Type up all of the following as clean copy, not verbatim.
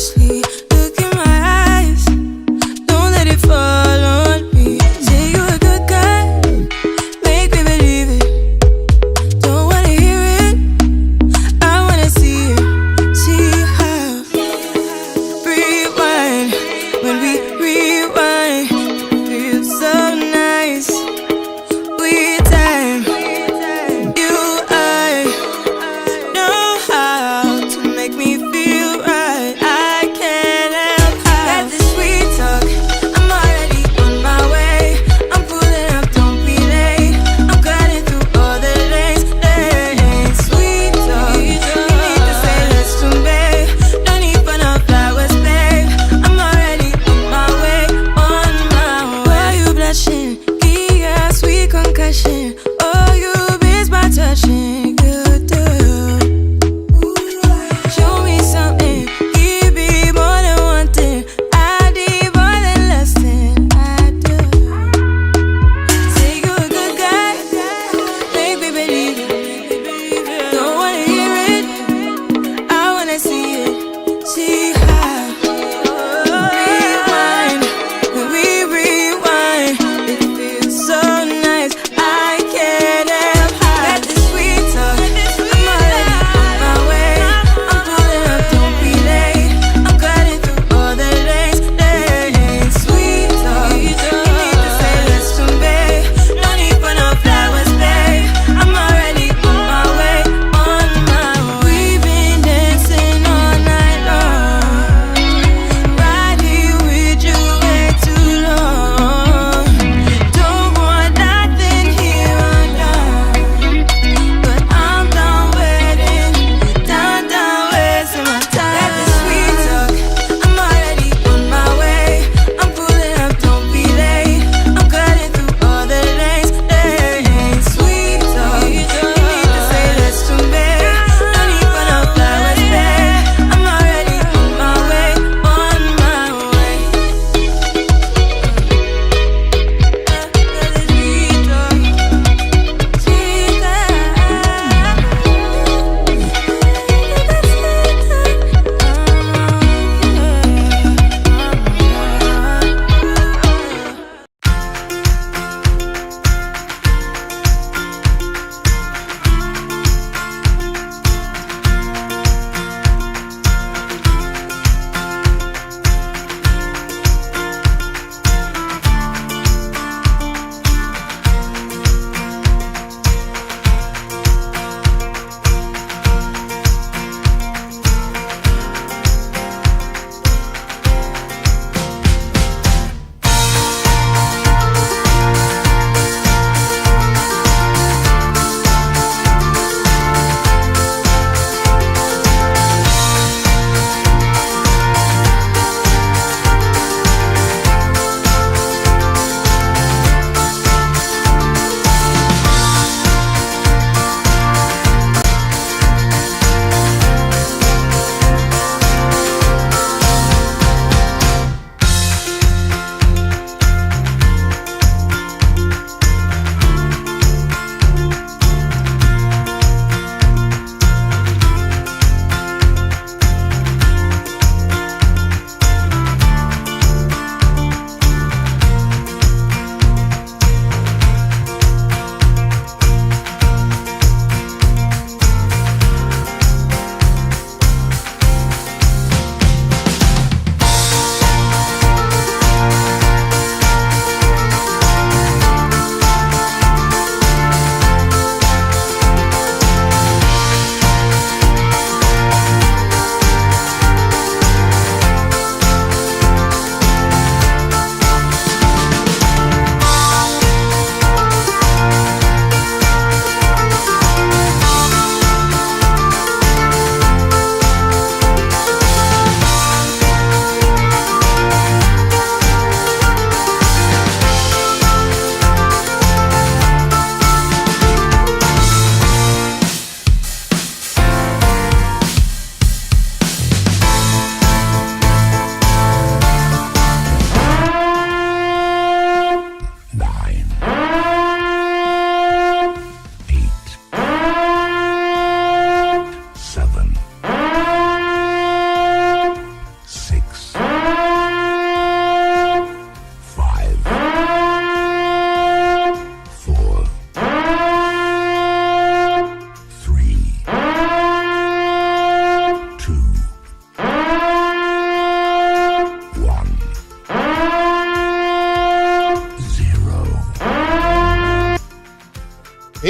closely. Look in my eyes, don't let it fall on me. Say you're a good guy, make me believe it. Don't wanna hear it, I wanna see it. See how rewind, when we rewind, it feels so nice. We time, you I know how to make me feel right. I can't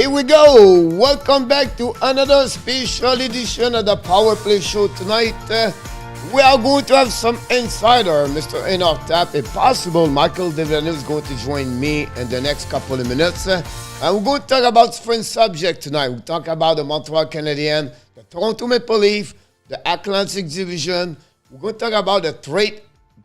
Here we go. Welcome back to another special edition of the Power Play Show tonight. We are going to have some insider, Mr. In our tap. If possible, Michael DeLanery is going to join me in the next couple of minutes. And we're going to talk about different subject tonight. We'll talk about the Montreal Canadiens, the Toronto Maple Leafs, the Atlantic Division. We're going to talk about the trade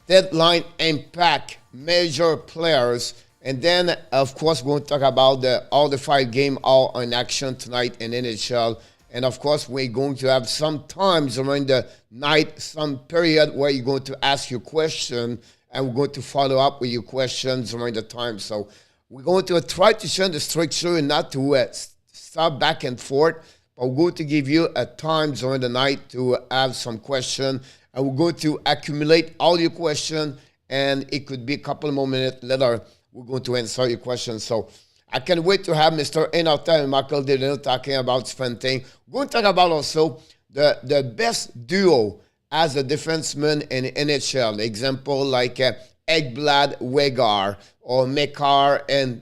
deadline impact, major players. And then, of course, we're going to talk about all the 5 games all in action tonight in NHL. And, of course, we're going to have some times during the night, some period where you're going to ask your question, and we're going to follow up with your questions during the time. So we're going to try to change the structure and not to stop back and forth, but we're going to give you a time during the night to have some question, and we're going to accumulate all your questions, and it could be a couple more minutes later. We're going to answer your questions. So I can't wait to have Mr. Inarta and Michael DeLanery talking about different things. We're going to talk about also the best duo as a defenseman in NHL. Example like Ekblad Wegar or Mekar and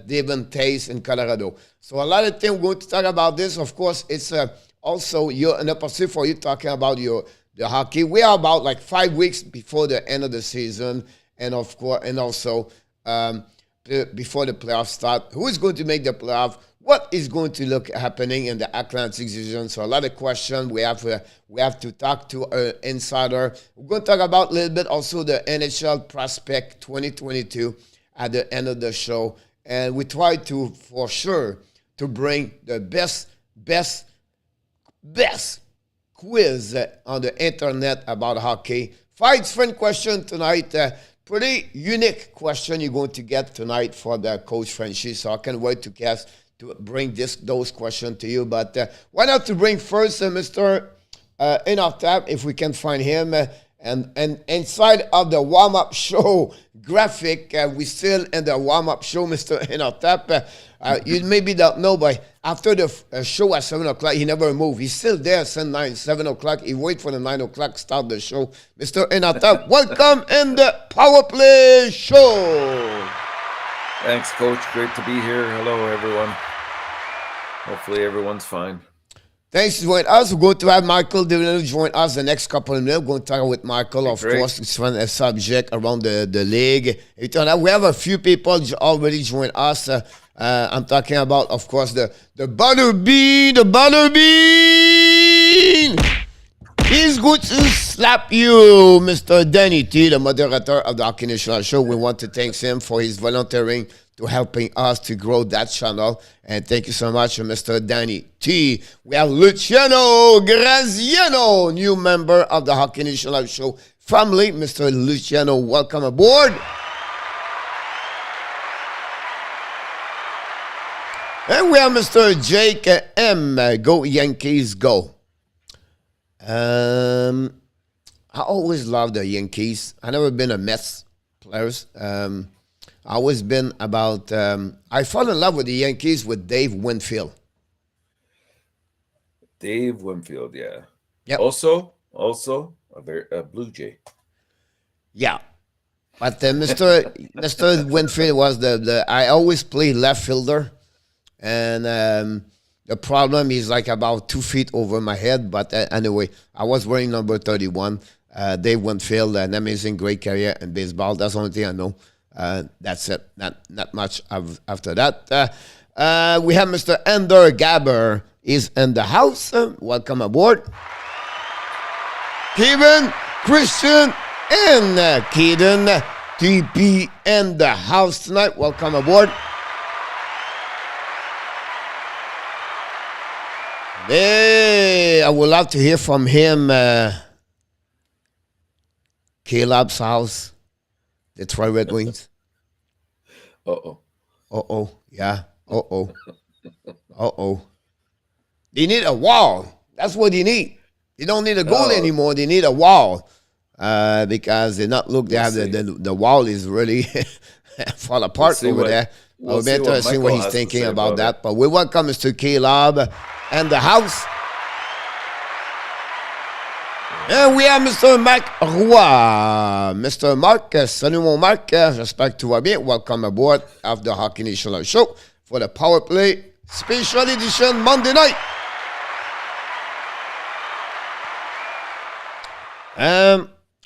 Devon Tays in Colorado. So a lot of things we're going to talk about this. Of course, it's also an opportunity for you talking about the hockey. We are about like 5 weeks before the end of the season, and of course, and also before the playoffs start. Who is going to make the playoff? What is going to look happening in the Atlantic Division? So a lot of questions. We have to talk to an insider. We're going to talk about a little bit also the NHL Prospect 2022 at the end of the show. And we try to, for sure, to bring the best quiz on the internet about hockey. 5 different questions tonight. Pretty unique question you're going to get tonight for the Coach Frenchie. So I can't wait to bring those questions to you. But why not to bring first Mr. In our tab, if we can find him. And inside of the warm-up show graphic, we still in the warm-up show, Mr. In our tab. You maybe don't know, but after the show at 7 o'clock, he never moved. He's still there since 7 o'clock. He wait for the 9 o'clock start the show. Mr. Inata, welcome in the Power Play Show. Thanks, Coach. Great to be here. Hello, everyone. Hopefully everyone's fine. Thanks for joining us. We're going to have Michael DeLanery join us the next couple of minutes. We're going to talk with Michael, of course. It's a subject around the league. We have a few people already join us. I'm talking about, of course, the Butterbean. The Butterbean! He's going to slap you, Mr. Danny T, the moderator of the Hockey National Show. We want to thank him for his volunteering to helping us to grow that channel. And thank you so much, Mr. Danny T. We have Luciano Graziano, new member of the Hockey National Show family. Mr. Luciano, welcome aboard. And we have Mr. Jake M. Go Yankees, go. I always loved the Yankees. I never been a Mets players. I always been about. I fell in love with the Yankees with Dave Winfield. Dave Winfield, yeah. Yep. Also a Blue Jay. Yeah, but Mr. Winfield was the. I always played left fielder, and the problem is like about 2 feet over my head. But anyway, I was wearing number 31. Dave Winfield, an amazing, great career in baseball. That's the only thing I know. That's it. Not much after that. We have Mr. Ender Gabber is in the house. Welcome aboard. Kevin, Christian, and Keaton TP in the house tonight. Welcome aboard. Hey, I would love to hear from him. Caleb's house. Detroit Red Wings. Yeah. They need a wall. That's what they need. They don't need a goal anymore. They need a wall. Because they not look. They have the wall is really fall apart over there. We'll be interested to see what he's thinking about that. But we welcome Mr. Caleb and the house. And we have Mr. Marc Roy. Mr. Marc, salut mon Marc. J'espère que tout va bien. Welcome aboard of the Hockey National Show for the Power Play Special edition Monday night.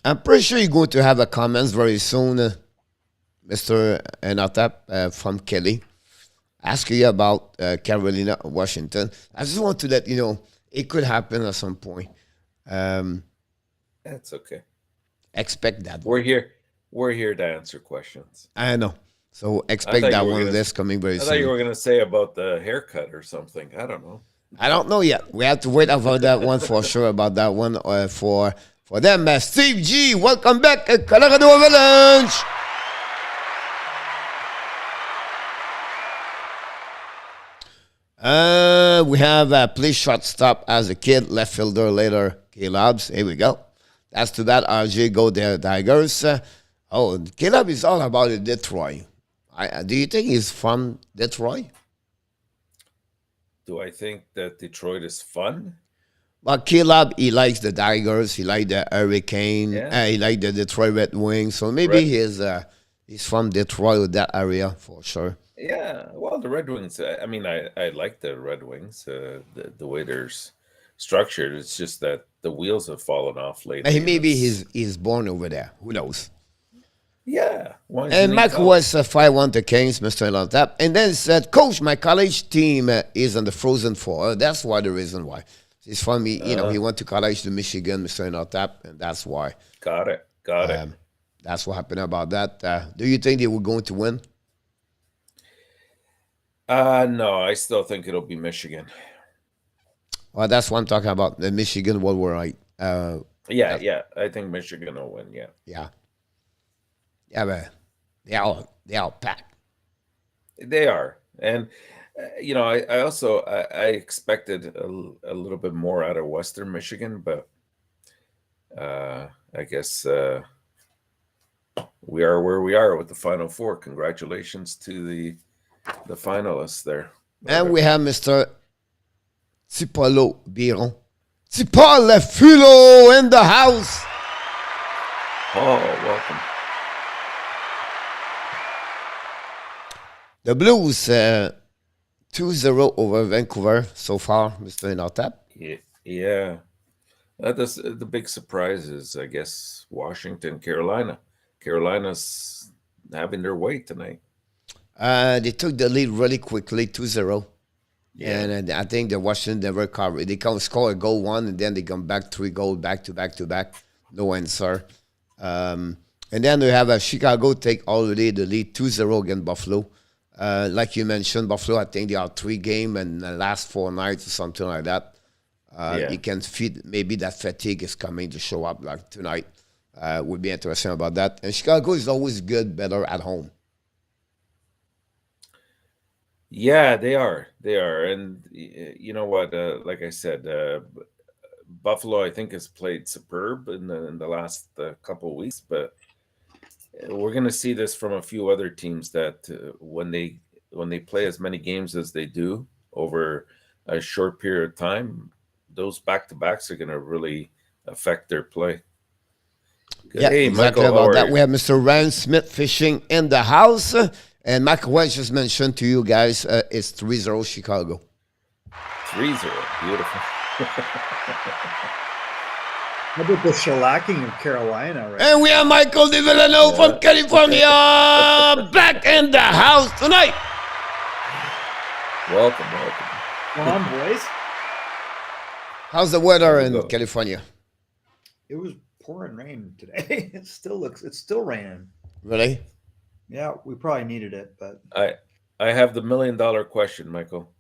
I'm pretty sure you're going to have a comments very soon, Mr. Natap from Kelly, asking you about Carolina, Washington. I just want to let you know it could happen at some point. That's okay. Expect that. We're here to answer questions. I know. So expect that one list coming very soon. I thought you were going to say about the haircut or something. I don't know. I don't know yet. We have to wait about that one for sure. About that one for them. Steve G, welcome back, Colorado Avalanche. We have play shortstop as a kid, left fielder later, K-Labs. Here we go. That's too bad. RJ go there, Tigers. K-Lab is all about it, Detroit. Do you think he's from Detroit? Do I think that Detroit is fun? Well, K-Lab, he likes the Tigers. He likes the Hurricane. Yeah. He likes the Detroit Red Wings. So maybe he's from Detroit or that area for sure. Yeah, well, the Red Wings, I mean, I like the Red Wings, the way they're structured. It's just that the wheels have fallen off lately. Maybe he's born over there. Who knows? Yeah. And Mike was 5-1 to Kings, Mr. Lantap. And then said, Coach, my college team is on the Frozen Four. That's why the reason why. He's from me, he went to college to Michigan, Mr. Lantap, and that's why. Got it. That's what happened about that. Do you think they were going to win? No, I still think it'll be Michigan. Well, that's what I'm talking about. The Michigan will were right. Yeah. I think Michigan will win. Yeah, but they all packed. They are, and I also I expected a little bit more out of Western Michigan, but I guess we are where we are with the Final Four. Congratulations to the finalists there. And we have Mr. Tipolo Biron. Tipol Fulo in the house. Oh, welcome. The Blues 2-0 over Vancouver so far, Mr. Natap. Yeah. The big surprise is, I guess, Washington, Carolina. Carolina's having their way tonight. They took the lead really quickly, 2-0. Yeah. And I think the Washington never covered. They can score a goal one, and then they come back 3 goals back to back. No answer. And then we have Chicago take already the lead 2-0 against Buffalo. Like you mentioned, Buffalo, I think they are 3 games and the last 4 nights or something like that. You can feel maybe that fatigue is coming to show up like tonight. Would be interesting about that. And Chicago is always good, better at home. Yeah, they are. And you know what? Like I said, Buffalo, I think, has played superb in the last couple of weeks, but we're going to see this from a few other teams that when they play as many games as they do over a short period of time, those back-to-backs are going to really affect their play. Yeah, hey, exactly Michael, about that. We have Mr. Ryan Smith fishing in the house. And Michael Welch just mentioned to you guys it's 3-0 Chicago. 3-0. Beautiful. How about the shellacking of Carolina, right? And we have Michael DeVillano from California back in the house tonight. Welcome. Come on, boys. How's the weather in California? It was pouring rain today. It's still raining. Really? Yeah, we probably needed it, but I have the $1 million question, Michael.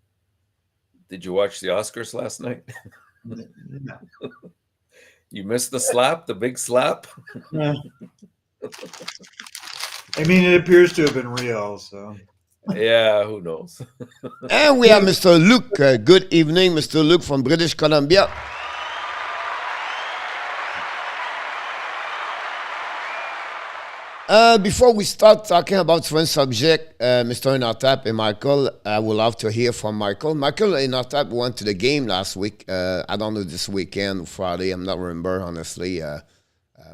Did you watch the Oscars last night? no. You missed the slap, the big slap? Yeah. I mean, it appears to have been real, so. Yeah, who knows? And we have Mr. Luke. Good evening, Mr. Luke from British Columbia. Before we start talking about one subject, Mr. Natap and Michael, I would love to hear from Michael. Michael and Natap went to the game last week. I don't know this weekend, Friday. I'm not remember, honestly.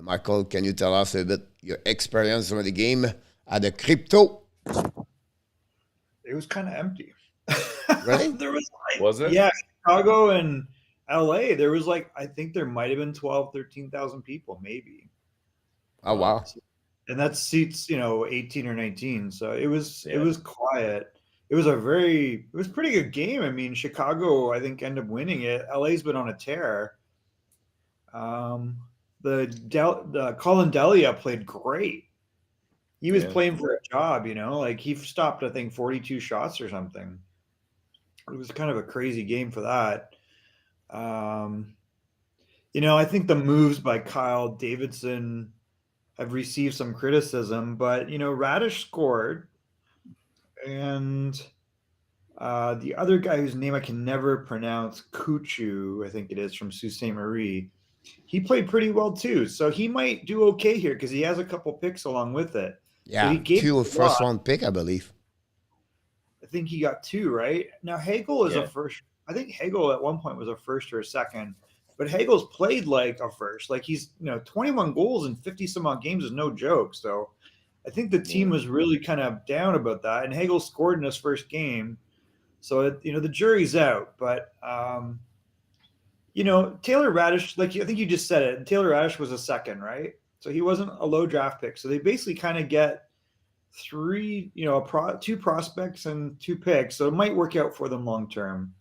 Michael, can you tell us a bit your experience with the game at the Crypto? It was kind of empty. Really? There was like, Was it? yeah, Chicago and LA. There was like, I think there might have been 12, 13,000 people, maybe. Oh Wow. wow. And that seats, 18 or 19. So it Yeah. was quiet. It was a pretty good game. I mean, Chicago, I think, ended up winning it. LA's been on a tear. The Colin Delia played great. He was Yeah. playing for a job, like he stopped, I think, 42 shots or something. It was kind of a crazy game for that. Um, I think the moves by Kyle Davidson have received some criticism, but Radish scored, and the other guy whose name I can never pronounce, Kuchu, I think it is, from Sault Ste. Marie, he played pretty well too. So he might do okay here because he has a couple picks along with it. So he Yeah, gave two a lot. first round pick, I believe. I think he got two, right? Now Hagel is Yeah. a first. I think Hagel at one point was a first or a second, but Hagel's played like a first. Like he's 21 goals in 50 some odd games is no joke. So I think the team was really kind of down about that. And Hagel scored in his first game, so the jury's out. But Taylor Radish, like I think you just said it, Taylor Radish was a second, right? So he wasn't a low draft pick. So they basically kind of get three, two prospects and two picks. So it might work out for them long term.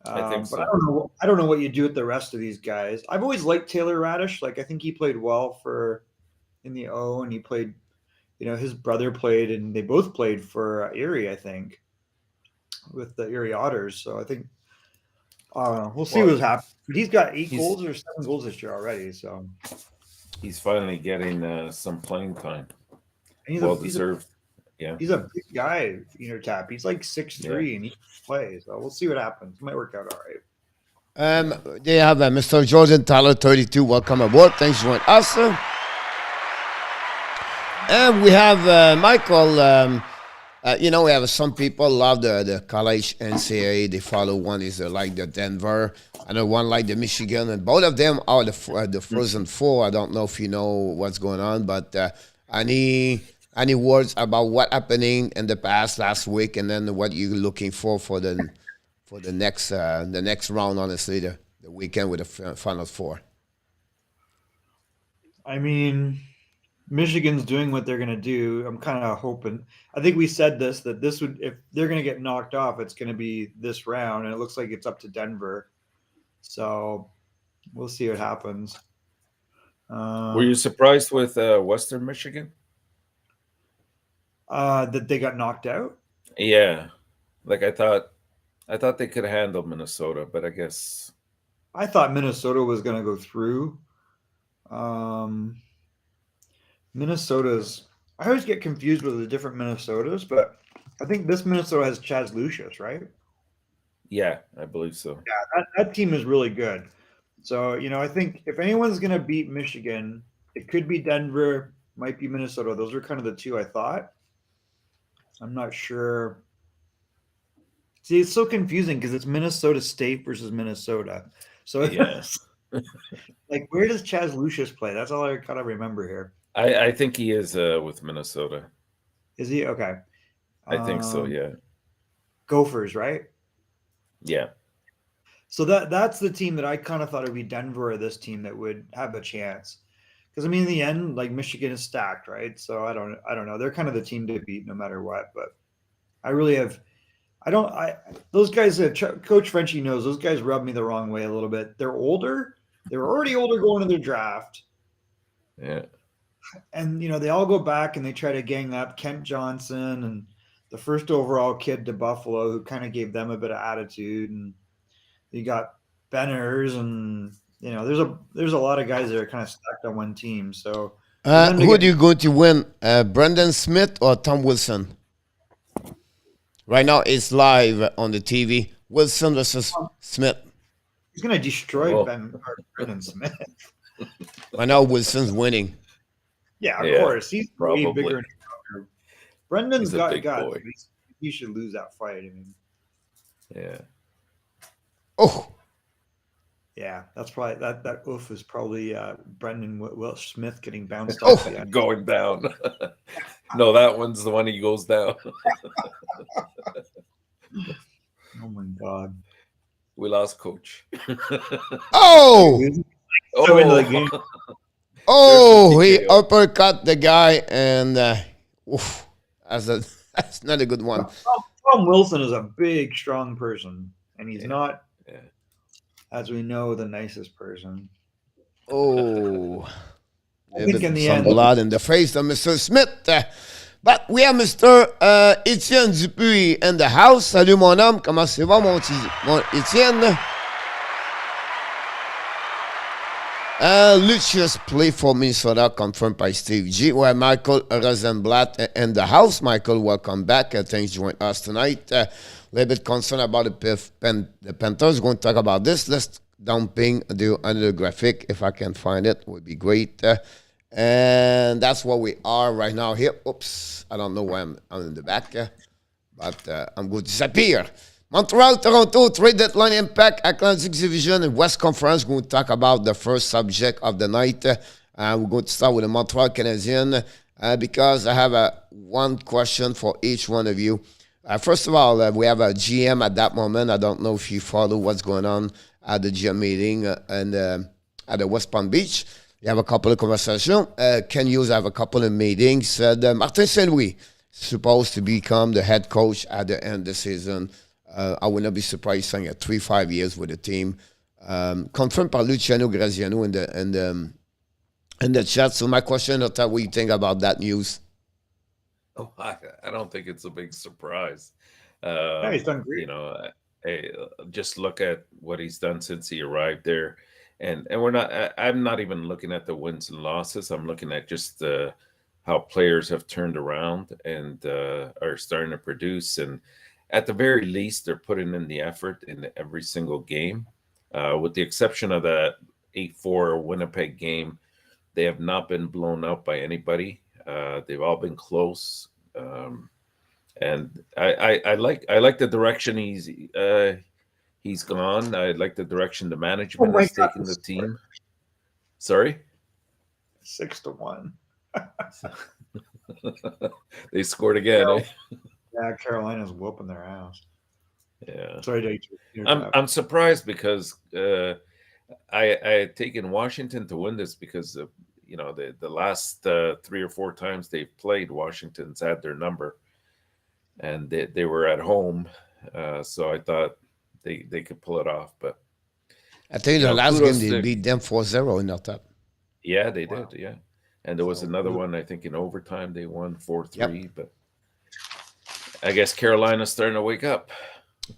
I think But so. I don't know what you do with the rest of these guys. I've always liked Taylor Radish. Like I think he played well in the O, and he played. His brother played, and they both played for Erie, I think, with the Erie Otters. So I think we'll see what's happening. But he's got 8 goals or 7 goals this year already. So He's finally getting some playing time. and Well deserved. Yeah. He's a big guy, Tap. He's like 6'3", and he can play. So we'll see what happens. It might work out all right. They have Mr. Jordan Tyler, 32. Welcome aboard. Thanks for joining us. And we have Michael. We have some people love the college NCAA. They follow one is like the Denver, another one like the Michigan, and both of them are the Frozen Four. I don't know if you know what's going on, but any words about what happening in the past last week, and then what you're looking for the next round? Honestly, the weekend with the Final Four. I mean, Michigan's doing what they're going to do. I'm kind of hoping. I think we said that this would, if they're going to get knocked off, it's going to be this round, and it looks like it's up to Denver. So we'll see what happens. Were you surprised with Western Michigan? That they got knocked out? Yeah, like I thought they could handle Minnesota, but I guess I thought Minnesota was going to go through. Minnesota's. I always get confused with the different Minnesotas, but I think this Minnesota has Chaz Lucius, right? yeah, I believe so. Yeah, that team is really good. So, I think if anyone's going to beat Michigan, it could be Denver, might be Minnesota. Those are kind of the two I thought. I'm not sure. See, it's so confusing because it's Minnesota State versus Minnesota. So, Yes. like, where does Chaz Lucius play? That's all I kind of remember here. I think he is with Minnesota. Is he? Okay. I think so, yeah. Gophers, right? Yeah. So that's the team that I kind of thought it would be Denver or this team that would have a chance. Because I mean, in the end, like Michigan is stacked, right? So I don't know. They're kind of the team to beat no matter what. But I really have. Those guys. Coach Frenchie knows those guys rub me the wrong way a little bit. They're older. They were already older going to their draft. Yeah. And they all go back and they try to gang up Kent Johnson and the first overall kid to Buffalo, who kind of gave them a bit of attitude. And you got Benners, and there's a lot of guys that are kind of stacked on one team. So Who do you going to win, Brendan Smith or Tom Wilson? Right now it's live on the TV. Wilson versus Smith. He's going to destroy Whoa. Brendan Smith. Right now Wilson's winning. Yeah, of Yeah, course. He's way probably. bigger. And stronger. Brendan's He's a got big guts. boy. He should lose that fight. I mean, Yeah. Oh, yeah, that's probably that oof is probably Brendan Will Smith getting bounced Oh. off the end. Going down. No, that one's the one he goes down. God. We lost coach. Oh! So into the game. Oh, he TKO. uppercut the guy, and oof, that's not a good one. Tom Wilson is a big, strong person, and he's not, Yeah. as we know, the nicest person. Oh, I think in the some end, blood in the face of Mr. Smith. But we have Mr. Étienne Dupuis in the house. Salut mon homme, comment ça va mon Étienne? Lucius play for Minnesota, confirmed by Steve G. Well, Michael Rosenblatt in the house. Michael, welcome back. Thanks for joining us tonight. A little bit concerned about the Panthers. We're going to talk about this. Let's dumping do another graphic. If I can find it, would be great. And that's where we are right now here. Oops, I don't know why I'm in the back, but I'm going to disappear. Montreal, Toronto, trade deadline impact, Atlantic Division, and West Conference. We're going to talk about the first subject of the night. We're going to start with the Montreal Canadiens because I have one question for each one of you. First of all, we have a GM at that moment. I don't know if you follow what's going on at the GM meeting and at the West Palm Beach. You have a couple of conversations. Ken Hughes have a couple of meetings. Martin Saint-Louis supposed to become the head coach at the end of the season. I would not be surprised saying 3-5 years with the team. Confirmed by Luciano Graziano in the chat. So my question is what you think about that news? Oh, I don't think it's a big surprise. he's done great. You know, just look at what he's done since he arrived there, and we're not. I'm not even looking at the wins and losses. I'm looking at just how players have turned around and are starting to produce. And at the very least, they're putting in the effort in every single game, with the exception of that 8-4 Winnipeg game. They have not been blown out by anybody. They've all been close, and I like the direction he's gone. I like the direction the management has taken the team. Sorry, 6-1. They scored again. Eh? Yeah, Carolina's whooping their ass. Yeah, sorry. I'm surprised because I had taken Washington to win this because of, you know, the last 3 or 4 times they've played, Washington's had their number, and they were at home, so I thought they could pull it off. But I think the last game they beat them 4-0 in that top. Yeah, they did. Yeah, and there was another one I think in overtime they won 4-3. Yep. But I guess Carolina's starting to wake up.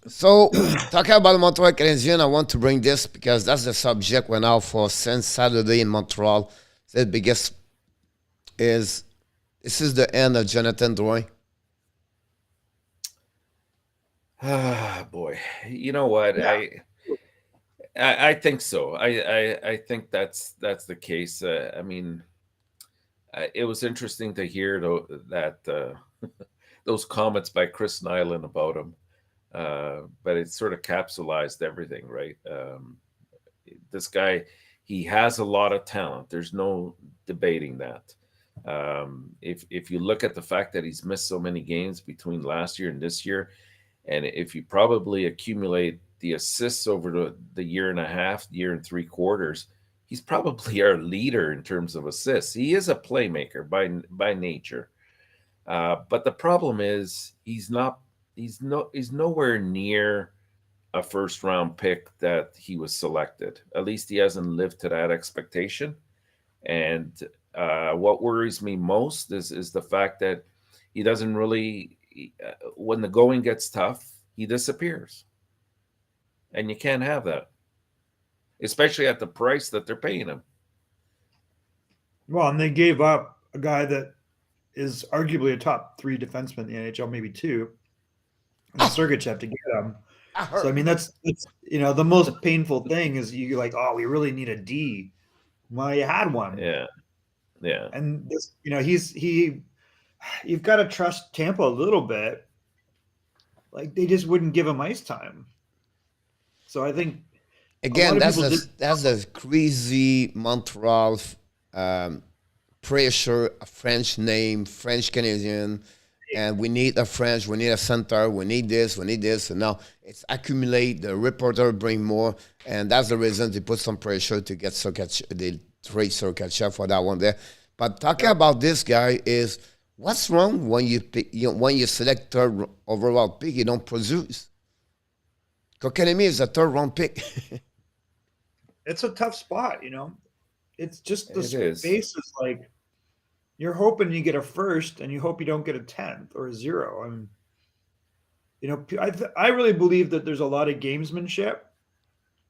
So, talking about the Montreal Canadiens, I want to bring this because that's the subject we're now for since Saturday in Montreal. The biggest is this is the end of Jonathan Drouin. Ah, boy. You know what? Yeah. I think so. I think that's the case. I mean, it was interesting to hear that those comments by Chris Nyland about him. But it sort of capsulized everything, right? This guy, he has a lot of talent. There's no debating that. If you look at the fact that he's missed so many games between last year and this year, and if you probably accumulate the assists over the year and a half, year and 3 quarters, he's probably our leader in terms of assists. He is a playmaker by nature. But the problem is he's nowhere near a first-round pick that he was selected. At least he hasn't lived to that expectation. And what worries me most is the fact that he doesn't really, when the going gets tough, he disappears. And you can't have that, especially at the price that they're paying him. Well, and they gave up a guy that is arguably a top 3 defenseman in the NHL, maybe 2. And Sergachev to get him. So I mean, that's you know, the most painful thing is you're like, oh, we really need a D. Well, you had one. Yeah. And this, you know, you've got to trust Tampa a little bit. Like they just wouldn't give him ice time. So I think again that's a crazy Montreal pressure, a French name, French Canadian. and we need a French, we need a center, we need this, and now it's accumulate. The reporter bring more, and that's the reason they put some pressure to get they trade Sergachev for that one there. But talking about this guy is what's wrong when you pick, when you select third overall pick, you don't produce. Kokanemi is a third round pick. It's a tough spot, you know. It's just the It space is like you're hoping you get a first, and you hope you don't get a 10th or a 0. And you know, I really believe that there's a lot of gamesmanship.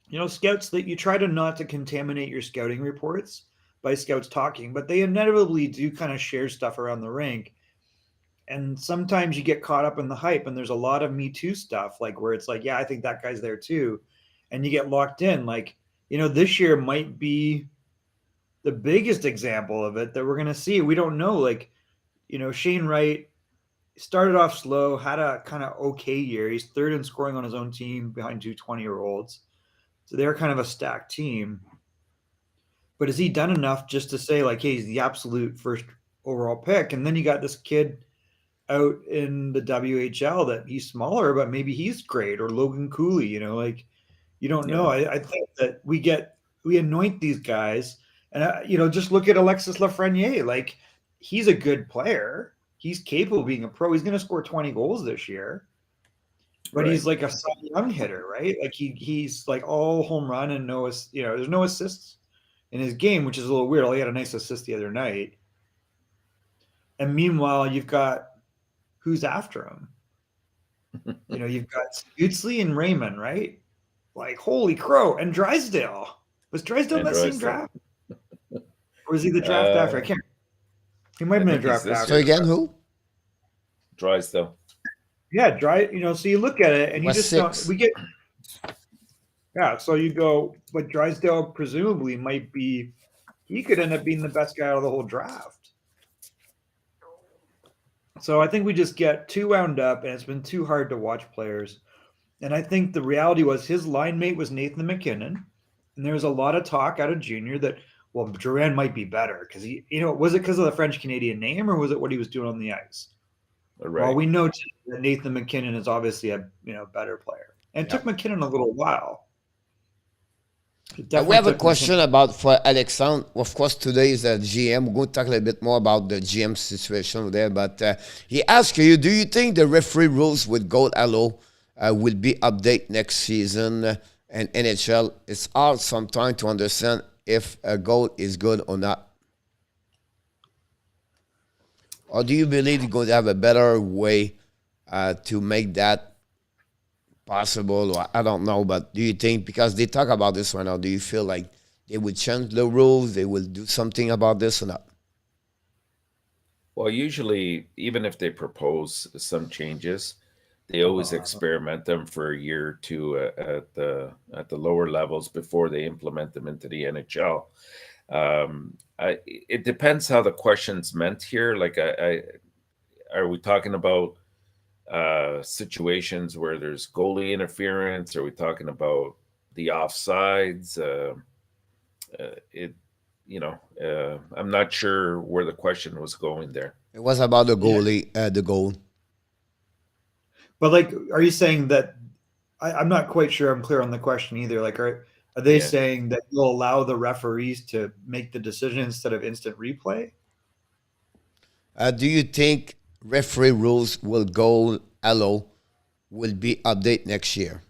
You know, scouts that you try to not to contaminate your scouting reports by scouts talking, but they inevitably do kind of share stuff around the rink. And sometimes you get caught up in the hype, and there's a lot of Me Too stuff, like where it's like, yeah, I think that guy's there too. And you get locked in. Like, you know, this year might be the biggest example of it that we're going to see. We don't know. Like, you know, Shane Wright started off slow, had a kind of okay year. He's third in scoring on his own team behind 2 20-year-olds. So they're kind of a stacked team. But has he done enough just to say, like, hey, he's the absolute first overall pick? And then you got this kid out in the WHL that he's smaller, but maybe he's great, or Logan Cooley, you know, like, you don't know. I think that we anoint these guys, and you know, just look at Alexis Lafreniere. Like, he's a good player. He's capable of being a pro. He's going to score 20 goals this year, but he's like a Cy Young hitter, right? Like he's like all home run and no, you know, there's no assists in his game, which is a little weird. He had a nice assist the other night. And meanwhile, you've got who's after him. You know, you've got Scootsley and Raymond, right? Like, holy crow. And Drysdale. Was Drysdale in that same draft? Or was he the draft after? I can't. He might have been a draft after. So again, who? Drysdale. Yeah, you know, so you look at it and you just don't, we get, yeah, so you go, but Drysdale presumably might be, he could end up being the best guy out of the whole draft. So I think we just get too wound up, and it's been too hard to watch players. And I think the reality was his line mate was Nathan McKinnon. And there was a lot of talk out of junior that, well, Duran might be better because he, you know, was it because of the French-Canadian name, or was it what he was doing on the ice? Right. Well, we know that Nathan McKinnon is obviously a, you know, better player. And it took McKinnon a little while. We have a question about for Alexandre. Of course, today is a GM. We're going to talk a little bit more about the GM situation there. But he asked you, do you think the referee rules with goal allo will be updated next season? And NHL, it's hard sometimes to understand if a goal is good or not. Or do you believe you're going to have a better way to make that possible? Or I don't know, but do you think, because they talk about this right now, do you feel like they would change the rules, they will do something about this or not? Well, usually, even if they propose some changes, they always experiment them for a year or two at the lower levels before they implement them into the NHL. It depends how the question's meant here. Like, are we talking about situations where there's goalie interference? Are we talking about the offsides? I'm not sure where the question was going there. It was about the goalie, the goal. But like, are you saying that? I'm not quite sure. I'm clear on the question either. Like, are they saying that you'll allow the referees to make the decision instead of instant replay? Do you think referee rules will go allo will be updated next year?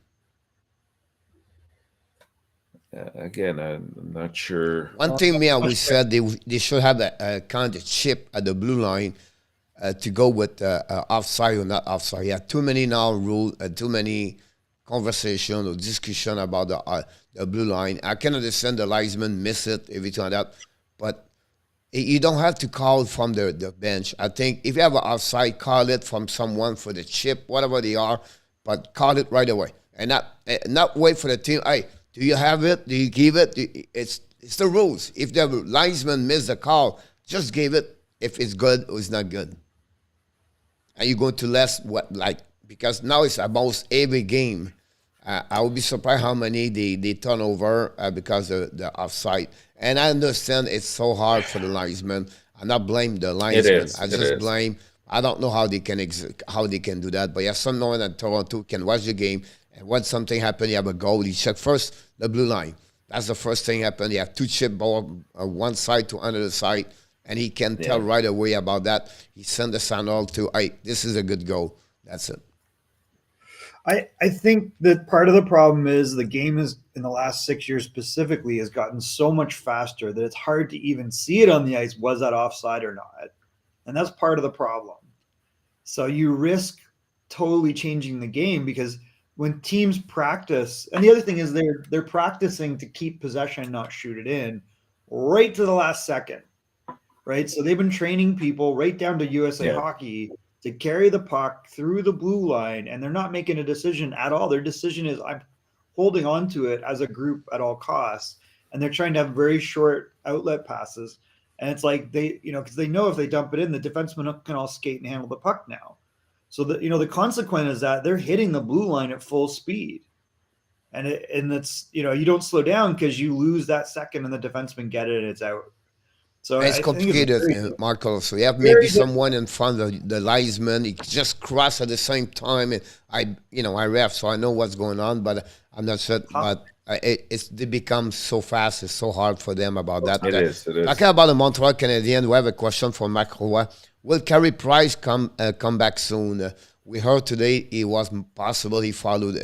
Again, I'm not sure. One thing me always said, they should have a kind of chip at the blue line to go with offside or not offside. Yeah, too many now rules, too many conversation or discussion about the blue line. I can understand the linesman miss it, everything like that, but you don't have to call from the bench. I think if you have an offside, call it from someone for the chip, whatever they are, but call it right away and not wait for the team. Hey, do you have it? Do you give it? It's the rules. If the linesman miss the call, just give it if it's good or it's not good. And you go to less because now it's almost every game. I would be surprised how many they turn over because of the offside. And I understand it's so hard for the linesman. I not blame the linesman. I just blame I don't know how they can do that, but you have someone at Toronto can watch the game, and when something happens, you have a goal. You check first the blue line. That's the first thing happen. You have two chip ball one side to another side, and he can tell right away about that. He send the signal to, hey, this is a good goal. That's it. I think that part of the problem is the game is in the last 6 years specifically has gotten so much faster that it's hard to even see it on the ice. Was that offside or not? And that's part of the problem. So you risk totally changing the game because when teams practice, and the other thing is they're practicing to keep possession, not shoot it in right to the last second, right? So they've been training people right down to USA Hockey to carry the puck through the blue line, and they're not making a decision at all. Their decision is I'm holding on to it as a group at all costs, and they're trying to have very short outlet passes. And it's like they, because they know if they dump it in, the defensemen can all skate and handle the puck now. So the consequence is that they're hitting the blue line at full speed, and it's you don't slow down because you lose that second, and the defensemen get it and it's out. So it's complicated, Marco. So you have maybe someone in front of the linesman. He just cross at the same time, and I ref, so I know what's going on, but I'm not sure. But they become so fast. It's so hard for them about that. It is. Talking about the Montreal Canadiens, we have a question for Macroa. Will Carey Price come back soon? We heard today it was possible he followed,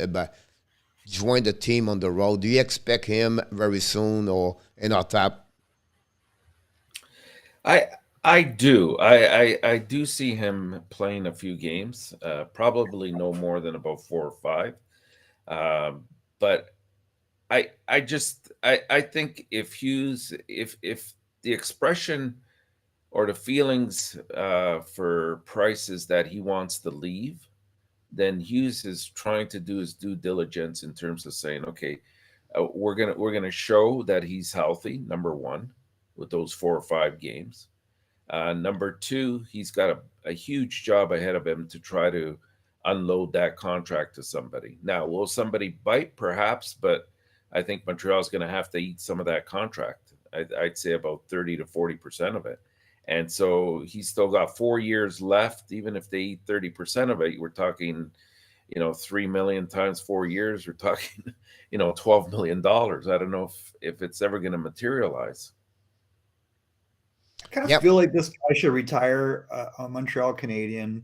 joined the team on the road. Do you expect him very soon or in our tap? I do. I do see him playing a few games, probably no more than about 4 or 5. But I think if Hughes, if the expression or the feelings for Price is that he wants to leave, then Hughes is trying to do his due diligence in terms of saying, okay, we're gonna show that he's healthy. Number one, with those 4 or 5 games. Number two, he's got a huge job ahead of him to try to unload that contract to somebody. Now, will somebody bite? Perhaps, but I think Montreal's going to have to eat some of that contract. I'd say about 30 to 40% of it. And so he's still got 4 years left. Even if they eat 30% of it, we're talking, $3 million times 4 years. We're talking, $12 million. I don't know if it's ever going to materialize. I kind of feel like this guy should retire a Montreal Canadian.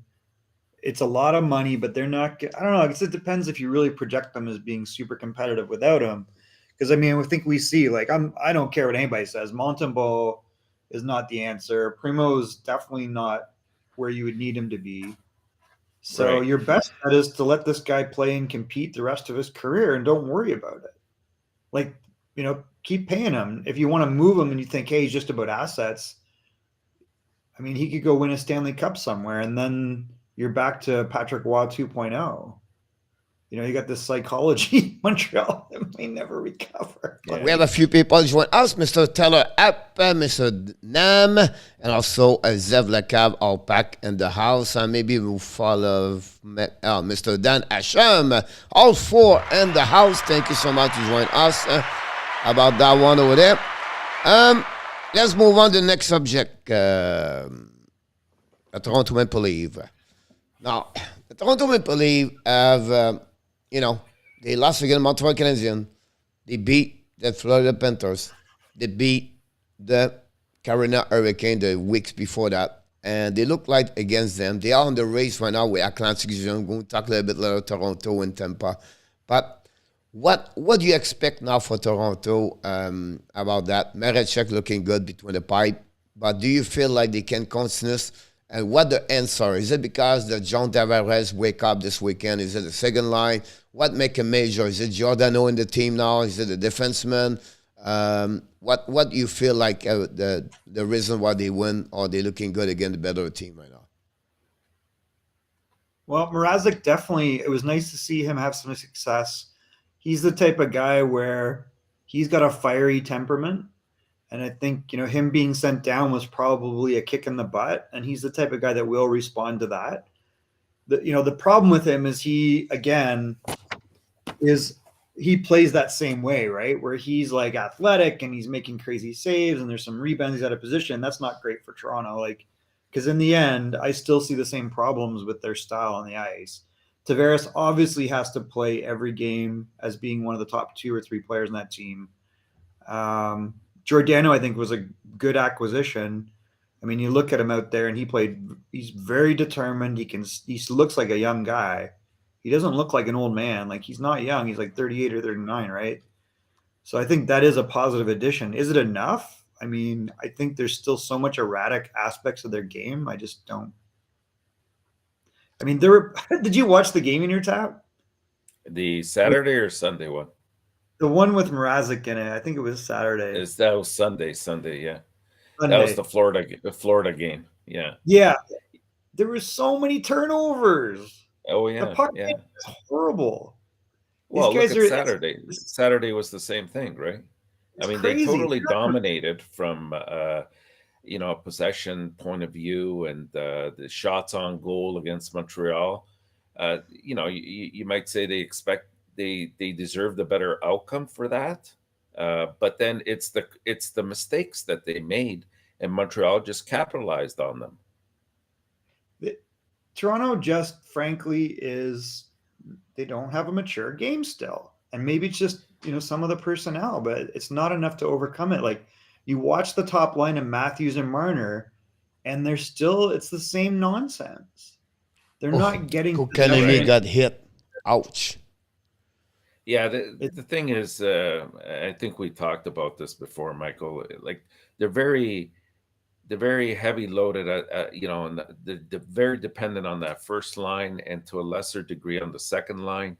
It's a lot of money, but they're not. I don't know. I guess it depends if you really project them as being super competitive without him. Because I think we see I don't care what anybody says. Montembeault is not the answer. Primo's definitely not where you would need him to be. So your best bet is to let this guy play and compete the rest of his career and don't worry about it. Keep paying him. If you want to move him and you think, hey, he's just about assets. He could go win a Stanley Cup somewhere, and then you're back to Patrick Roy 2.0. You got this psychology in Montreal that may never recover. Yeah. We have a few people join us, Mr. Taylor App, Mr. Nam, and also Zev Lecav, all back in the house. And maybe we'll follow Mr. Dan Asham, all 4 in the house. Thank you so much for joining us about that one over there. Let's move on to the next subject. The Toronto Maple Leafs. Now, the Toronto Maple Leafs have, they lost against Montreal Canadiens. They beat the Florida Panthers. They beat the Carolina Hurricanes the weeks before that. And they look like against them. They are on the race right now with Atlantic Division. We're going to talk a little bit later, Toronto and Tampa. But what do you expect now for Toronto about that? Marechek looking good between the pipe. But do you feel like they can continue? And what the answer? Is it because the John Tavares wake up this weekend? Is it the second line? What make a major? Is it Giordano in the team now? Is it the defenseman? What do you feel like the reason why they win or they're looking good against the better team right now? Well, Mrazek definitely, it was nice to see him have some success. He's the type of guy where he's got a fiery temperament. And I think, him being sent down was probably a kick in the butt. And he's the type of guy that will respond to that. The problem with him is he plays that same way, right? Where he's athletic and he's making crazy saves and there's some rebounds. He's out of position. That's not great for Toronto. Because in the end, I still see the same problems with their style on the ice. Tavares obviously has to play every game as being one of the top 2 or 3 players in that team. Giordano, I think, was a good acquisition. I mean, you look at him out there, and he's very determined. He looks like a young guy. He doesn't look like an old man. Like, he's not young. He's like 38 or 39, right? So I think that is a positive addition. Is it enough? I mean, I think there's still so much erratic aspects of their game. I just don't. I mean, did you watch the game in your tap? The Saturday or Sunday one? The one with Mrazek in it. I think it was Saturday. That was Sunday, yeah. Sunday. That was the Florida game. Yeah. Yeah. There were so many turnovers. Oh, yeah. The puck yeah. was horrible. Well, look at Saturday. Saturday was the same thing, right? I mean, crazy. They totally dominated from a possession point of view, and the shots on goal against Montreal. You might say they deserve the better outcome for that, but then it's the mistakes that they made, and Montreal just capitalized on them. Toronto just, frankly, they don't have a mature game still, and maybe it's just some of the personnel, but it's not enough to overcome it. Like, you watch the top line of Matthews and Marner, and it's the same nonsense. They're not getting. Kennedy got hit. Ouch. Yeah, the thing is, I think we talked about this before, Michael. Like, they're very heavy loaded, and they're very dependent on that first line, and to a lesser degree on the second line.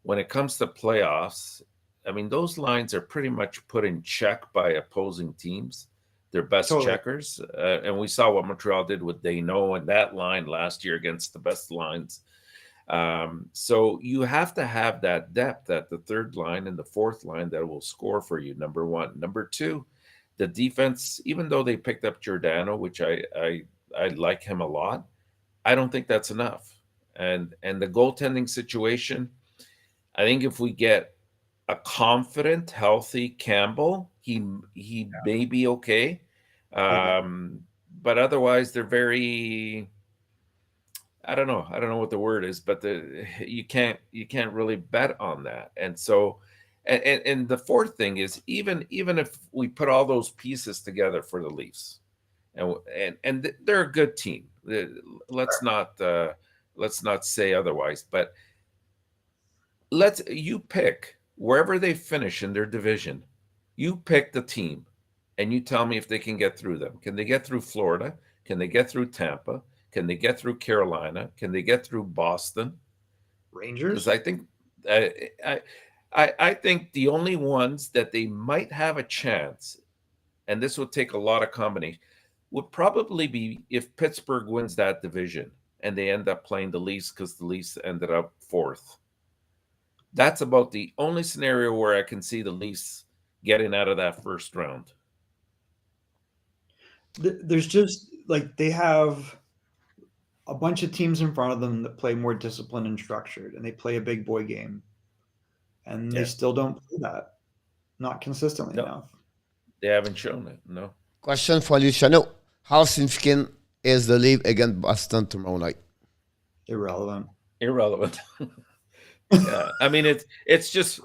When it comes to playoffs, I mean, those lines are pretty much put in check by opposing teams, their best checkers. And we saw what Montreal did with Danault and that line last year against the best lines. So you have to have that depth at the third line and the fourth line that will score for you, number one. Number two, the defense, even though they picked up Giordano, which I like him a lot, I don't think that's enough. And the goaltending situation, I think if we get a confident, healthy Campbell, he may be okay. But otherwise, they're very, I don't know what the word is, but you can't really bet on that. And so, and the fourth thing is, even if we put all those pieces together for the Leafs, and they're a good team. Let's not say otherwise, but you pick wherever they finish in their division. You pick the team, and you tell me if they can get through them. Can they get through Florida? Can they get through Tampa? Can they get through Carolina? Can they get through Boston? Rangers? Because I think I think the only ones that they might have a chance, and this would take a lot of combination, would probably be if Pittsburgh wins that division and they end up playing the Leafs, because the Leafs ended up fourth. That's about the only scenario where I can see the Leafs getting out of that first round. There's just, like, they have a bunch of teams in front of them that play more disciplined and structured, and they play a big boy game. And they still don't play that. Not consistently enough. They haven't shown it, no. Question for Luciano. How significant is the lead against Boston tomorrow night? Irrelevant. Yeah, I mean, it's just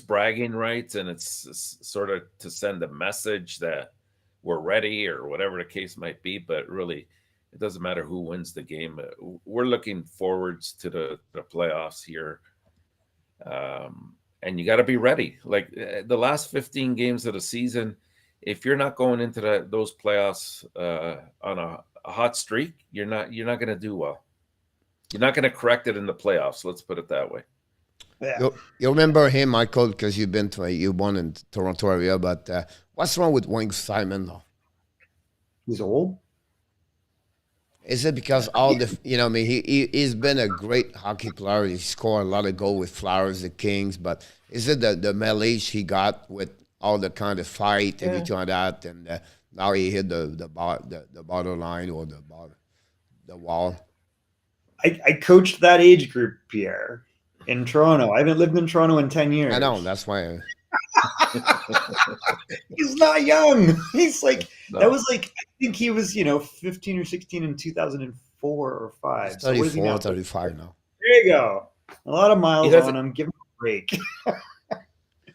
bragging rights, and it's sort of to send a message that we're ready or whatever the case might be. But really, it doesn't matter who wins the game. We're looking forwards to the playoffs here, and you got to be ready. Like the last 15 games of the season, if you're not going into those playoffs on a hot streak, you're not going to do well. You're not going to correct it in the playoffs. Let's put it that way. Yeah. You remember him, Michael, because you won in Toronto area. But what's wrong with Wayne Simon, though? He's old. Is it because he's been a great hockey player. He scored a lot of goals with Flyers, the Kings. But is it the mileage he got with all the kind of fight, everything like that, and now he hit the borderline or the wall? I coached that age group, Pierre, in Toronto. I haven't lived in Toronto in 10 years. I know, that's why. He's not young. He's like, that was like, I think he was, 15 or 16 in 2004 or He's 5. So what is he 34, now? 35 now. There you go. A lot of He miles doesn't, on him. Give him a break.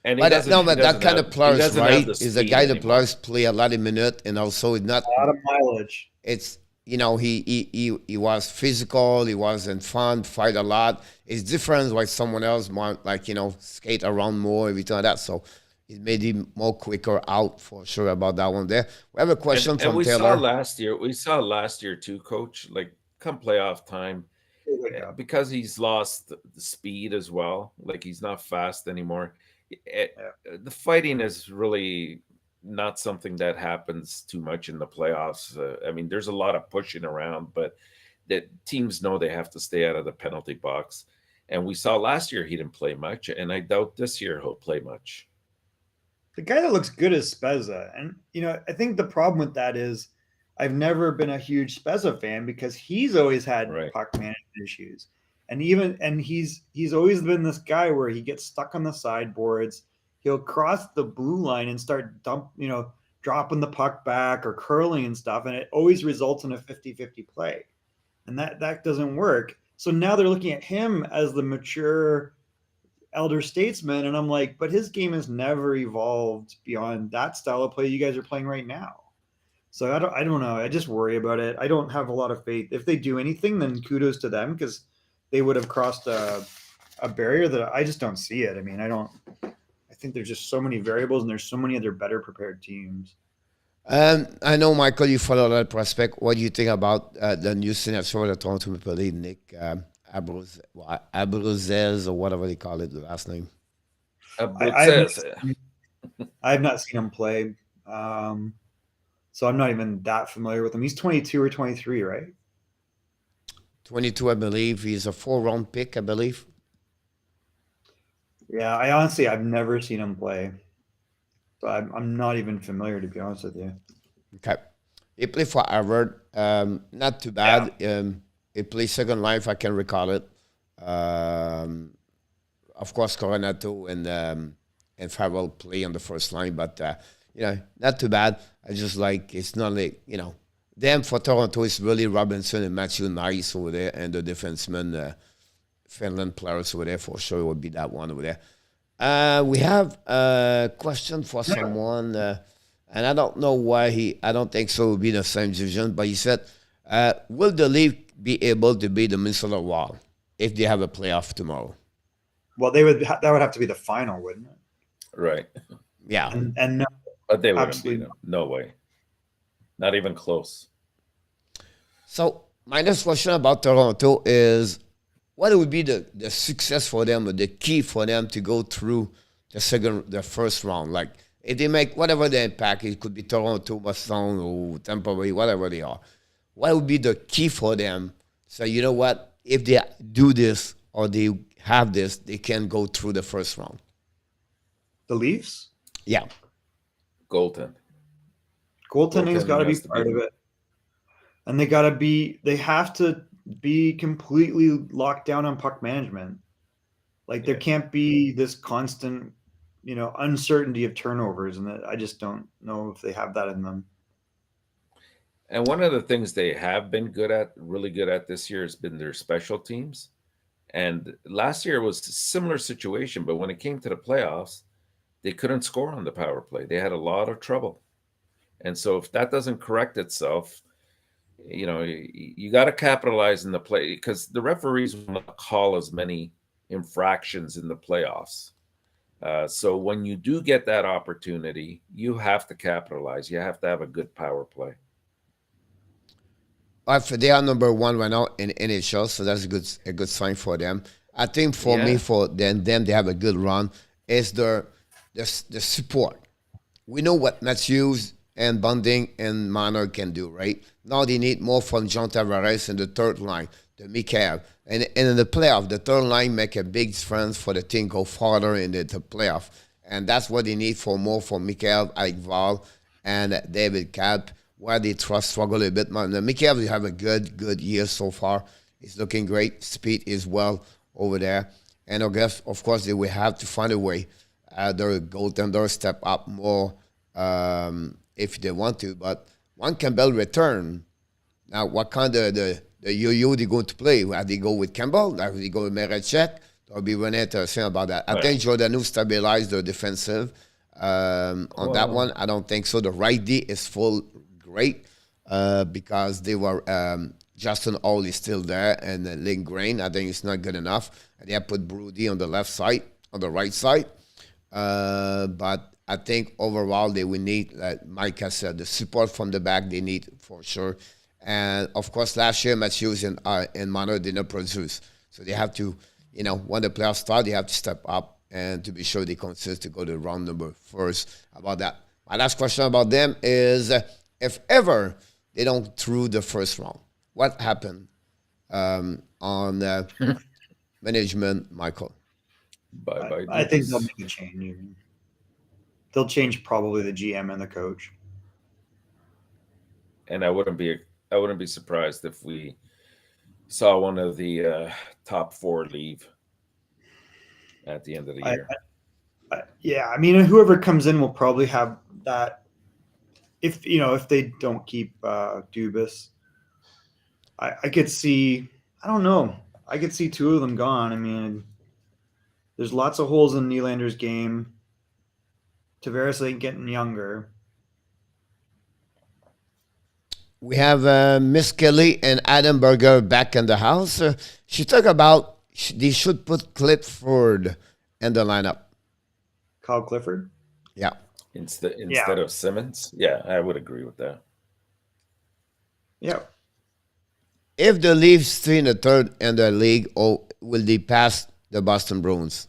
and But no, he but that doesn't kind have of he players, doesn't have right, the is the speed guy that anymore. players play a lot of minutes, and also it's not. A lot of mileage. It's he was physical, he wasn't fun, fight a lot. It's different like someone else want like skate around more everything like that. So it made him more quicker out for sure about that one there. We have a question And from we saw Taylor. last year too, Coach. Like come playoff time, because he's lost the speed as well. Like he's not fast anymore. The fighting is really not something that happens too much in the playoffs. I mean, there's a lot of pushing around, but that teams know they have to stay out of the penalty box. And we saw last year he didn't play much, and I doubt this year he'll play much. The guy that looks good is Spezza. And, I think the problem with that is I've never been a huge Spezza fan because he's always had puck management issues. And he's always been this guy where he gets stuck on the sideboards. He'll cross the blue line and start dropping the puck back or curling and stuff. And it always results in a 50-50 play. And that doesn't work. So now they're looking at him as the mature elder statesman. And I'm like, but his game has never evolved beyond that style of play you guys are playing right now. So I don't know. I just worry about it. I don't have a lot of faith. If they do anything, then kudos to them because they would have crossed a barrier that I just don't see it. I mean, I think there's just so many variables and there's so many other better prepared teams. I know, Michael, you follow that prospect. What do you think about the new senator of the Toronto Maple Leafs, Nick Abruzes, or whatever they call it, the last name? I have not seen him play. So I'm not even that familiar with him. He's 22 or 23, right? 22, I believe. He's a 4-round pick, I believe. Yeah, I've never seen him play. So I'm not even familiar, to be honest with you. Okay. He played for Harvard. Not too bad. Yeah. He played second line, if I can recall it. Of course, Coronato and Farrell play on the first line, but not too bad. I just like it's not like them for Toronto. It's really Robinson and Matthew Nice over there, and the defenseman, Finland players over there for sure. It would be that one over there. We have a question for someone, and I don't know why I don't think so. It will be the same division, but he said, "Will the Leafs be able to beat the Minnesota Wild if they have a playoff tomorrow?" Well, that would have to be the final, wouldn't it? Right. Yeah. And no, but they wouldn't beat them. No way. Not even close. So my next question about Toronto is, what would be the success for them, or the key for them to go through the first round? Like if they make whatever the impact, it could be Toronto, Boston, or Tampa Bay, whatever they are. What would be the key for them? So you know what, if they do this or they have this, they can go through the first round. The Leafs? Yeah. Goaltending's got to be part of it. And they have to be completely locked down on puck management. Like there can't be this constant, uncertainty of turnovers. And I just don't know if they have that in them. And one of the things they have been really good at this year has been their special teams. And last year was a similar situation, but when it came to the playoffs, they couldn't score on the power play. They had a lot of trouble. And so if that doesn't correct itself, you got to capitalize in the play, because the referees will not call as many infractions in the playoffs. So when you do get that opportunity, you have to capitalize. You have to have a good power play. They are number one right now in NHL, so that's a good sign for them. I think for me, for them, they have a good run. Is the support. We know what Matthews and Bunting and Marner can do, right? Now they need more from John Tavares in the third line, the MICHEL. And in the playoff, the third line make a big difference for the team go farther in the playoff. And that's what they need for more from MICHEL, Val, and David Kapp, where they struggle a bit more. MICHEL will have a good year so far. He's looking great. Speed is well over there. And I guess, of course, they will have to find a way. Their goaltender step up more if they want to. But One Campbell return. Now, what kind of the yo-yo they going to play? Are they go with Campbell? Are they go with Merechek? There'll be one interesting about that. I think Giordano stabilized the defensive on that one. I don't think so. The right D is full great because they were Justin Hall is still there and Lindgren. I think it's not good enough. And they have put Brody on the left side, on the right side. But I think overall they will need, like Mike has said, the support from the back they need for sure. And of course, last year Matthews and Mano did not produce, so they have to, when the playoffs start, they have to step up and to be sure they consist to go to round number first. About that, my last question about them is, if ever they don't through the first round, what happened on management, Michael? I think they'll make a change. They'll change probably the GM and the coach. And I wouldn't be surprised if we saw one of the top 4 leave at the end of the year. Yeah, I mean, whoever comes in will probably have that. If they don't keep Dubas, I could see. I don't know. I could see 2 of them gone. I mean, there's lots of holes in Nylander's game. Tavares ain't getting younger. We have Miss Kelly and Adam Berger back in the house. She talked about they should put Clifford in the lineup. Kyle Clifford? Yeah. Instead of Simmons? Yeah, I would agree with that. Yeah. If the Leafs stay in the third in the league, will they pass the Boston Bruins?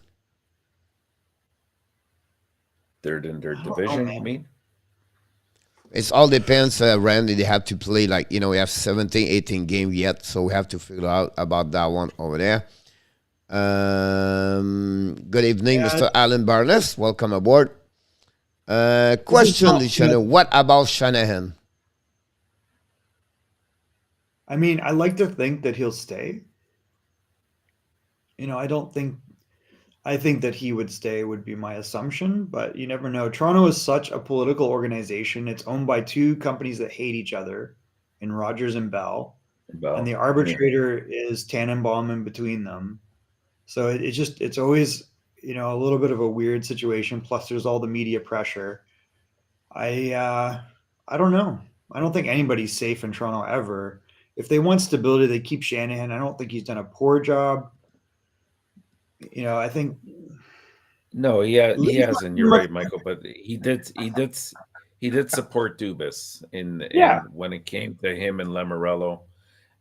Third in their division, you mean? It all depends, Randy. They have to play we have 17, 18 games yet, so we have to figure out about that one over there. Good evening, Mr. Alan Barnes. Welcome aboard. Question, Luciano, what about Shanahan? I mean, I like to think that he'll stay. I think that he would stay would be my assumption, but you never know. Toronto is such a political organization. It's owned by 2 companies that hate each other, in Rogers and Bell. And the arbitrator is Tannenbaum in between them. So it's always, a little bit of a weird situation. Plus there's all the media pressure. I don't know. I don't think anybody's safe in Toronto ever. If they want stability, they keep Shanahan. I don't think he's done a poor job. I think no, he hasn't. You're right, Michael. But he did support Dubas in when it came to him and Lamoriello.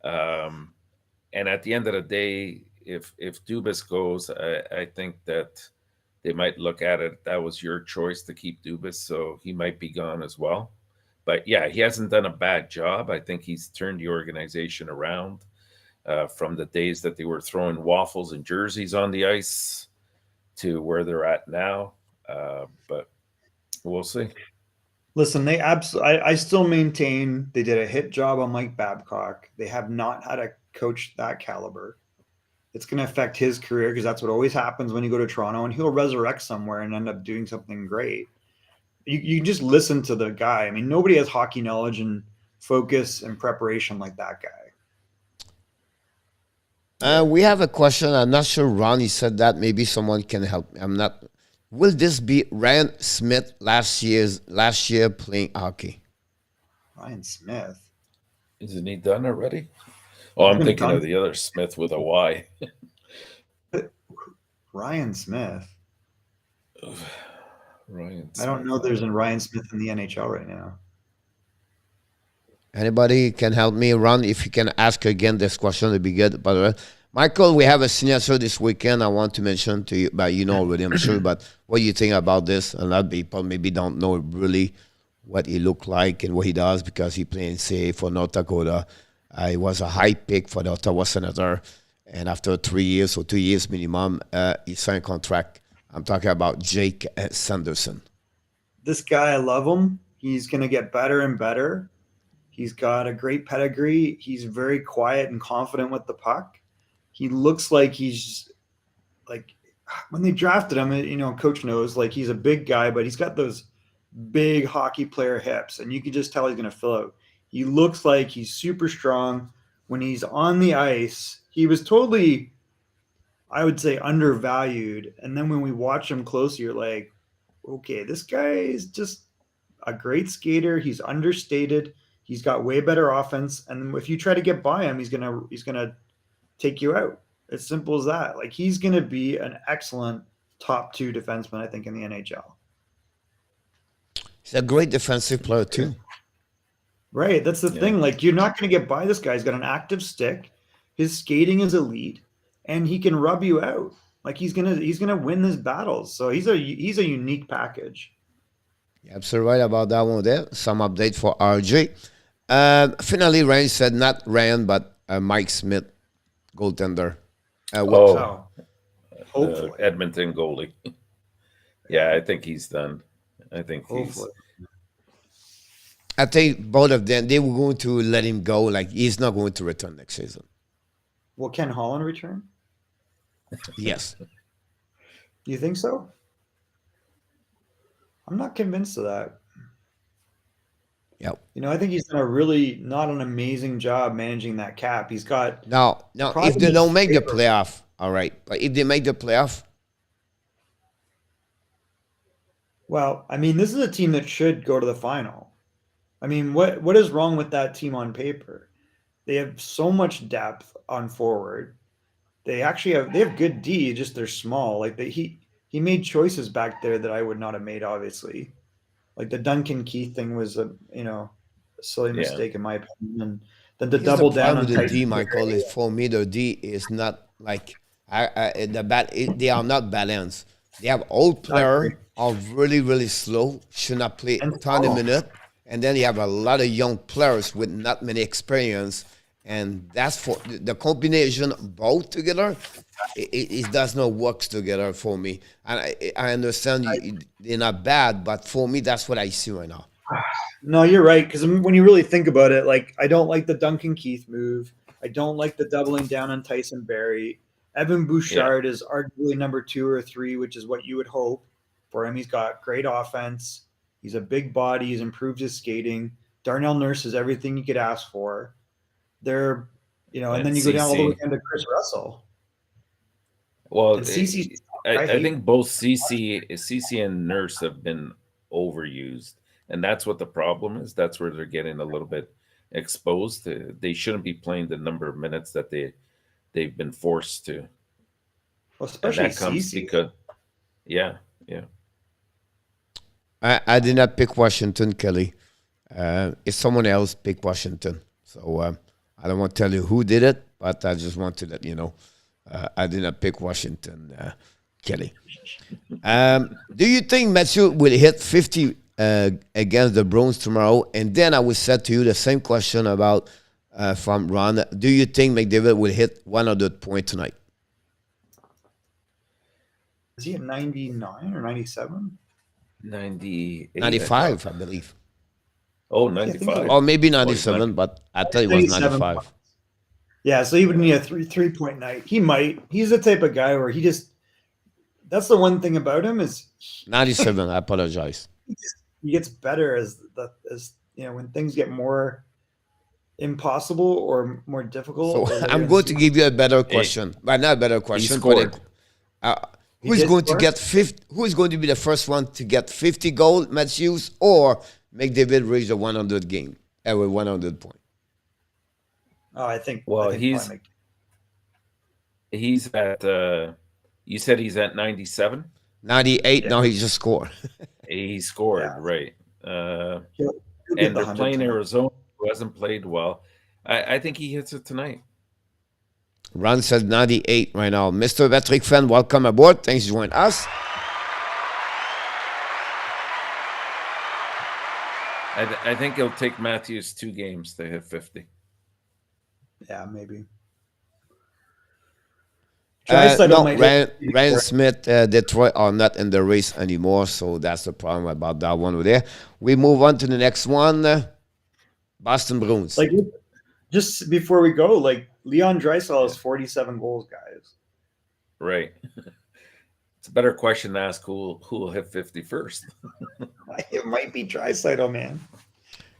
And at the end of the day, if Dubas goes, I think that they might look at it. That was your choice to keep Dubas, so he might be gone as well. But yeah, he hasn't done a bad job. I think he's turned the organization around. From the days that they were throwing waffles and jerseys on the ice to where they're at now. But we'll see. Listen, I still maintain they did a hit job on Mike Babcock. They have not had a coach that caliber. It's going to affect his career because that's what always happens when you go to Toronto, and he'll resurrect somewhere and end up doing something great. You just listen to the guy. I mean, nobody has hockey knowledge and focus and preparation like that guy. We have a question. I'm not sure Ronnie said that. Maybe someone can help. I'm not. Will this be Ryan Smith last year playing hockey? Ryan Smith. Isn't he done already? Oh, I'm thinking of the other Smith with a Y. Ryan Smith. Ryan Smith. I don't know there's a Ryan Smith in the NHL right now. Anybody can help me, Ron? If you can ask again this question, it'd be good. By the way, Michael, we have a signature this weekend. I want to mention to you, but already, I'm sure. But what do you think about this? A lot of people maybe don't know really what he looked like and what he does because he played, say, for North Dakota. He was a high pick for the Ottawa Senator, and after 3 years or 2 years minimum, he signed a contract. I'm talking about Jake Sanderson. This guy, I love him. He's going to get better and better. He's got a great pedigree. He's very quiet and confident with the puck. He looks like he's like when they drafted him, coach knows, like he's a big guy, but he's got those big hockey player hips, and you can just tell he's going to fill out. He looks like he's super strong. When he's on the ice, he was totally, I would say, undervalued. And then when we watch him closely, you're like, okay, this guy is just a great skater. He's understated. He's got way better offense. And if you try to get by him, he's gonna take you out. As simple as that. Like, he's gonna be an excellent top 2 defenseman, I think, in the NHL. He's a great defensive player too. Right. That's the thing. Like, you're not going to get by this guy. He's got an active stick. His skating is elite, and he can rub you out. Like, he's gonna win his battles. So he's a unique package. You're absolutely right about that one there. Some update for RJ. Finally, Ryan said not Ryan, but Mike Smith, goaltender. Hopefully. Edmonton goalie. Yeah, I think he's done. I think Hopefully. I think both of them, they were going to let him go. Like, he's not going to return next season. Will Ken Holland return? Yes. Do you think so? I'm not convinced of that. Yep. You know, I think he's done a really not an amazing job managing that cap. He's got Now, if they don't make the playoff, all right. But if they make the playoff, well, I mean, this is a team that should go to the final. I mean, what is wrong with that team on paper? They have so much depth on forward. They have good D, just they're small. Like, he made choices back there that I would not have made, obviously. Like, the Duncan Keith thing was a silly mistake in my opinion. And then the double down on the D, Michael, is for me the D is not like they are not balanced. They have old players are really, really slow, should not play a ton of minutes. And then you have a lot of young players with not many experience. And that's for the combination of both together. It does not work together for me. And I understand they're not bad, but for me, that's what I see right now. No, you're right. Because when you really think about it, like, I don't like the Duncan Keith move. I don't like the doubling down on Tyson Barrie. Evan Bouchard is arguably number 2 or 3, which is what you would hope for him. He's got great offense. He's a big body. He's improved his skating. Darnell Nurse is everything you could ask for. They're, and then you go down all the way down to Chris Russell. Well, I think both CC and Nurse have been overused, and that's what the problem is. That's where they're getting a little bit exposed. They shouldn't be playing the number of minutes that they've been forced to. Well, especially and that comes CC. because, yeah. I did not pick Washington, Kelly. It's someone else picked Washington. So I don't want to tell you who did it, but I just want to let you know. I did not pick Washington, Kelly. Do you think Matthew will hit 50 against the Bruins tomorrow? And then I will say to you the same question about from Ron. Do you think McDavid will hit 100 points tonight? Is he at 99 or 97? 98. 95, I believe. Oh, 95. Or maybe 97, but I thought it was 95. Points. Yeah, so he would need a three-point night. He might. He's the type of guy where that's the one thing about him is 97, I apologize. He gets better as when things get more impossible or more difficult. So I'm going to give you a better question. But not a better question. Who is going to be the first one to get 50 goals, Matthews, or McDavid reach the 100 game with 100 point? Oh, I think. Well, he's at. You said he's at 97. 98. Yeah. No, he just scored. He scored, right? He'll and they're playing Arizona, who hasn't played well. I think he hits it tonight. Ron says 98 right now. Mr. Patrick Fan, welcome aboard. Thanks for joining us. I think it'll take Matthews 2 games to hit 50. Yeah, maybe. Ryan Smith, Detroit are not in the race anymore, so that's the problem about that one over there. We move on to the next one. Boston Bruins. Like, just before we go, like, Leon Draisaitl has 47 goals, guys. Right. It's a better question to ask who will hit 50 first. It might be Draisaitl, man.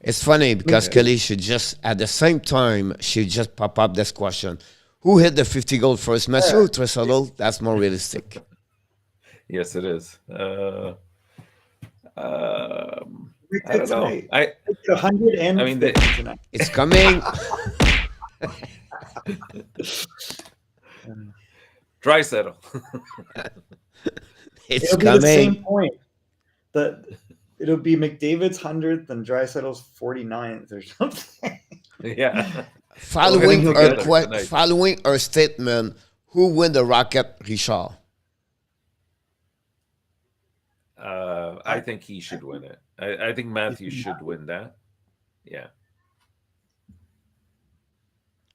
It's funny because Kelly should just, at the same time, she just pop up this question. Who hit the 50 goal first? Matthew or Draisaitl? That's more realistic. Yes, it is. I It's don't know. tonight. It's 100 and I mean, 50 tonight. It's coming. Draisaitl. It's It'll be the same coming. point. It'll be McDavid's 100th and Draisaitl's 49th or something. Yeah. Following he'll her get it tonight. following her statement, who win the Rocket, Richard? I think he should win it. I think Matthew should win that. Yeah.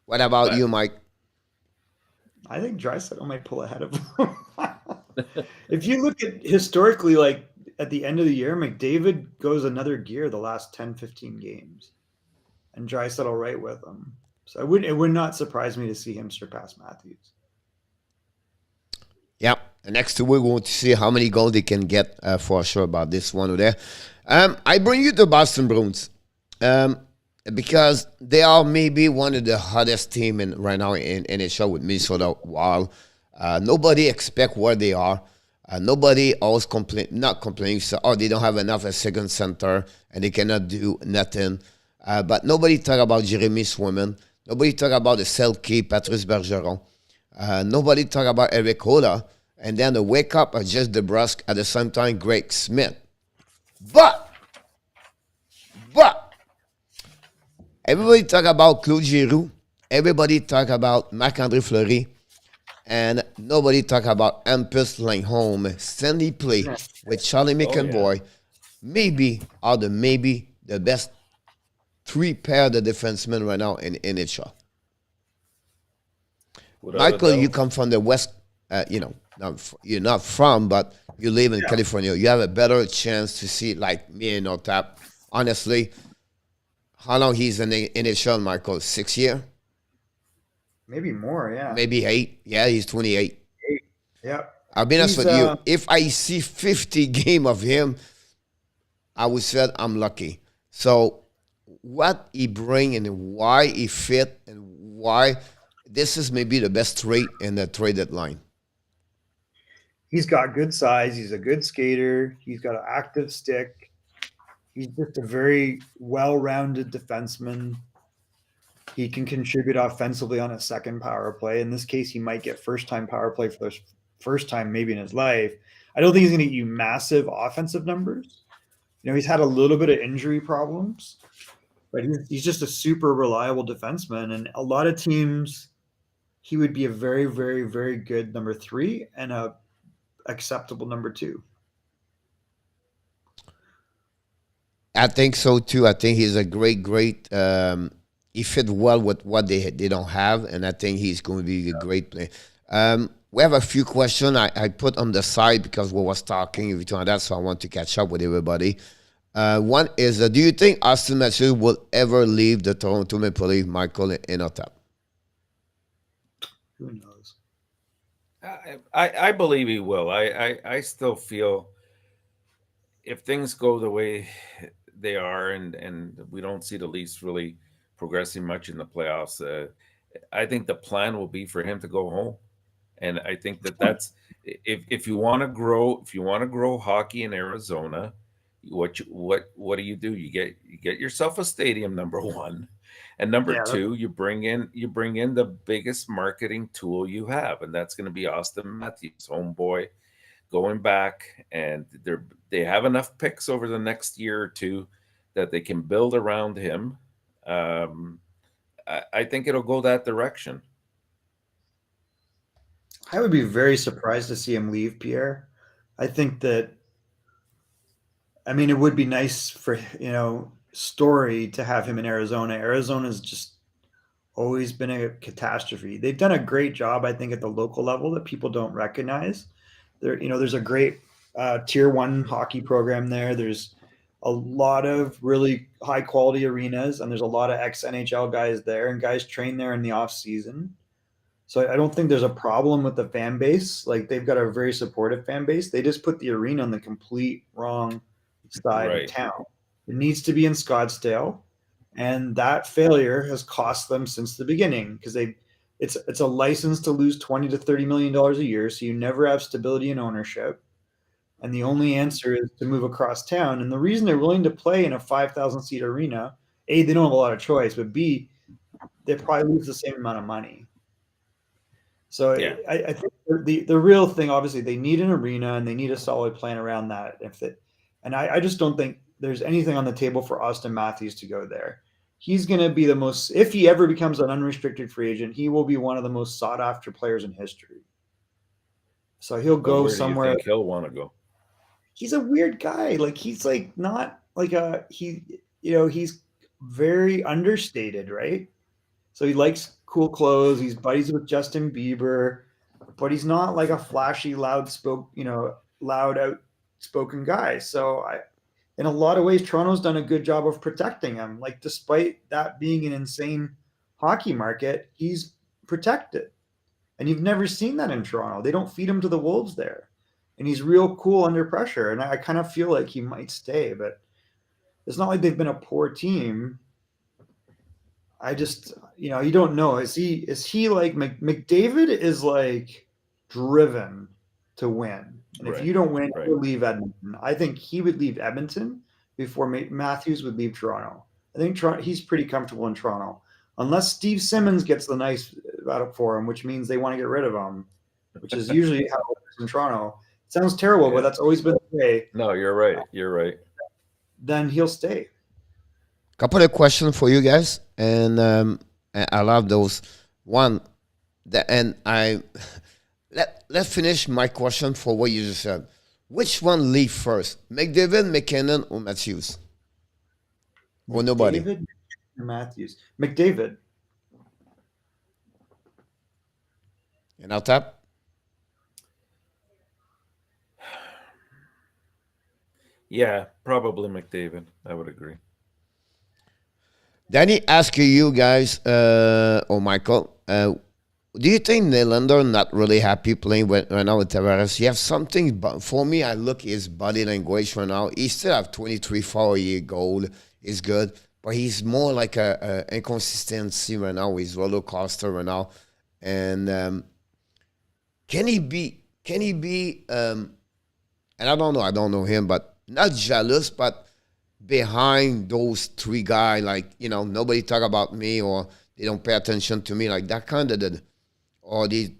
What about But- you, Mike? I think Draisaitl might pull ahead of him. If you look at historically, like at the end of the year, McDavid goes another gear the last 10, 15 games. And Draisaitl right with him. So it would not surprise me to see him surpass Matthews. Yep. And next week, we want to see how many goals they can get for sure about this one or there. I bring you the Boston Bruins because they are maybe one of the hottest team right now in NHL with Minnesota Wild. Nobody expect where they are. Nobody always not complaining, so, oh, they don't have enough a second center and they cannot do nothing. But nobody talk about Jeremy Swayman. Nobody talk about the Selke, Patrice Bergeron. Nobody talk about Eric Hola. And then the wake up are just DeBrusque at the same time, Greg Smith. But everybody talk about Claude Giroux. Everybody talk about Marc-André Fleury. And nobody talk about Hampus Lindholm. Sandy play with Charlie McAvoy. Maybe the best three pair of the defensemen right now in NHL. Michael, you come from the West, you're not from, but you live in California. You have a better chance to see, like me and Otap. Honestly, how long he's in the NHL, Michael? 6 years? Maybe more, yeah. Maybe 8. Yeah, he's 28. Yeah. I'll be honest with you. If I see 50 game of him, I would say I'm lucky. So what he bring and why he fit and why this is maybe the best trade in the trade deadline. He's got good size. He's a good skater. He's got an active stick. He's just a very well-rounded defenseman. He can contribute offensively on a second power play. In this case, he might get first-time power play for the first time maybe in his life. I don't think he's going to get you massive offensive numbers. He's had a little bit of injury problems, but he's just a super reliable defenseman. And a lot of teams, he would be a very, very, very good number 3 and a acceptable number 2. I think so too. I think he's a great. He fit well with what they don't have, and I think he's going to be a great player. We have a few questions I put on the side because we was talking between that, so I want to catch up with everybody. One is, do you think Austin Matthews will ever leave the Toronto Maple Leafs, Michael, in Otap? Who knows? I believe he will. I still feel if things go the way they are and we don't see the Leafs really progressing much in the playoffs, I think the plan will be for him to go home. And I think that's if you want to grow hockey in Arizona, what do? You get yourself a stadium, number one. And number 2, you bring in the biggest marketing tool you have, and that's going to be Austin Matthews, homeboy, going back, and they have enough picks over the next year or two that they can build around him. I think it'll go that direction. I would be very surprised to see him leave, Pierre. I think that, it would be nice for, Story to have him in Arizona. Arizona's just always been a catastrophe. They've done a great job, I think, at the local level that people don't recognize. There's a great tier 1 hockey program there. There's a lot of really high quality arenas, and there's a lot of ex-NHL guys there, and guys train there in the off season. So I don't think there's a problem with the fan base. Like they've got a very supportive fan base. They just put the arena on the complete wrong side of Right. town. It needs to be in Scottsdale, and that failure has cost them since the beginning because it's a license to lose 20 to 30 million dollars a year, so you never have stability in ownership. And the only answer is to move across town. And the reason they're willing to play in a 5,000 seat arena, A, they don't have a lot of choice, but B, they probably lose the same amount of money. So Yeah. I think the real thing, obviously, they need an arena and they need a solid plan around that. And I just don't think there's anything on the table for Austin Matthews to go there. He's going to be the most, if he ever becomes an unrestricted free agent, he will be one of the most sought after players in history. So he'll But go where do you somewhere. think he'll want to go? He's a weird guy. Like he's like not like he's very understated, right? So he likes cool clothes. He's buddies with Justin Bieber, but he's not like a flashy, loud outspoken guy. So in a lot of ways, Toronto's done a good job of protecting him. Like despite that being an insane hockey market, he's protected. And you've never seen that in Toronto. They don't feed him to the wolves there. And he's real cool under pressure. And I kind of feel like he might stay, but it's not like they've been a poor team. I just, you don't know. Is he like McDavid is like driven to win. And if Right. you don't win, Right. he'll leave Edmonton. I think he would leave Edmonton before Matthews would leave Toronto. I think he's pretty comfortable in Toronto. Unless Steve Simmons gets the nice out for him, which means they want to get rid of him, which is usually how it works in Toronto. It sounds terrible, but that's always been the way. No, you're right. You're right. Then he'll stay. Couple of questions for you guys, and I love those. One, and let's finish my question for what you just said. Which one leave first, McDavid, McKinnon, or Matthews? Or nobody? McDavid or Matthews. McDavid. And I'll tap. Yeah, probably McDavid. I would agree. Danny, ask you guys, or Michael, do you think Nylander not really happy playing right now with Tavares? You have something, but for me, I look his body language right now. He still have 23 4-year goal. Is good, but he's more like a inconsistency right now. He's roller coaster right now, and can he be? And I don't know him, but not jealous, but behind those three guys, like nobody talk about me or they don't pay attention to me, like that kind of or they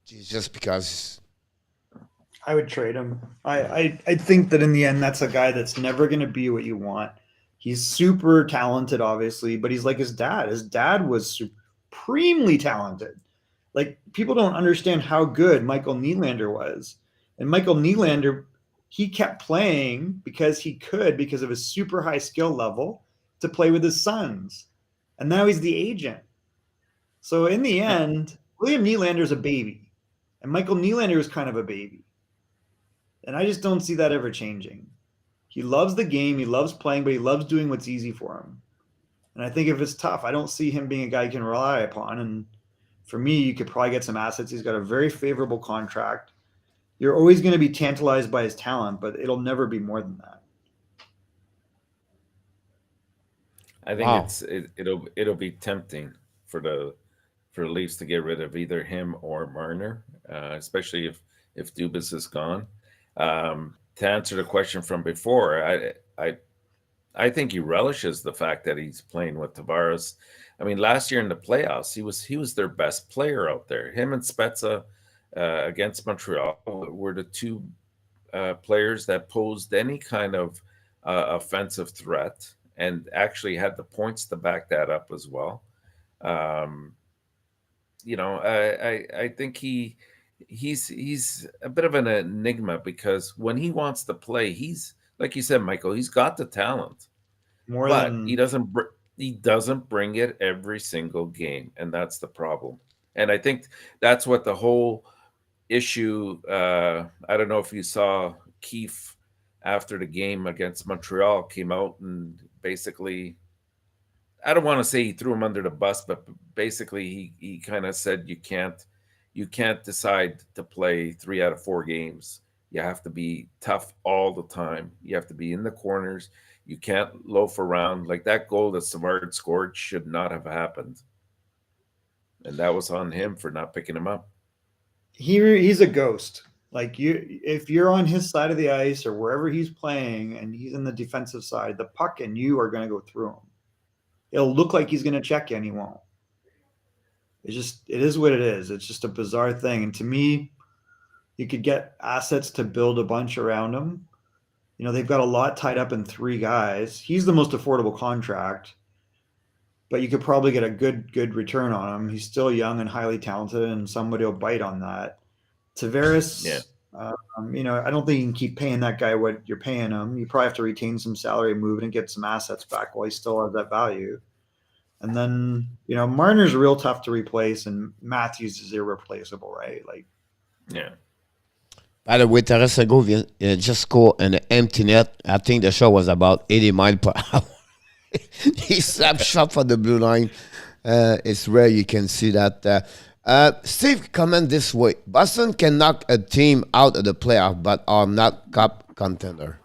just because. I would trade him. I think that in the end, that's a guy that's never going to be what you want. He's super talented, obviously, but he's like his dad. His dad was supremely talented. Like people don't understand how good Michael Nylander was, and Michael Nylander, he kept playing because he could, because of his super high skill level, to play with his sons, and now he's the agent. So in the end, William Nylander's a baby, and Michael Nylander is kind of a baby. And I just don't see that ever changing. He loves the game, he loves playing, but he loves doing what's easy for him. And I think if it's tough, I don't see him being a guy you can rely upon. And for me, you could probably get some assets. He's got a very favorable contract. You're always going to be tantalized by his talent, but it'll never be more than that. I think it'll be tempting for the Leafs to get rid of either him or Marner, especially if Dubas is gone. To answer the question from before, I think he relishes the fact that he's playing with Tavares. I mean, last year in the playoffs, he was their best player out there. Him and Spezza against Montreal were the two players that posed any kind of offensive threat and actually had the points to back that up as well. I think he's a bit of an enigma because when he wants to play, he's like you said, Michael, he's got the talent, but he doesn't bring it every single game, and that's the problem. And I think that's what the whole issue. I don't know if you saw Keefe after the game against Montreal came out and basically I don't want to say he threw him under the bus, but basically he kind of said you can't decide to play 3 out of 4 games. You have to be tough all the time. You have to be in the corners. You can't loaf around. Like that goal that Savard scored should not have happened. And that was on him for not picking him up. He's a ghost. Like if you're on his side of the ice or wherever he's playing and he's in the defensive side, the puck and you are going to go through him. It'll look like he's going to check you and he won't. It is what it is. It's just a bizarre thing. And to me, you could get assets to build a bunch around him. You know, they've got a lot tied up in 3 guys. He's the most affordable contract, but you could probably get a good return on him. He's still young and highly talented, and somebody will bite on that. Tavares, you know, I don't think you can keep paying that guy what you're paying him. You probably have to retain some salary, move it, and get some assets back while he still has that value. And then, you know, Marner's real tough to replace, and Matthews is irreplaceable, right? Like, yeah. By the way, Tarasenko just scored an empty net. I think the shot was about 80 miles per hour. He slapped shot for the blue line. It's rare you can see that. Steve, comment this way. Boston can knock a team out of the playoff, but are not cup contender.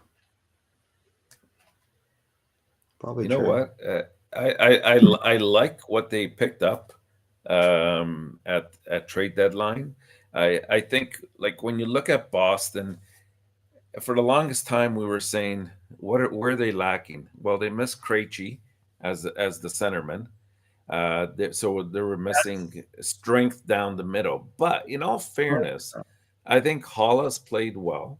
probably You know true. what? I like what they picked up at trade deadline. I think, like, when you look at Boston, for the longest time we were saying, where are they lacking? Well, they missed Krejci as the centerman. So they were missing strength down the middle. But in all fairness, I think Hollis played well.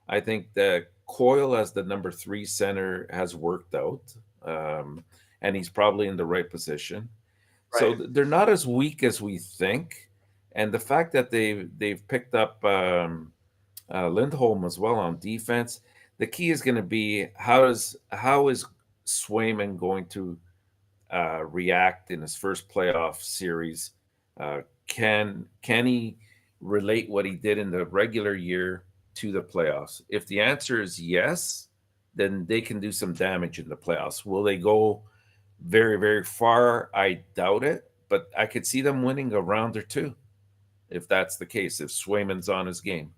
I think that Coyle as the number 3 center has worked out, and he's probably in the right position. Right. So they're not as weak as we think. And the fact that they've picked up Lindholm as well on defense, the key is going to be how is Swayman going to react in his first playoff series? Can he relate what he did in the regular year to the playoffs? If the answer is yes, then they can do some damage in the playoffs. Will they go very, very far? I doubt it, but I could see them winning a round or 2 if that's the case, if Swayman's on his game.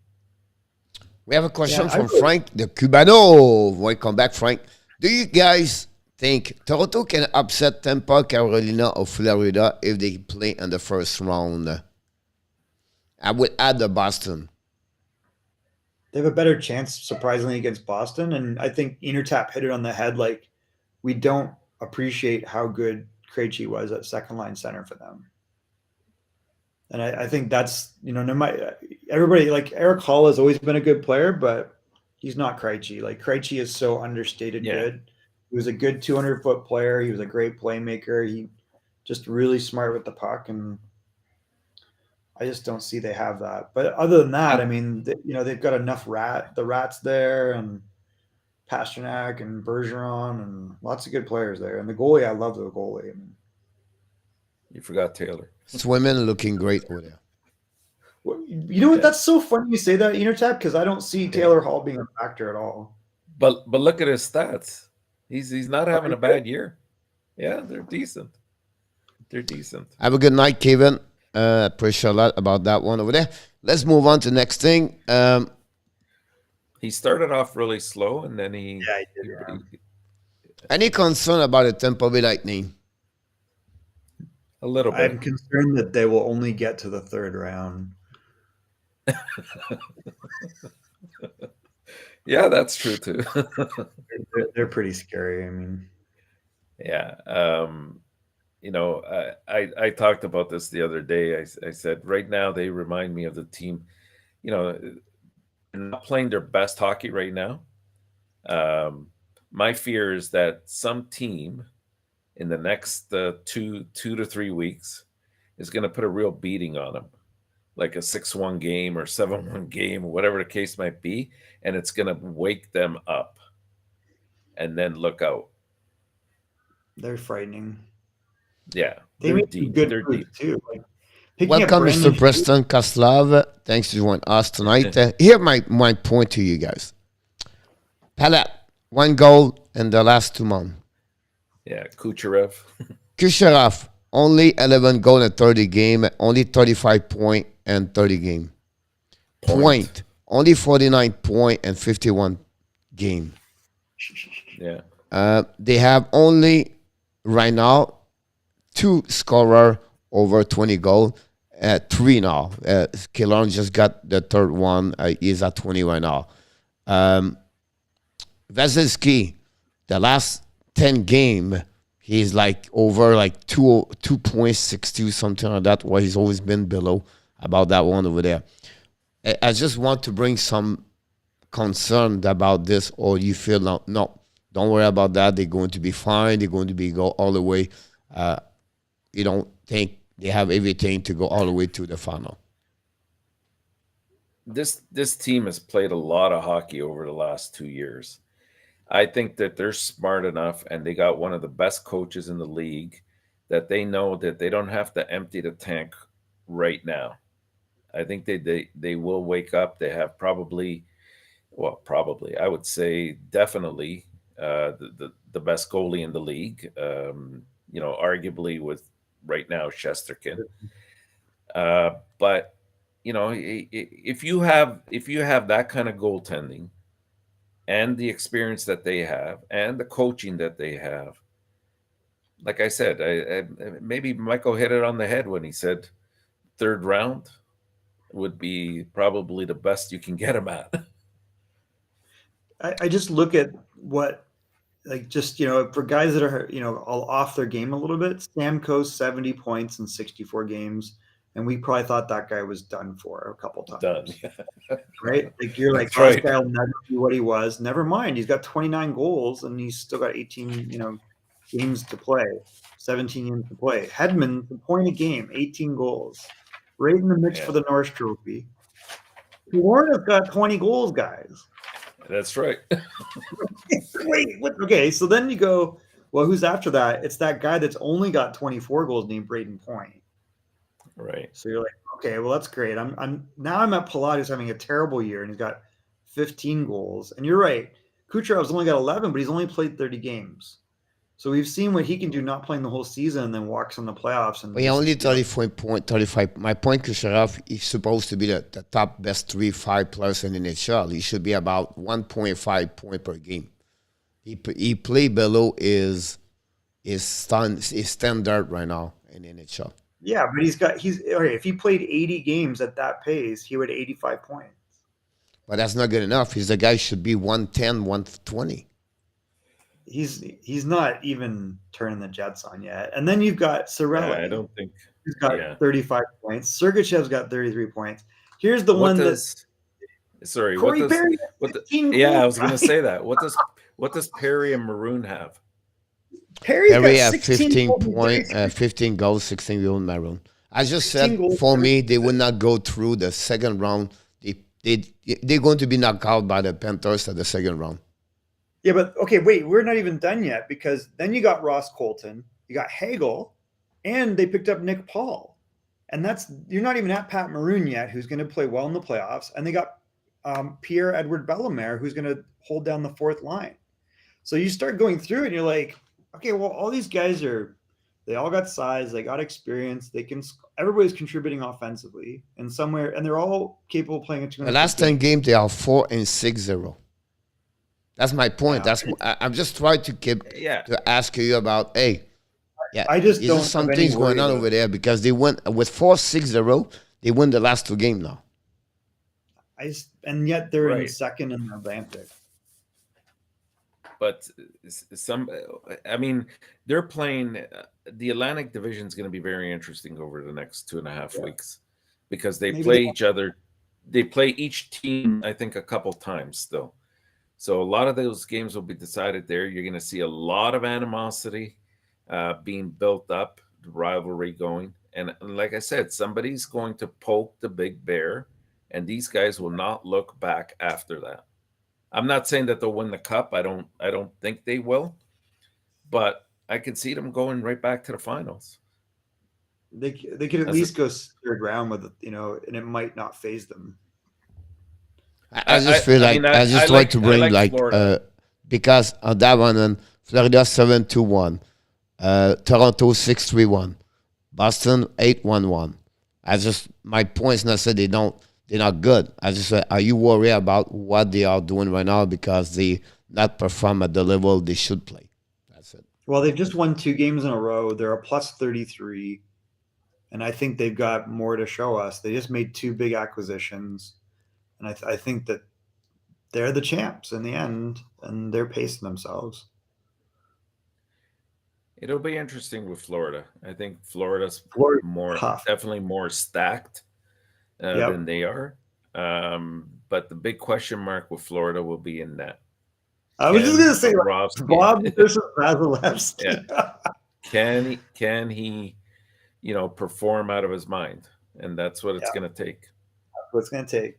We have a question from Frank, the Cubano. Welcome back, Frank. Do you guys think Toronto can upset Tampa, Carolina, or Florida if they play in the first round? I would add the Boston. They have a better chance, surprisingly, against Boston. And I think Intertap hit it on the head. Like, we don't appreciate how good Krejci was at second line center for them. And I think that's, you know, everybody, like, Eric Hall has always been a good player, but he's not Krejci. Like, Krejci is so understated good. He was a good 200-foot player. He was a great playmaker. He just really smart with the puck, and I just don't see they have that. But other than that, I mean, you know, they've got enough the Rats there, and Pasternak and Bergeron, and lots of good players there. And the goalie, I love the goalie. I mean, You forgot Taylor. Swayman looking great over there. you know what? That's so funny you say that, Intertap, because I don't see Taylor Hall being a factor at all. But look at his stats. He's not having a bad year. Yeah, they're decent. They're decent. Have a good night, Kevin. Appreciate a lot about that one over there. Let's move on to the next thing. He started off really slow, and then he did. Any concern about the Tampa Bay Lightning? A little bit. I'm concerned that they will only get to the third round. Yeah, that's true too. They're pretty scary. I mean, yeah. You know, I talked about this the other day. I said, right now they remind me of the team, you know, they're not playing their best hockey right now. My fear is that some team in the next 2 to 3 weeks is going to put a real beating on them, like a 6-1 game or 7-1 game, whatever the case might be, and it's going to wake them up. And then look out. they're frightening. Yeah, They they're make deep. good They're moves deep. too. Like, picking up Welcome, Brandon Mr. Preston Kaslav. Thanks for joining us tonight. Here, my point to you guys. Palat, 1 goal in the last 2 months. Yeah, Kucherov. Kucherov, only 11 goal in 30 game, only 35 point and 30 game. Point, only 49 point and 51 game. Yeah. They have only, right now, 2 scorer over 20 goal. 3 now. Killorn just got the third one. He's at 20 right now. Vasilevsky, the last 10 game, he's like over like 2.62, something like that, where he's always been below about that one over there. I just want to bring some concern about this, or you feel no, don't worry about that. They're going to be fine. They're going to be go all the way. You don't think they have everything to go all the way to the final? This team has played a lot of hockey over the last 2 years. I think that they're smart enough, and they got one of the best coaches in the league, that they know that they don't have to empty the tank right now. I think they will wake up. They have probably, I would say definitely the best goalie in the league. Arguably with right now Shesterkin. But if you have that kind of goaltending and the experience that they have and the coaching that they have, like I said, maybe Michael hit it on the head when he said third round would be probably the best you can get him at. I just look at what, for guys that are, all off their game a little bit. Stamkos, 70 points in 64 games. And we probably thought that guy was done for a couple times. Done. Right? Like you're like, this guy will never be what he was. Never mind. He's got 29 goals and he's still got 18, games to play, 17 games to play. Hedman, a point a game, 18 goals. Right in the mix for the Norris Trophy. Florida's got 20 goals, guys. That's right. Wait, okay, so then you go, well, who's after that? It's that guy that's only got 24 goals named Braden Point. Right. So you're like, okay, well, that's great. I'm at Palat, who's having a terrible year, and he's got 15 goals. And you're right. Kucherov's only got 11, but he's only played 30 games. So we've seen what he can do not playing the whole season and then walks on the playoffs. And he only 35. My point, Kucherov is supposed to be the top best 3-5 players in the NHL. He should be about 1.5 point per game. He play below his standard right now in the NHL. Yeah, but he's okay. If he played 80 games at that pace, he would 85 points. But that's not good enough. He's the guy should be 110, 120. He's not even turning the Jets on yet. And then you've got Cirelli. Yeah, I don't think he's got 35 points. Sergachev's got 33 points. Here's the one that's sorry. Corey what Perry. I was going to say that. What does Perry and Maroon have? Perry have 15 goals, 16 goals, Maroon. I just said for me, they will not go through the second round. They're going to be knocked out by the Panthers at the second round. Yeah, but okay, wait, we're not even done yet, because then you got Ross Colton, you got Hagel, and they picked up Nick Paul. And you're not even at Pat Maroon yet, who's going to play well in the playoffs. And they got Pierre-Edouard Bellemare, who's going to hold down the fourth line. So you start going through it and you're like, okay, well, all these guys they all got size, they got experience, everybody's contributing offensively in somewhere, and they're all capable of playing a 200. The last 10 games, they are 4-6-0. That's my point. I'm just trying to ask you about, I just don't. Something's going on over there, because they went with 4-6-0. They win the last 2 games now. And yet they're in second in the Atlantic. But they're playing. The Atlantic Division is going to be very interesting over the next 2.5 weeks, because they play each other. They play each team, I think, a couple times still. So a lot of those games will be decided there. You're going to see a lot of animosity being built up, the rivalry going. And like I said, somebody's going to poke the big bear, and these guys will not look back after that. I'm not saying that they'll win the cup. I don't think they will, but I can see them going right back to the finals. They could at least go third round with and it might not phase them. I just feel like I like to bring because on that one, and Florida 7-1, Toronto 6-3-1. Boston 8-1-1. My point is not said they're not good. I just said, are you worried about what they are doing right now because they not perform at the level they should play? That's it. Well, they've just won 2 games in a row. They're a plus 33, and I think they've got more to show us. They just made 2 big acquisitions, and I think that they're the champs in the end, and they're pacing themselves. It'll be interesting with Florida. I think Florida's Tough. definitely more stacked than they are. But the big question mark with Florida will be in net. I was just going to say, like, Bob versus Vasilevsky. Yeah. Can he, perform out of his mind? And that's what it's going to take. That's what it's going to take.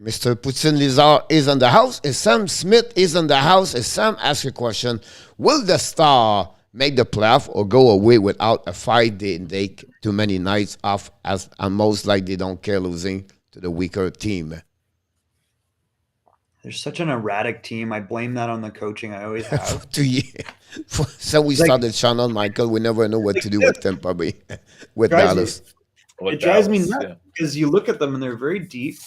Mr. Poutine Lizard is on the house. And Sam Smith is on the house. And Sam asks a question. Will the Star make the playoff or go away without a fight? They take too many nights off, as most like they don't care losing to the weaker team. They're such an erratic team. I blame that on the coaching. I always have. 2 years. So we started Shannon, Michael. We never know what to do with Tampa Bay, with Dallas. It drives me nuts because you look at them and they're very deep.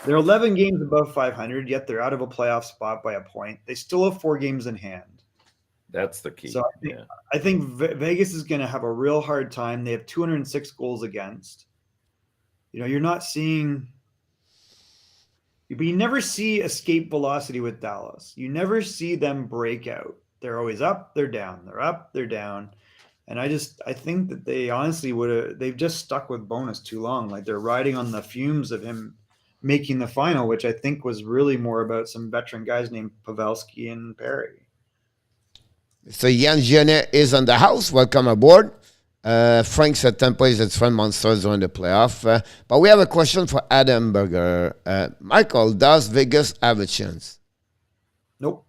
They're 11 games above 500, yet they're out of a playoff spot by a point. They still have 4 games in hand. That's the key. So I think Vegas is going to have a real hard time. They have 206 goals against. You're not seeing, but you never see escape velocity with Dallas. You never see them break out. They're always up, they're down. They're up, they're down. And I think that they honestly they've just stuck with Bonus too long. Like they're riding on the fumes of him making the final, which I think was really more about some veteran guys named Pavelski and Perry. So Jan Genet is on the house. Welcome aboard. Frank said Tampa is its friend monsters during the playoff. But we have a question for Adam Berger. Michael, does Vegas have a chance? Nope.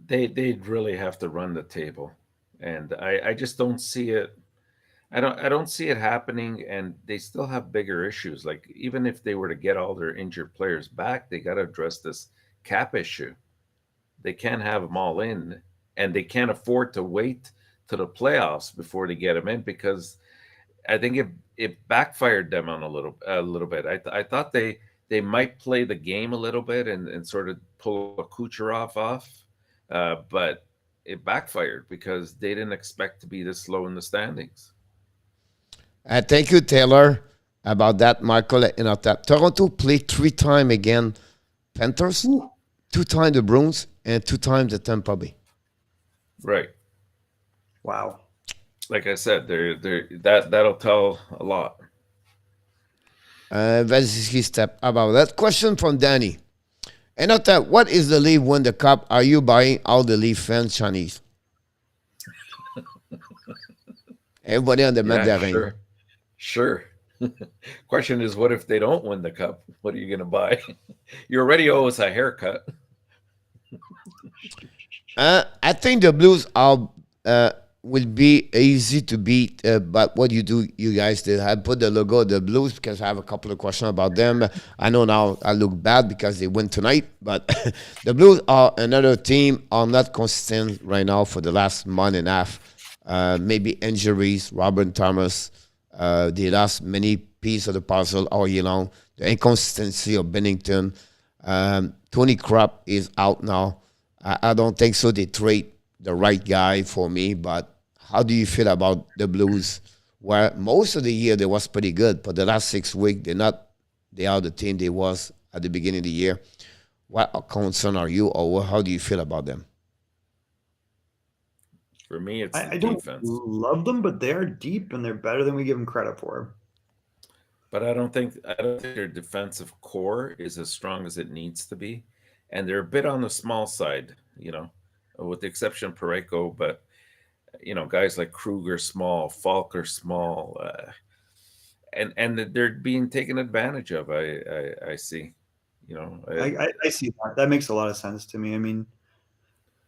They'd really have to run the table. And I just don't see it. I don't see it happening, and they still have bigger issues. Like even if they were to get all their injured players back, they got to address this cap issue. They can't have them all in, and they can't afford to wait to the playoffs before they get them in, because I think it backfired them on a little bit. I thought they might play the game a little bit and sort of pull a Kucherov off, but it backfired because they didn't expect to be this low in the standings. Thank you, Taylor, about that, Michael. Toronto played 3 times again Panthers, 2 times the Bruins, and 2 times the Tampa Bay. Right. Wow. Like I said, that'll tell a lot. Vasily step about that. Question from Danny. What is the Leaf win the cup? Are you buying all the Leaf fans Chinese? Everybody on the Mandarin. Sure. Question is, what if they don't win the cup? What are you going to buy? You already owe us a haircut. I think the Blues will be easy to beat, but what you guys did, I put the logo of the Blues because I have a couple of questions about them. I know now I look bad because they win tonight, but the Blues are another team, are not consistent right now for the last month and a half. Maybe injuries, Robert Thomas, they lost many pieces of the puzzle all year long. The inconsistency of Bennington. Tony Krupp is out now. I don't think so. They trade the right guy for me, but how do you feel about the Blues? Where most of the year they was pretty good, but the last 6 weeks they are the team they was at the beginning of the year. What concern are you, or how do you feel about them? For me, it's I don't love them, but they're deep and they're better than we give them credit for. But I don't think their defensive core is as strong as it needs to be, and they're a bit on the small side, with the exception of Parayko. But guys like Kruger small, Falker small, and they're being taken advantage of. I see, I see that. That makes a lot of sense to me. I mean,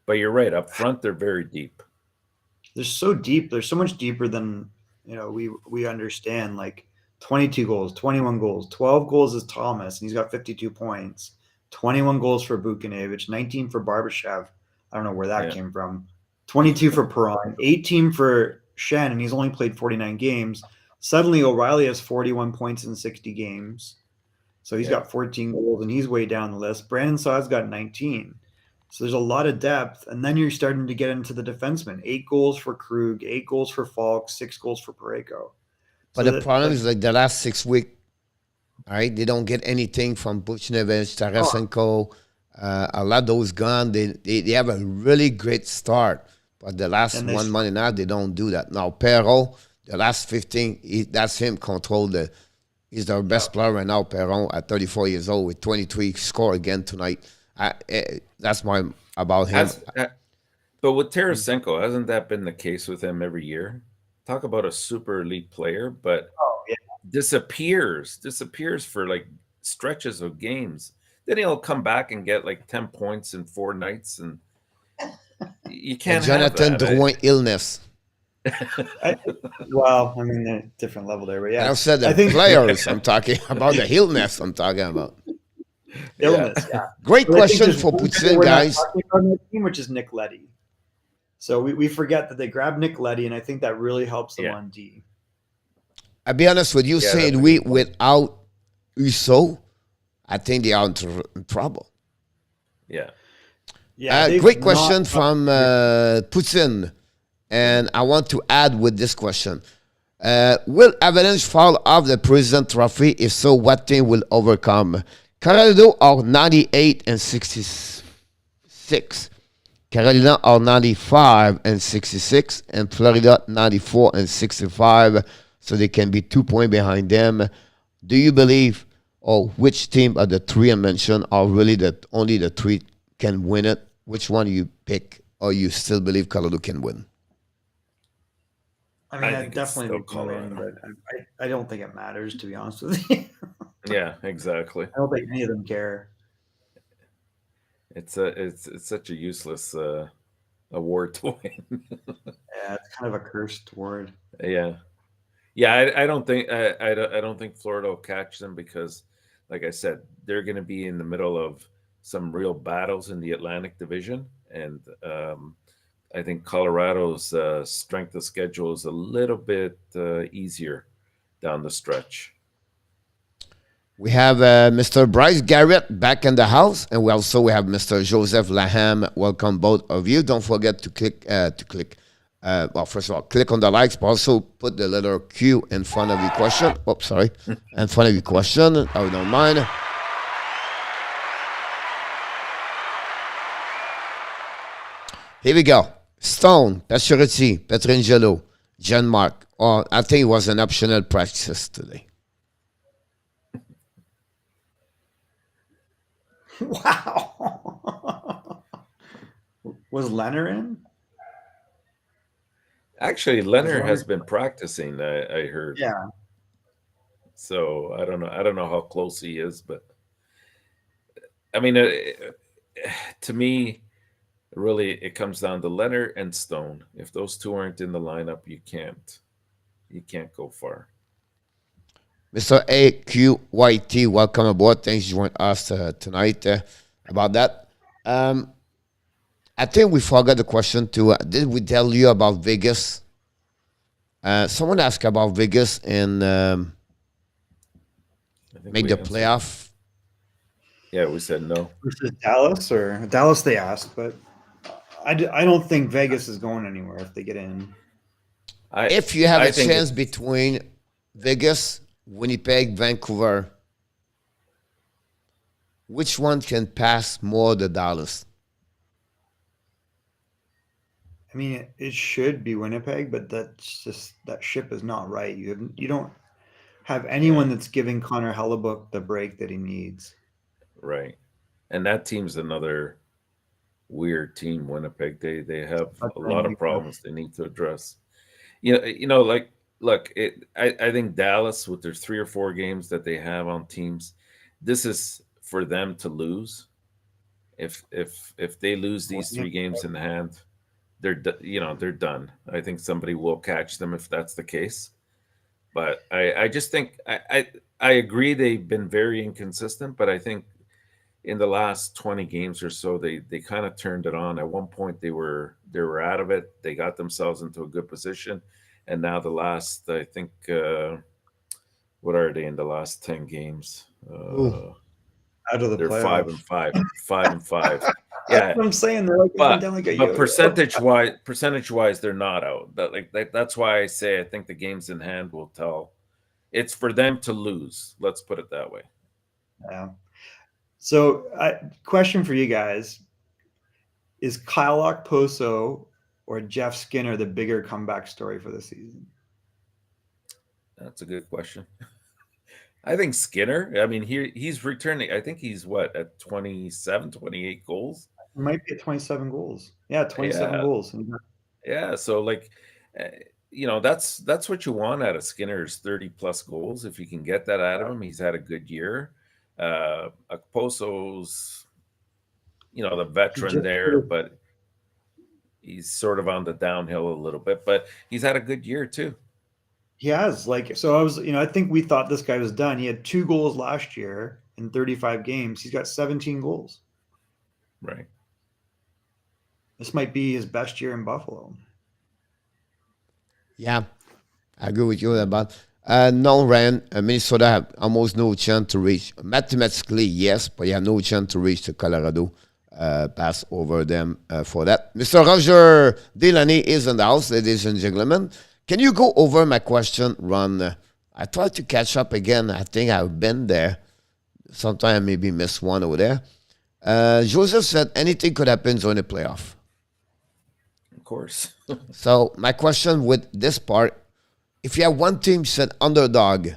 but you're right. Up front, they're very deep. They're so deep. They're so much deeper than we understand. Like 22 goals, 21 goals, 12 goals is Thomas, and he's got 52 points. 21 goals for Buchnevich, 19 for Barbashev, I don't know where that Yeah. came from. 22 for Perron, 18 for Shen, and he's only played 49 games. Suddenly, O'Reilly has 41 points in 60 games. So he's got 14 goals, and he's way down the list. Brandon Saad's got 19. So there's a lot of depth. And then you're starting to get into the defensemen. 8 goals for Krug, 8 goals for Falk, 6 goals for Parayko. But the problem is like the last 6 weeks, all right, they don't get anything from Buchnevich, Tarasenko. A lot of those gone. They have a really great start. But the last 1 month and a half, they don't do that. Now, Perron, the last 15, that's him control the. He's our best player right now, Perron, at 34 years old with 23 score again tonight. That's my about him. But with Tarasenko, hasn't that been the case with him every year? Talk about a super elite player, but disappears for like stretches of games. Then he'll come back and get like 10 points in 4 nights, and you can't Jonathan have that. Drouin illness. Well, I mean, they're different level there, but yeah. I said the players. I'm talking about the illness. I'm talking about illness. Yeah. Great question for Poutine, guys. Team, which is Nick Leddy. So we forget that they grabbed Nick Leddy, and I think that really helps them on D. I'll be honest with you, Saint Louis without Uso, I think they are in trouble. Yeah. Yeah. Great question from Poutine. And I want to add with this question. Will Avalanche fall off the President Trophy? If so, what team will overcome? Colorado are 98 and 66. Carolina are 95 and 66. And Florida 94 and 65. So they can be 2 points behind them. Do you believe, or which team of the 3 I mentioned are really only the 3 can win it? Which one you pick, or you still believe Colorado can win? I mean, I definitely would win, but I don't think it matters, to be honest with you. Yeah, exactly. I don't think any of them care. It's such a useless award to win. Yeah, it's kind of a cursed award. Yeah, I don't think I don't think Florida will catch them because, like I said, they're going to be in the middle of some real battles in the Atlantic Division, and I think Colorado's strength of schedule is a little bit easier down the stretch. We have Mr. Bryce Garrett back in the house, and we also have Mr. Joseph LANHAM. Welcome, both of you. Don't forget to click. Well, first of all, click on the likes, but also put the letter Q in front of your question. Oops, sorry. In front of your question. I don't mind. Here we go. Stone, Pacioretty, Pietrangelo, John Mark. Oh, I think it was an optional practice today. Wow. Was Leonard in? Actually, Leonard has been practicing, I heard. Yeah. So I don't know how close he is, but I mean, to me, really, it comes down to Leonard and Stone. If those two aren't in the lineup, you can't go far. Mr. AQYT, welcome aboard. Thanks for joining us tonight about that. I think we forgot the question too. Did we tell you about Vegas? Someone asked about Vegas and make the playoff. Yeah, we said no. Versus Dallas, or Dallas they asked, but I don't think Vegas is going anywhere if they get in. If you have a chance between Vegas, Winnipeg, Vancouver, which one can pass more the Dallas? I mean, it should be Winnipeg, but that's just, that ship is not right. You don't have anyone that's giving Connor Hellebuck the break that he needs. Right. And that team's another weird team, Winnipeg. They have a lot of problems they need to address. Like, look, I think Dallas, with their 3 or 4 games that they have on teams, this is for them to lose. If they lose these 3 games in hand, they're done. I think somebody will catch them if that's the case. But I just think I agree they've been very inconsistent, but I think in the last 20 games or so, they kind of turned it on. At one point, they were out of it. They got themselves into a good position, and now the last, I think, what are they in the last 10 games? Ooh. Out of the They're playoffs. 5-5, 5-5. That's Yeah, what I'm saying. They're like up and down like a but yo-yo. percentage wise, they're not out. That's why I say I think the games in hand will tell. It's for them to lose. Let's put it that way. Yeah. So, question for you guys: is Kyle Okposo or Jeff Skinner the bigger comeback story for the season? That's a good question. I think Skinner. I mean, he's returning. I think he's what, at 27, 28 goals. It might be at 27 goals. Yeah, 27 goals. Yeah. So like, that's what you want out of Skinner is 30 plus goals. If you can get that out of him, he's had a good year. Okposo's, the veteran there, but he's sort of on the downhill a little bit. But he's had a good year too. He has, I think we thought this guy was done. He had 2 goals last year in 35 games. He's got 17 goals. Right. This might be his best year in Buffalo. Yeah, I agree with you about. No, Ryan, Minnesota have almost no chance to reach. Mathematically, yes, but you have no chance to reach the Colorado. Pass over them for that. Mr. Roger Delaney is in the house, ladies and gentlemen. Can you go over my question, Ron? I tried to catch up again. I think I've been there. Sometimes I maybe missed one over there. Joseph said anything could happen during the playoff. Of course. So my question with this part, if you have one team said underdog,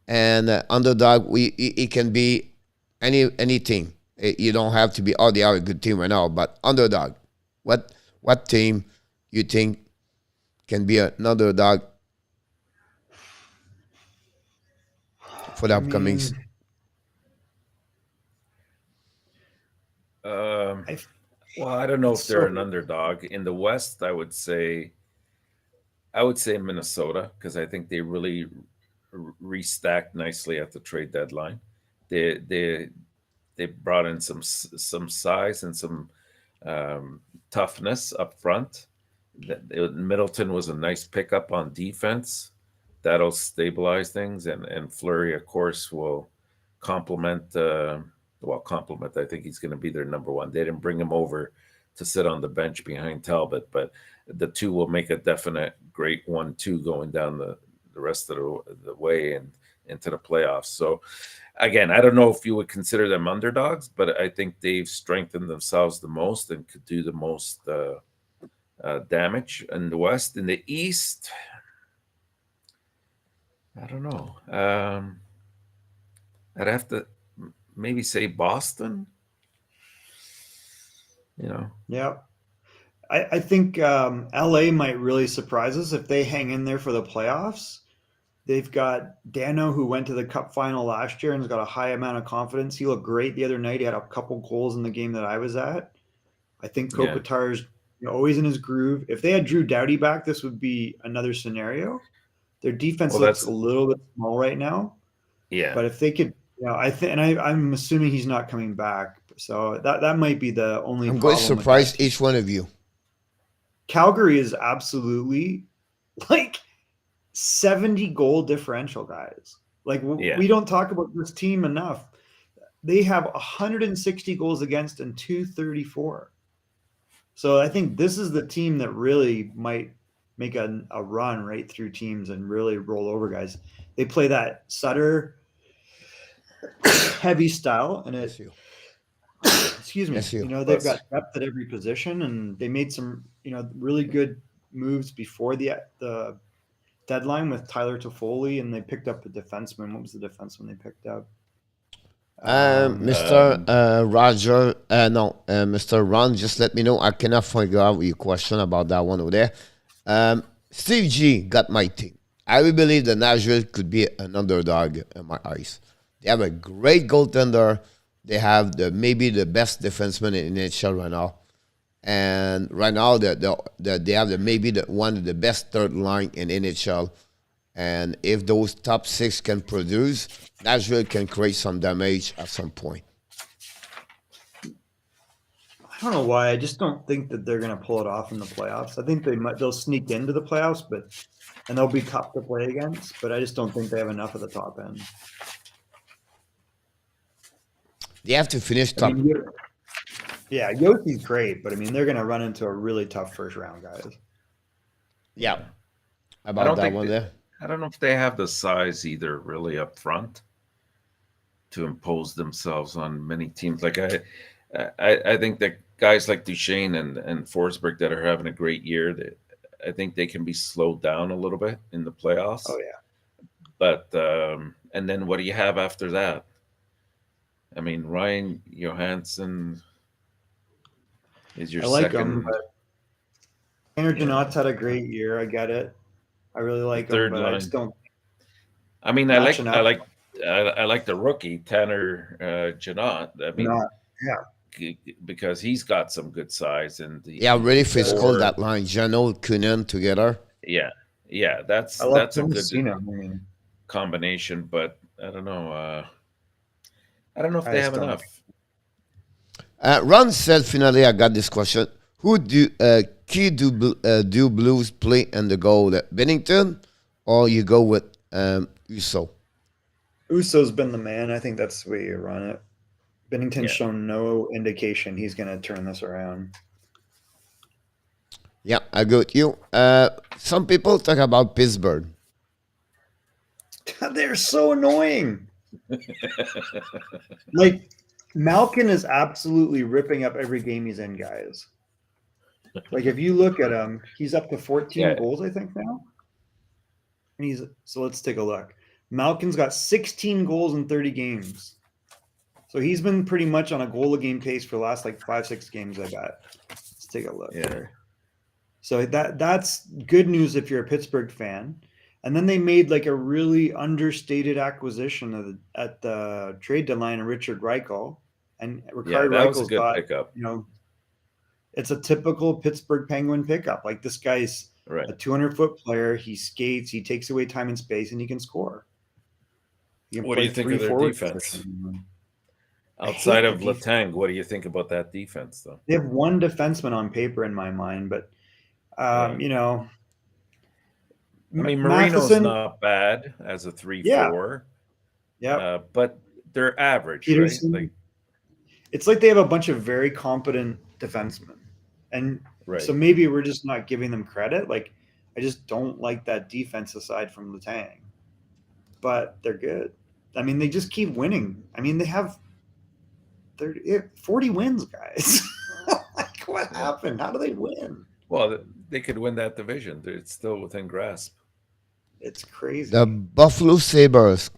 and underdog, it can be any team. You don't have to be, they are a good team right now, but underdog. What team you think can be an underdog for the upcoming? Well, I don't know if they're an underdog. In the West, I would say Minnesota, because I think they really restacked nicely at the trade deadline. They brought in some size and some toughness up front. Middleton was a nice pickup on defense. That'll stabilize things, and Fleury, of course, will complement. I think he's going to be their number one. They didn't bring him over to sit on the bench behind Talbot, but the two will make a definite great 1-2 going down the rest of the way and into the playoffs. So again, I don't know if you would consider them underdogs, but I think they've strengthened themselves the most and could do the most damage in the West. In the East, I don't know. I'd have to maybe say Boston. Yeah. I think LA might really surprise us if they hang in there for the playoffs. They've got Dano, who went to the Cup final last year and has got a high amount of confidence. He looked great the other night. He had a couple goals in the game that I was at. I think Kopitar's always in his groove. If they had Drew Doughty back, this would be another scenario. Their defense looks a little bit small right now. Yeah. But if they could, I'm assuming he's not coming back. So that might be the only I'm going to surprise each one of you. Calgary is absolutely like 70 goal differential, guys. Like we don't talk about this team enough. They have 160 goals against and 234. So I think this is the team that really might make a run right through teams and really roll over guys. They play that Sutter heavy style, and excuse me. They've got depth at every position, and they made some really good moves before the deadline with Tyler Toffoli, and they picked up a defenseman. What was the defenseman they picked up? Mr. Roger, Mr. Ron, just let me know. I cannot figure out your question about that one over there. Steve G got my team. I will believe that Nashville could be an underdog in my eyes. They have a great goaltender. They have maybe the best defenseman in NHL right now. And right now, they have maybe one of the best third line in NHL. And if those top 6 can produce, Nashville can create some damage at some point. I don't know why. I just don't think that they're going to pull it off in the playoffs. I think they'll sneak into the playoffs, and they'll be tough to play against. But I just don't think they have enough at the top end. They have to finish I top. mean, yeah, Yossi's great, but I mean, they're going to run into a really tough first round, guys. Yeah. I About don't that think one there. I don't know if they have the size either, really up front, to impose themselves on many teams. Like I think that guys like Duchesne and Forsberg that are having a great year, I think they can be slowed down a little bit in the playoffs. Oh yeah. But and then what do you have after that? I mean, Ryan Johansson is your I like second. him, but Tanner Janot's had a great year. I get it. I really like him, third but line. I just don't. I mean, I like Matching the rookie Tanner Janot. I mean, because he's got some good size and really physical that line. Jano, Kunin together. Yeah, that's I love a good Tennessee. combination. But I don't know. I don't know if they have enough. Ron said, finally, I got this question. Who do Blues play in the goal? Bennington, or you go with Uso? Uso's been the man. I think that's the way you run it. Bennington's shown no indication he's going to turn this around. Yeah, I go with you. Some people talk about Pittsburgh. They're so annoying. Like, Malkin is absolutely ripping up every game he's in, guys. Like, if you look at him, he's up to 14 goals, I think, now. And so let's take a look. Malkin's got 16 goals in 30 games. So he's been pretty much on a goal a game pace for the last like 5-6 games, I bet. Let's take a look here. So that's good news if you're a Pittsburgh fan. And then they made like a really understated acquisition at the trade deadline of Richard Reichel. And Rickard Reichel's got, pickup. It's a typical Pittsburgh Penguin pickup. Like, this guy's a 200-foot player. He skates, he takes away time and space, and he can score. What do you think of their defense? Outside of Letang, what do you think about that defense, though? They have one defenseman on paper in my mind, but you know, I mean, Marino's not bad as a 3-4. Yeah. But they're average, Peterson, right? Like, it's like they have a bunch of very competent defensemen. And so maybe we're just not giving them credit. Like, I just don't like that defense aside from Letang. But they're good. I mean, they just keep winning. I mean, they have 40 wins, guys. Like, what happened? How do they win? Well, they could win that division. It's still within grasp. It's crazy. The Buffalo Sabres.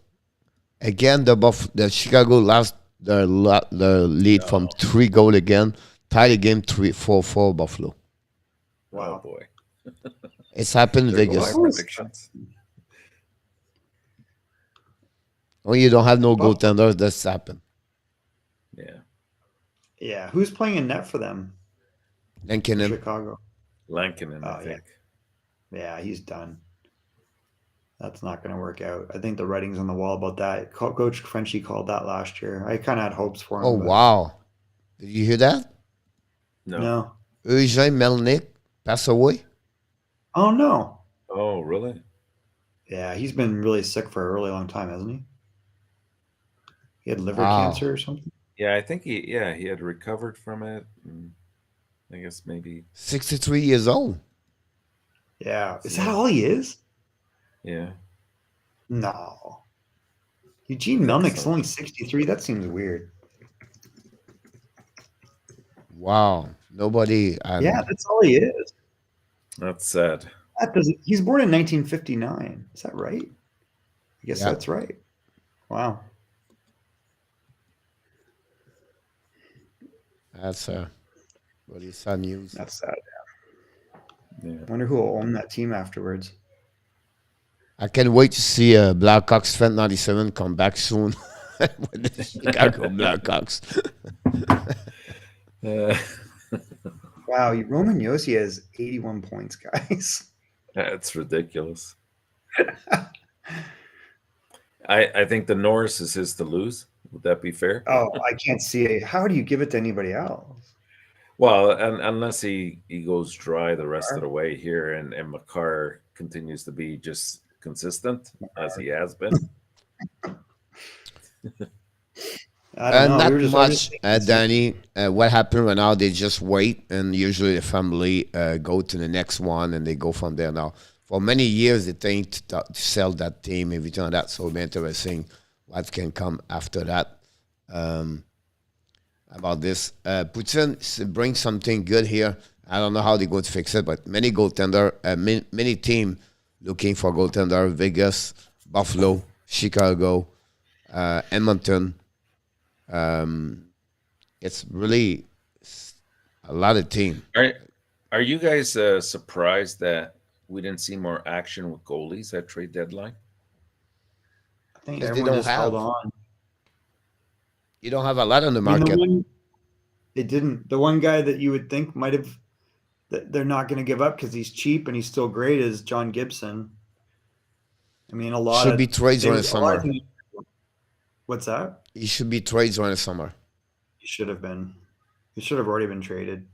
Again, the Chicago lost their lead from 3 goals again. Tied the game 4-4 Buffalo. Wow, boy. It's happened in Vegas. When you don't have no goaltenders, that's happened. Yeah. Who's playing in net for them? Lankinen. Chicago. Lankinen, I think. Yeah, he's done. That's not going to work out. I think the writing's on the wall about that. Coach Frenchie called that last year. I kind of had hopes for him. Oh, wow. Did you hear that? No. Eugene Melnick passed away? Oh, no. Oh, really? Yeah, he's been really sick for a really long time, hasn't he? He had liver cancer or something? Yeah, I think he had recovered from it. And I guess maybe 63 years old. Yeah. Is that all he is? Yeah. No. Eugene Melnick's only 63. That seems weird. Wow. Nobody. Yeah, that's all he is. That's sad. He's born in 1959. Is that right? I guess that's right. Wow. That's really sad news. That's sad. Yeah. I wonder who will own that team afterwards. I can't wait to see Blackhawks Fan 97 come back soon with the Chicago Blackhawks. Wow, Roman Josi has 81 points, guys. That's ridiculous. I think the Norris is his to lose. Would that be fair? Oh, I can't see it. How do you give it to anybody else? Well, and unless he goes dry the rest of the way here, and Makar continues to be just consistent as he has been. I don't know. Not I was much, just thinking Danny. What happened right now? They just wait, and usually the family go to the next one, and they go from there. Now, for many years, they think to sell that team, everything like that. So it'll be interesting what can come after that. About this, Putin brings something good here. I don't know how they're going to fix it, but many goaltender, many team looking for goaltender. Vegas, Buffalo, Chicago, Edmonton. It's really a lot of team. Are you guys surprised that we didn't see more action with goalies at trade deadline? I think Because they everyone don't just held have. on. You don't have a lot on the I mean, market. it didn't. The one guy that you would think might have that they're not going to give up because he's cheap and he's still great is John Gibson. I mean, a lot Should of be trades they, during a the lot of summer. things- What's that? He should be trades during the summer. He should have been. He should have already been traded.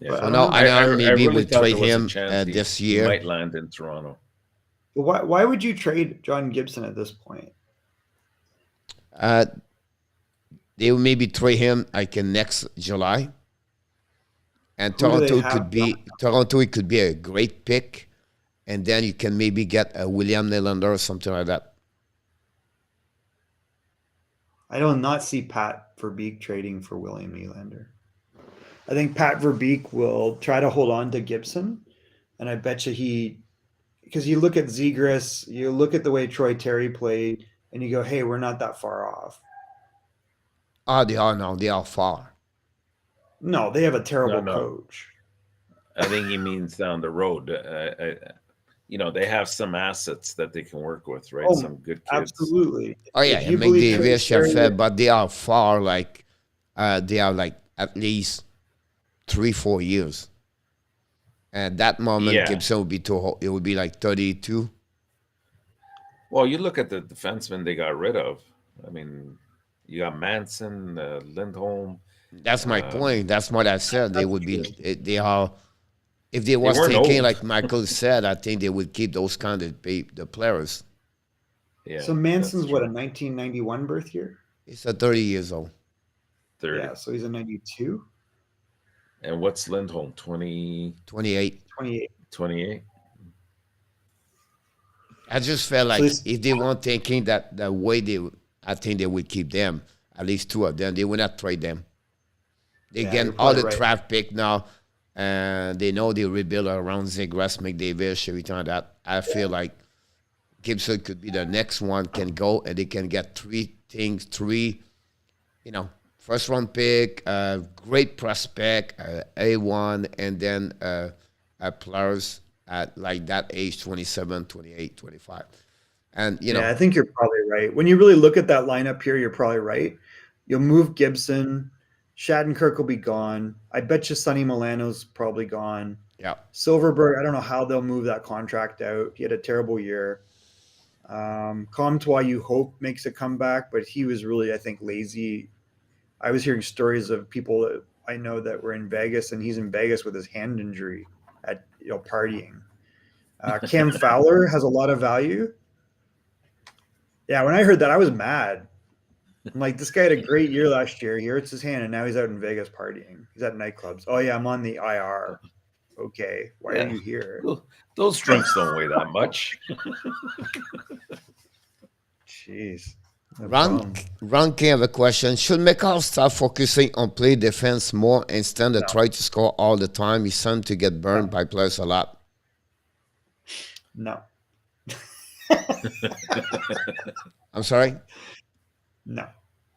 Yeah. But So I now don't know. Anaheim maybe really will thought trade there was a him chance this he year. might land in Toronto. But why would you trade John Gibson at this point? They will maybe trade him like in next July. And Who do they Toronto have could be Toronto. It could be a great pick, and then you can maybe get a William Nylander or something like that. I do not see Pat Verbeek trading for William Nylander. I think Pat Verbeek will try to hold on to Gibson, and I bet you because you look at Zegras, you look at the way Troy Terry played, and you go, "Hey, we're not that far off." They are now. They are far. No, they have a terrible No. coach. I think he means down the road. They have some assets that they can work with, right? Oh, some good kids. Absolutely. Oh yeah, If you make believe the Troy Chef, Terry- but they are far. Like they are like at least 3-4 years. At that moment, Yeah. Gibson would be too. It would be like 32. Well, you look at the defensemen they got rid of. I mean, you got Manson, Lindholm. That's my point. That's what I said. They would be. They are. If they was weren't thinking old. like Michael said, I think they would keep those kind of the players. Yeah. So Manson's that's what, a true. 1991 birth year? It's a 30 years old. 30. Yeah, so he's a 92, And what's Lindholm? 20, 28. 28. 28? I just felt like this- if they weren't thinking that the way I think they would keep them, at least two of them. They would not trade them. They Yeah, get you're all probably the right. draft pick now, and they know they rebuild around Zegras, McDavid, everything like that. I feel like Gibson could be the next one, can go, and they can get three, first round pick, great prospect, A1, and then players at like that age, 27, 28, 25. And, Yeah, I think you're probably right. When you really look at that lineup here, you're probably right. You'll move Gibson. Shattenkirk will be gone. I bet you Sonny Milano's probably gone. yeah. Silverberg, I don't know how they'll move that contract out. He had a terrible year. Comtois, you hope, makes a comeback, but he was really, I think, lazy. I was hearing stories of people that I know that were in Vegas, and he's in Vegas with his hand injury at partying. Cam Fowler has a lot of value. Yeah, when I heard that, I was mad. I'm like, this guy had a great year last year. He hurts his hand, and now he's out in Vegas partying. He's at nightclubs. Oh, yeah, I'm on the IR. Okay, why are you here? Those drinks don't weigh that much. Jeez. Ron have a question. Should McCall start focusing on play defense more instead of try to score all the time? He's starting to get burned by players a lot. No. I'm sorry? No.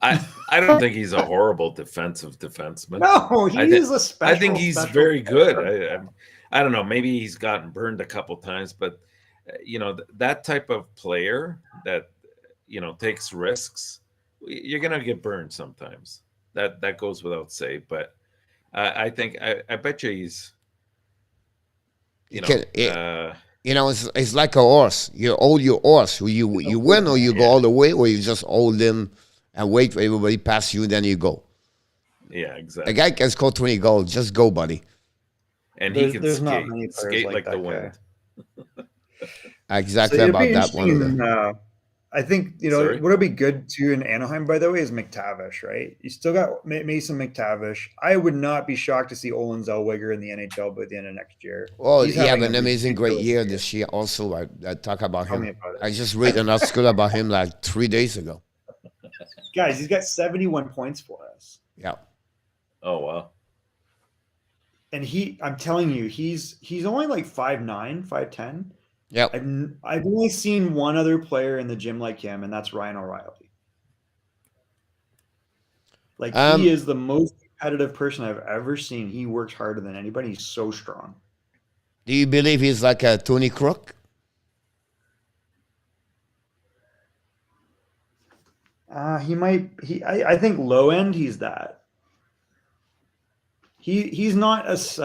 I don't think he's a horrible defensive defenseman. No, he's a special. I think he's very good. I don't know. Maybe he's gotten burned a couple times, but that type of player that takes risks, you're gonna get burned sometimes. That goes without say. But I think I bet you he's it's like a horse. You hold your horse. You win or you go all the way, or you just hold him and wait for everybody pass you, then you go. Yeah, A exactly. guy can score 20 goals. Just go, buddy. And he can There's not skate, many players skate like like the that guy. wind. So Exactly it'd be about that one. interesting. I think, Sorry? what'll be good too in Anaheim, by the way, is McTavish, right? You still got Mason McTavish. I would not be shocked to see Olin Zellweger in the NHL by the end of next year. Well, He's he had having an a amazing, great ridiculous year this year. Also, I talk about Tell me him. about it. I just read an article about him like 3 days ago. Guys, he's got 71 points for us. Yeah. Oh, wow. And I'm telling you, he's only like 5'9", 5'10". Yep. I've only seen one other player in the gym like him, and that's Ryan O'Reilly. Like, he is the most competitive person I've ever seen. He works harder than anybody. He's so strong. Do you believe he's like a Tony Crook? He might. I think low end. He's that. He's not as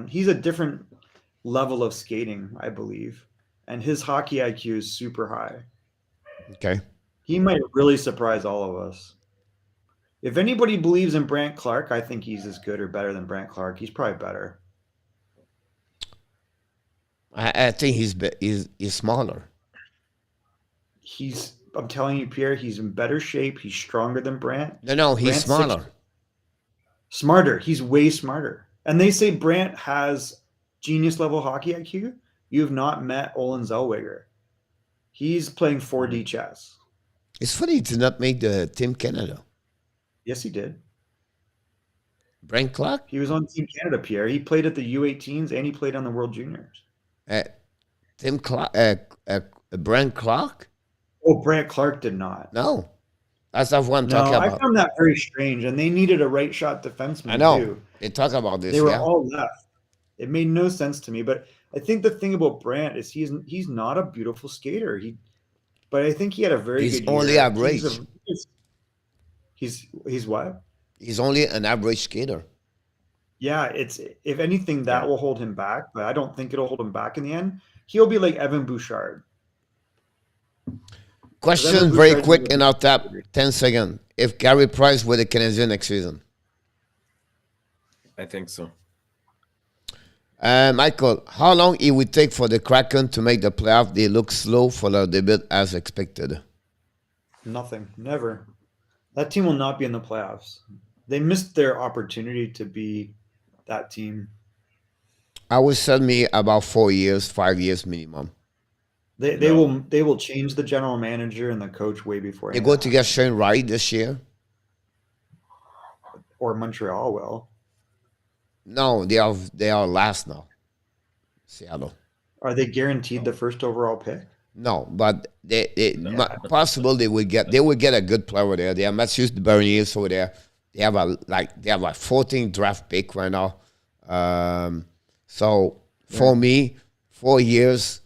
he's a different level of skating, I believe, and his hockey IQ is super high. Okay. He might really surprise all of us. If anybody believes in Brant Clark, I think he's as good or better than Brant Clark. He's probably better. I think he's smaller. I'm telling you, Pierre, he's in better shape. He's stronger than Brant. No, he's smaller. Smarter. He's way smarter. And they say Brant has genius level hockey IQ. You have not met Olin Zellweger. He's playing 4D chess. It's funny he did not make the Team Canada. Yes, he did. Brent Clark? He was on Team Canada, Pierre. He played at the U18s and he played on the World Juniors. Tim Clark? Brent Clark? Oh, Brant Clark did not. No. That's not what I'm talking about. I found that very strange. And they needed a right shot defenseman, I know. too. They talk about this. They were all left. It made no sense to me. But I think the thing about Brant is he's not a beautiful skater. But I think he had a very good year. He's only average. He's what? He's only an average skater. Yeah, if anything, that will hold him back, but I don't think it'll hold him back in the end. He'll be like Evan Bouchard. Question very quick in our tap, 10 seconds. If Gary Price were the Canadian next season? I think so. Michael, how long it would take for the Kraken to make the playoff? They look slow for their debut as expected. Nothing. Never. That team will not be in the playoffs. They missed their opportunity to be that team. I would send me about 4 years, 5 years minimum. They will change the general manager and the coach way before. They go to get Shane Wright this year. Or Montreal will. No, they are last now. Seattle. Are they guaranteed the first overall pick? No, but possible they would get a good player there. They have Matthews Bernier over there. They have a 14 draft pick right now. So for me, 4 years,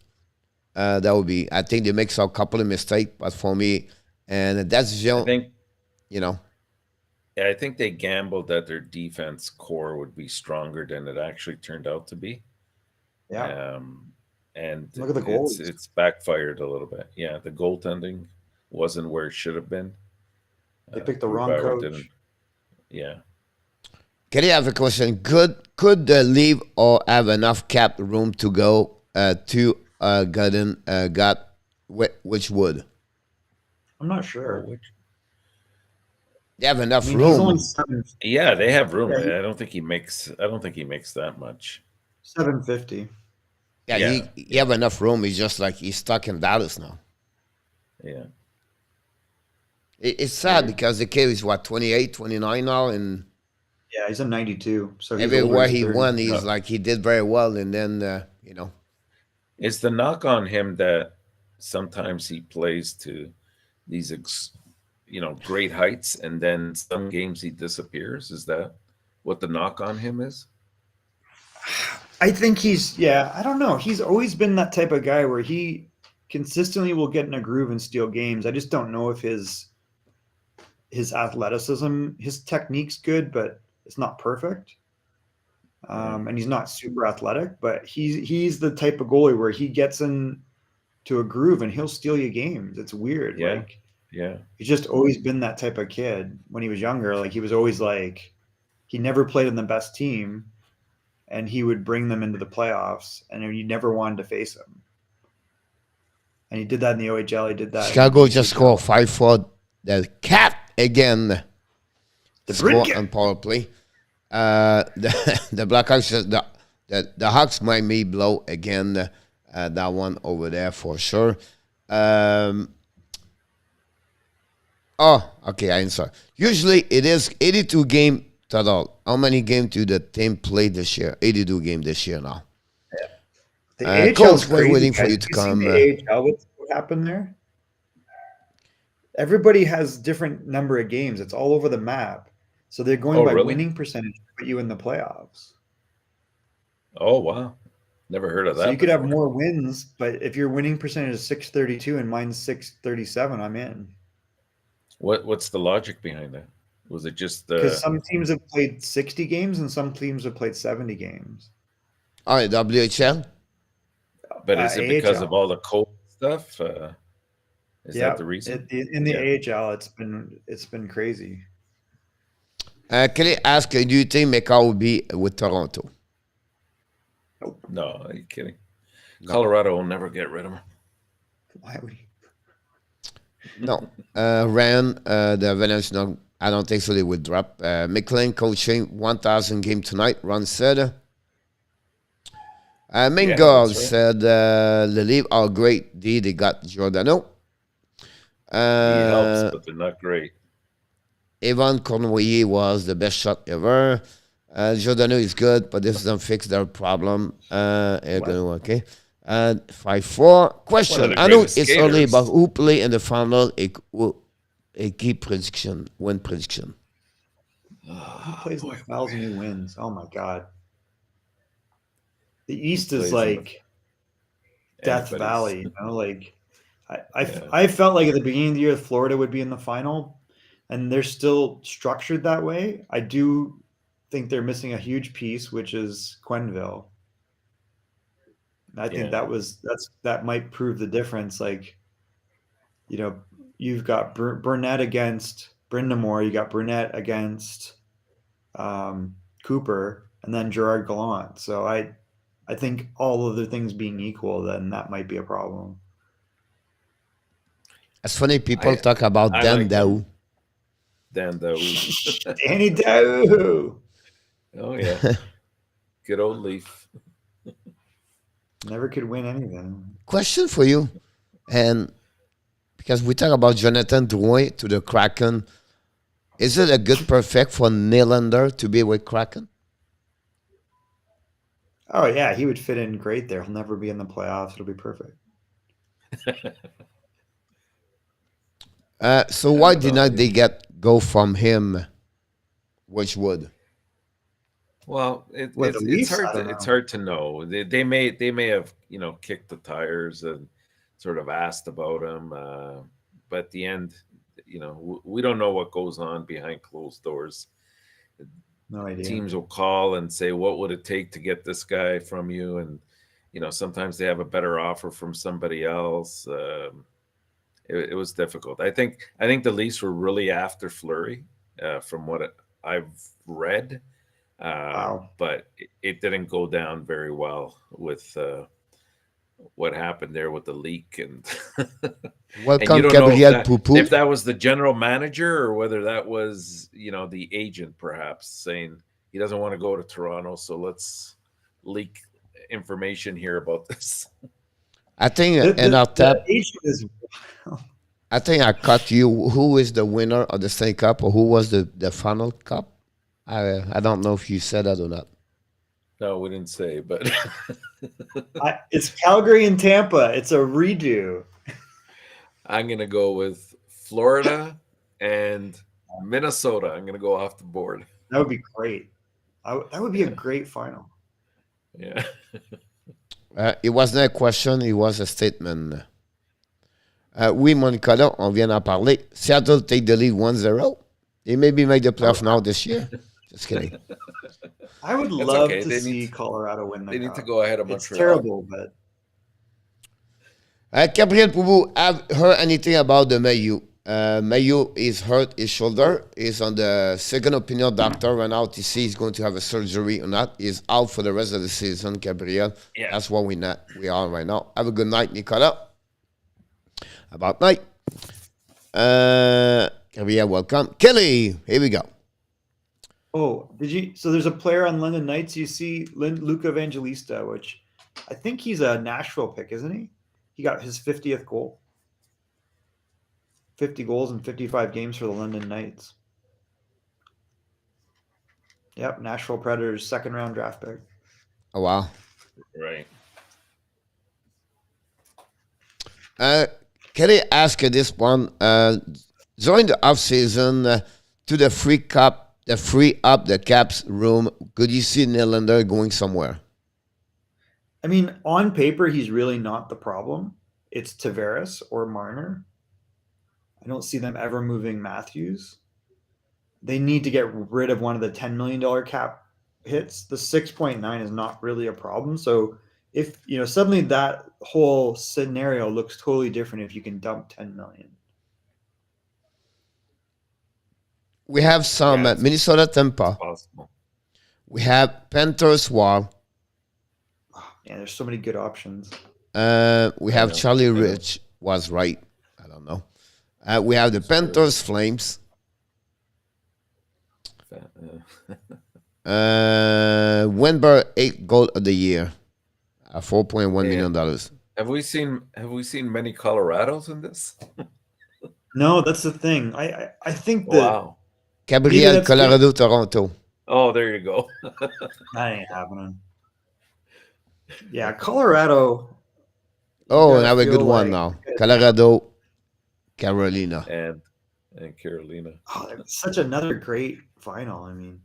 that would be. I think they make a couple of mistakes, but for me, and that's just, Yeah, I think they gambled that their defense core would be stronger than it actually turned out to be. Yeah. And look at the goals. It's backfired a little bit. Yeah, the goaltending wasn't where it should have been. They picked the wrong coach. Yeah. Can I have a question? Could the leave or have enough cap room to go to which would? I'm not sure. They have enough room. Yeah, they have room. I don't think he makes that much. 750. Yeah, he have enough room. He's just like he's stuck in Dallas now. Yeah. It's sad because the kid is 28, 29 now, and yeah, he's a 92. So everywhere he went, he's like he did very well, and then Is the knock on him that sometimes he plays to these great heights, and then some games he disappears? Is that what the knock on him is? I think I don't know. He's always been that type of guy where he consistently will get in a groove and steal games. I just don't know if his athleticism, his technique's good, but it's not perfect. And he's not super athletic, but he's the type of goalie where he gets in to a groove and he'll steal you games. It's weird. Yeah. He's just always been that type of kid when he was younger. Like he was always like he never played in the best team, and he would bring them into the playoffs, and you never wanted to face him. And he did that in the OHL. He did that. Chicago just scored 5-4. The cat again. The score Brinket. on power play. The Blackhawks, the Hawks might me blow again. That one over there for sure. Okay, I answer. Usually it is 82 game total. How many games do the team play this year? 82 game this year now. The AHL Coach, is we're crazy, waiting for guys. you to You seen come. the AHL, what happened there? Everybody has different number of games. It's all over the map. So they're going by really? winning percentage to put you in the playoffs. Oh, wow. Never heard of that. So you could have before. more wins, but if your winning percentage is 632 and mine's 637, I'm in. What's the logic behind that? Was it just Because some teams have played 60 games and some teams have played 70 games. All right, WHL. but is it because AHL. of all the cold stuff? Is Yeah, that the reason? in the AHL, it's been crazy. Kelly asked, do you think McCall will be with Toronto? No, are you kidding? Colorado will never get rid of him. Why would he? No. Ryan, the Avalanche, no, I don't think so. They would drop. McLean coaching 1,000 game tonight. Ron said. Mingo that's right. said the leave are great. They got Giordano. He helps, but they're not great. Evan Cornway was the best shot ever. Giordano is good, but this doesn't fix their problem. Okay. 5-4. Question. the I know greatest it's only skaters. about who play in the final. A key prediction, win prediction. Who plays in the finals and who wins? Oh my god. The East Plays is in the- like Death Anybody's- Valley, you know, like I felt like at the beginning of the year Florida would be in the final, and they're still structured that way. I do think they're missing a huge piece, which is Quenneville. I think Yeah. that might prove the difference. Like, you know, you've got Burnett against Brindamore, you got Burnett against Cooper, and then Gerard Gallant. So I think all other things being equal, then that might be a problem. It's funny people talk about I Dan like Daou. Dan Daou. Danny Daou. Oh, yeah. Good old Leaf. Never could win anything. Question for you, and because we talk about Jonathan Drouin to the Kraken, is it a good perfect for Nylander to be with Kraken? Oh yeah, he would fit in great there. He'll never be in the playoffs. It'll be perfect. So why did not they go from him, which would? Well, With it's the Leafs, hard. I don't It's know. hard to know. They may have kicked the tires and sort of asked about him, but at the end, we don't know what goes on behind closed doors. No idea. Teams will call and say, "What would it take to get this guy from you?" And sometimes they have a better offer from somebody else. It was difficult. I think the Leafs were really after Fleury, from what I've read. Wow. But it didn't go down very well with what happened there with the leak and Welcome, you don't know Gabriel Poupou. if that was the general manager or whether that was the agent perhaps saying he doesn't want to go to Toronto, so let's leak information here about this. I think The- in our the tap, agent is I think I cut you. Who is the winner of the Stanley Cup, or who was the final cup? I don't know if you said that or not. No, we didn't say, but it's Calgary and Tampa. It's a redo. I'm gonna go with Florida and Minnesota. I'm gonna go off the board. That would be great. That would be a great final. Yeah. It wasn't a question, it was a statement. Oui, Monica, là, on vient d'en parler. Seattle take the lead 1-0. They maybe make the playoff now this year. Just kidding. I would That's love okay. to They see need- Colorado win the They need cup. to go ahead of It's Montreal. terrible, but Gabriel Poubou, have heard anything about the Mailloure? Mayu is hurt his shoulder. He's on the second opinion doctor right now to see he's going to have a surgery or not. He's out for the rest of the season, Gabriel. Yeah. That's what we are right now. Have a good night, Nicola. About night. Gabriel, welcome. Kelly, here we go. Oh, did you? So there's a player on London Knights. You see Luca Evangelista, which I think he's a Nashville pick, isn't he? He got his 50th goal. 50 goals in 55 games for the London Knights. Yep, Nashville Predators, second round draft pick. Oh, wow. Right. Can I ask you this one? During the offseason, to the free up the Caps room, could you see Nylander going somewhere? I mean, on paper, he's really not the problem. It's Tavares or Marner. I don't see them ever moving Matthews. They need to get rid of one of the $10 million cap hits. The 6.9 is not really a problem. So if, suddenly that whole scenario looks totally different if you can dump 10 million. We have some Minnesota Tampa. Possible. We have Panthers Wild. Yeah, there's so many good options. We have Charlie Rich was right. I don't know. We have the Panthers Flames. Wenberg 8 goal of the year, $4.1 million. Have we seen many Colorados in this? No, that's the thing. I think that Wow. Gabriel, Colorado, Toronto. Oh, there you go. that ain't happening. Yeah, Colorado. Oh, now a good one now. Colorado, Carolina. And Carolina. Oh, such another great final. I mean,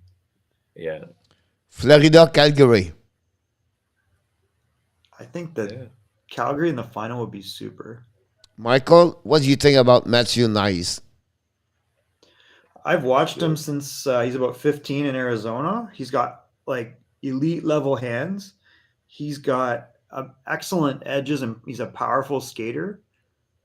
Yeah. Florida, Calgary. I think that Calgary in the final would be super. Michael, what do you think about Matthew Nice? I've watched him since he's about 15 in Arizona. He's got like elite level hands. He's got excellent edges and he's a powerful skater.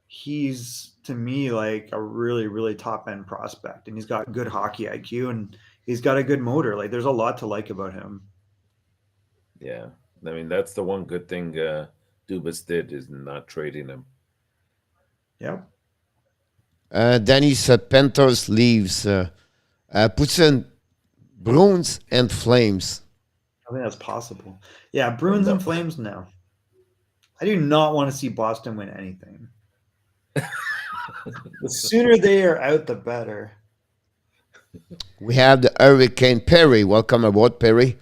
He's, to me, like a really, really top end prospect, and he's got good hockey IQ and he's got a good motor. Like there's a lot to like about him. Yeah. I mean, that's the one good thing Dubas did, is not trading him. Yep. Danny's Panthers leaves. Puts in Bruins and Flames. I think that's possible. Yeah, Bruins and Flames now. I do not want to see Boston win anything. The sooner they are out, the better. We have the Hurricane Perry. Welcome aboard, Perry.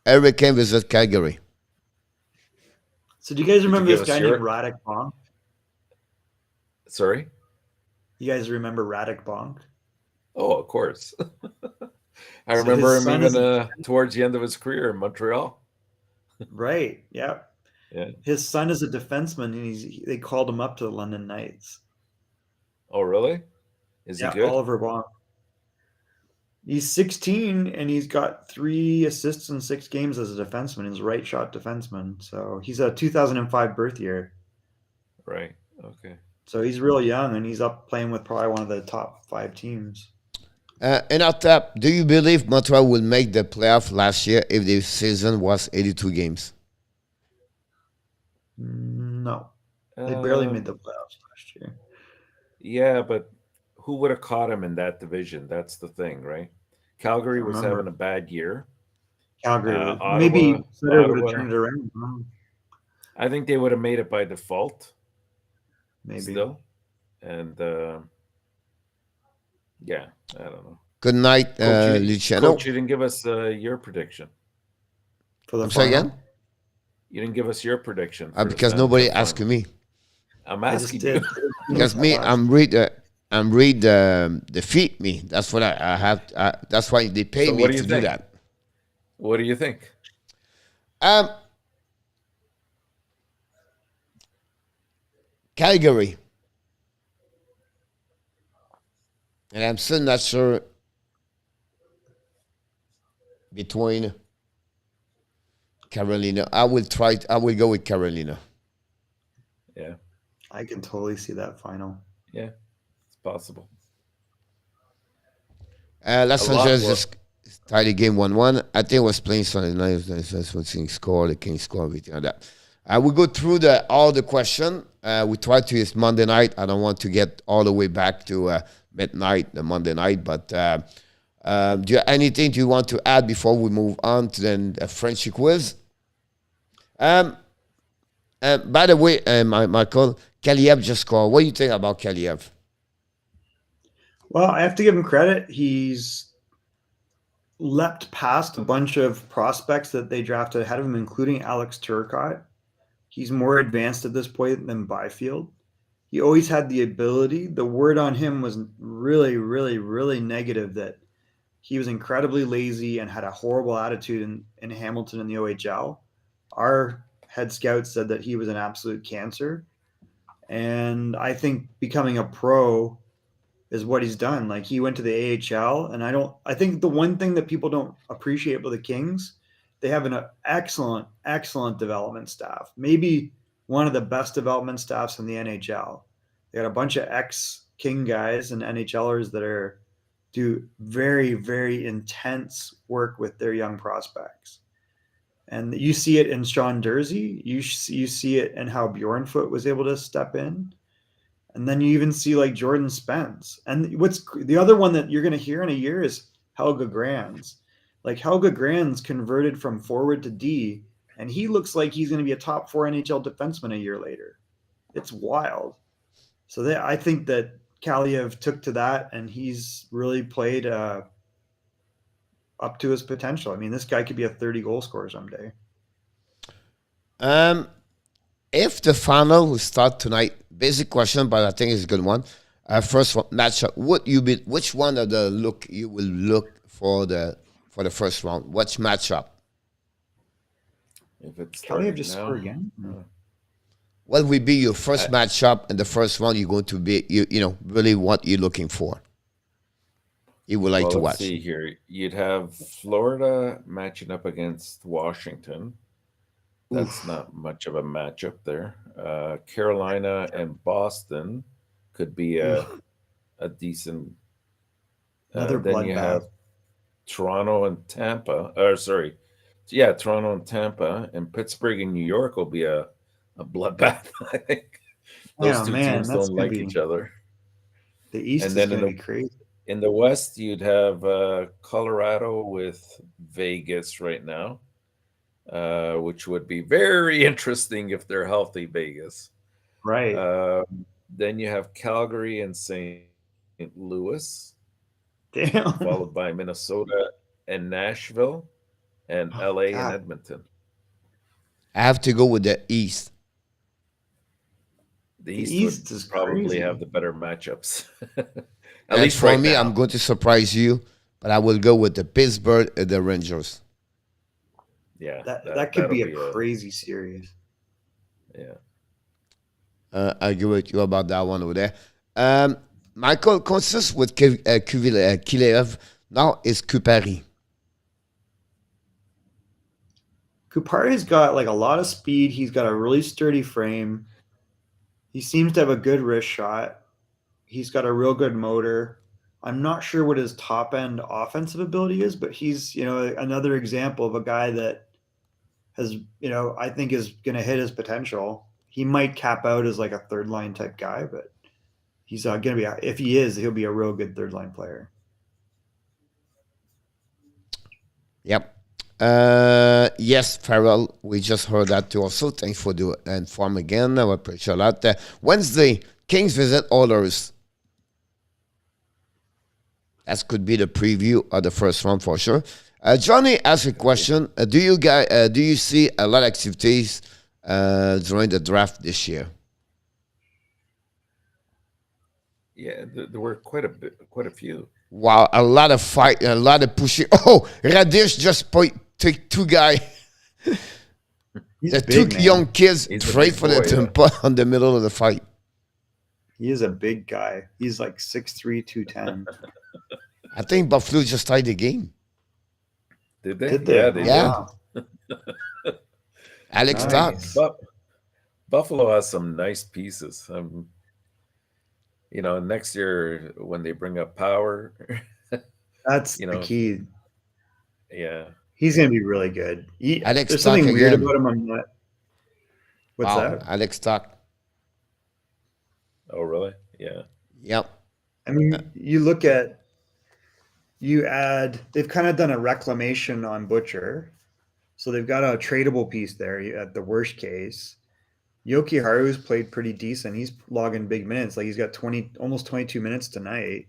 Hurricane visit Calgary. So do you guys remember this guy your- named Radek Bonk? Sorry? You guys remember Radek Bonk? Oh, of course. I So remember his him son is even towards the end of his career in Montreal. Right. Yeah. Yeah. His son is a defenseman, and they called him up to the London Knights. Oh, really? Is he good? Oliver Bonk. He's 16, and he's got 3 assists in 6 games as a defenseman. He's a right shot defenseman. So he's a 2005 birth year. Right. Okay. So he's real young, and he's up playing with probably one of the top 5 teams. In our tap, do you believe Montreal will make the playoff last year if the season was 82 games? No. They barely made the playoffs last year. Yeah, but who would have caught him in that division? That's the thing, right? Calgary was having a bad year. Calgary. Ottawa- Maybe Sutter would Ottawa- have turned it around. I think they would have made it by default. Maybe. Still. And yeah, I don't know. Good night, Luciano. Coach, you didn't give us your prediction. For the I'm sorry final. again? You didn't give us your prediction. for the Because Stanley nobody Cup asked final. me. I'm I just asking did. you. Because me, I'm read defeat me. That's what I have. That's why they pay So me what do to you do think? that. What do you think? Calgary. And I'm still not sure between Carolina. I will go with Carolina. Yeah. I can totally see that final. Yeah. possible. Los A lot Angeles more. just tied the game 1-1. I think it was playing Sunday night. That's what King score, the King score, everything like that. We go through all the question. We try to. It's Monday night. I don't want to get all the way back to midnight, the Monday night. But do you anything you want to add before we move on to then the French quiz? By the way, Michael, Kaliev just scored. What do you think about Kaliev? Well, I have to give him credit. He's leapt past a bunch of prospects that they drafted ahead of him, including Alex Turcotte. He's more advanced at this point than Byfield. He always had the ability. The word on him was really, really, really negative, that he was incredibly lazy and had a horrible attitude in Hamilton in the OHL. Our head scout said that he was an absolute cancer. And I think becoming a pro is what he's done. Like, he went to the AHL, and I think the one thing that people don't appreciate about the Kings, they have an excellent, excellent development staff. Maybe one of the best development staffs in the NHL. They got a bunch of ex-King guys and NHLers that do very, very intense work with their young prospects. And you see it in Sean Dursey. You see it in how Bjornfoot was able to step in. And then you even see like Jordan Spence. And what's the other one that you're going to hear in a year is Helge Grans. Like, Helge Grans converted from forward to D, and he looks like he's going to be a top 4 NHL defenseman a year later. It's wild. So I think that Kaliev took to that, and he's really played up to his potential. I mean, this guy could be a 30-goal scorer someday. If the final will start tonight, basic question, but I think it's a good one. First matchup, which one of the you will look for the first round? Which matchup? If it's Kaliev just scored again. What will be your first matchup in the first round? You're going to be really what you're looking for. You would like to watch. Let's see here. You'd have Florida matching up against Washington. That's not much of a matchup there. Carolina and Boston could be a decent. Another then you bloodbath. have Toronto and Tampa. Toronto and Tampa, and Pittsburgh and New York will be a bloodbath. I think those two teams don't like each other. The East is going to be crazy. In the West, you'd have Colorado with Vegas right now. Which would be very interesting if they're healthy, Vegas. Right. Then you have Calgary and St. Louis. Damn. Followed by Minnesota and Nashville and LA and Edmonton. I have to go with the East. The East would probably have the better matchups. At least for me, now. I'm going to surprise you, but I will go with the Pittsburgh and the Rangers. Yeah, that could be a crazy series. Yeah. I agree with you about that one over there. Michael, consensus with Kaliev now is Kupari. Kupari's got like a lot of speed. He's got a really sturdy frame. He seems to have a good wrist shot. He's got a real good motor. I'm not sure what his top end offensive ability is, but he's, another example of a guy that has, I think is going to hit his potential. He might cap out as like a third line type guy, but he's going to be, if he is, he'll be a real good third line player. Yep. Yes, Farrell, we just heard that too. Also, thanks for the inform again. I appreciate that. Wednesday, Kings visit Oilers. That could be the preview of the first round for sure. Johnny asked a question. Do you see a lot of activities during the draft this year? Yeah, there were quite a few. Wow, a lot of fight, a lot of pushing. Oh, Radish just took two guys. The two young kids trade for the tempo on the middle of the fight. He is a big guy. He's like 6'3", 210. I think Buffalo just tied the game. Did they? Yeah, they did. Alex Dobbs. Buffalo has some nice pieces. next year when they bring up power, That's you the know, key. yeah. He's going to be really good. Alex There's Tuck something weird again. about him. I'm not. What's Wow, that? Alex Tuck. Oh, really? Yeah. Yep. I mean, they've kind of done a reclamation on Butcher. So they've got a tradable piece there at the worst case. Yoki Haru's played pretty decent. He's logging big minutes. Like he's got almost 22 minutes tonight.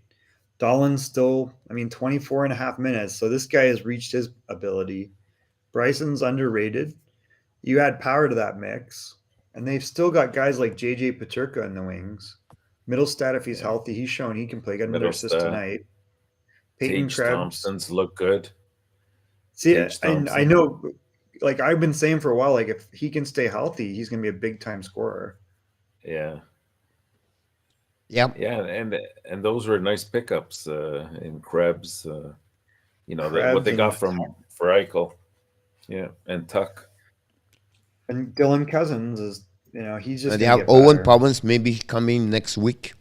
Dolan's still, 24 and a half minutes. So this guy has reached his ability. Bryson's underrated. You add power to that mix. And they've still got guys like JJ Paterka in the wings. Middlestat, if he's healthy, he's shown he can play. Got another assist tonight. Peyton Tage Krebs. Thompson's look good. See, and I know, like I've been saying for a while, like if he can stay healthy, he's going to be a big time scorer. Yeah. Yep. Yeah, and those were nice pickups in Krebs. Krebs what they got and from for Eichel. Yeah, and Tuck. And Dylan Cousins is, he's just. And they gonna have get Owen better. Powens maybe coming next week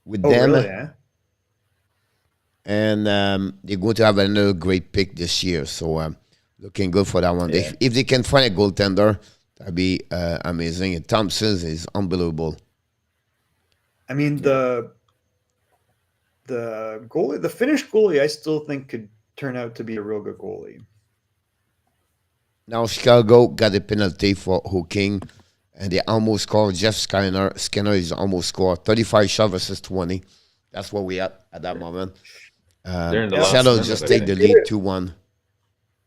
with Oh, them. really? Eh? And they're going to have another great pick this year. So looking good for that one. Yeah. If they can find a goaltender, that'd be amazing. And Thompson is unbelievable. I mean, the goalie, the Finnish goalie, I still think could turn out to be a real good goalie. Now Chicago got a penalty for hooking, and they almost scored. Jeff Skinner is almost scored 35 shot versus 20. That's what we at that moment. They're in the last Seattle minute, just I take the think. lead 2-1.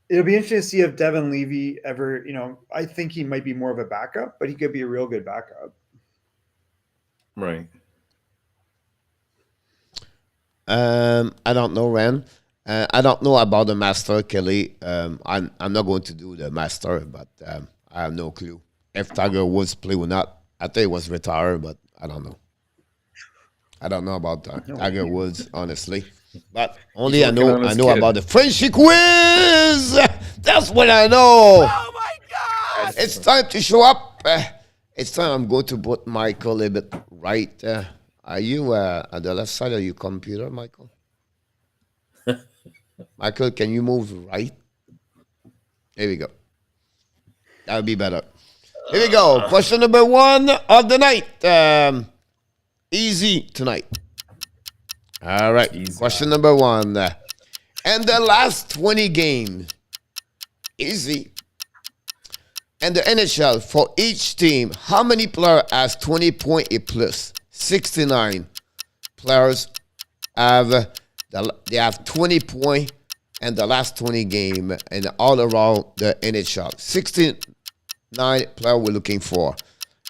It'll be interesting to see if Devin Levy ever, I think he might be more of a backup, but he could be a real good backup. Right. I don't know, Ren. I don't know about the master, Kelly. I'm not going to do the master, but I have no clue if Tiger Woods play or not. I think he was retired, but I don't know. I don't know about Tiger Woods, honestly. But only I working know on his kid. About the Frenchy quiz. That's what I know. Oh my God! It's time to show up. It's time I'm going to put Michael a little bit right. Are you at the left side of your computer, Michael? Michael, can you move right? Here we go. That would be better. Here we go. Question number 1 of the night. Easy tonight. All right. Easy. Question number 1. And the last 20 games. Easy. And the NHL for each team, how many players has 20 points a plus? 69 players have 20 points in the last 20 games and all around the NHL. 69 players we're looking for.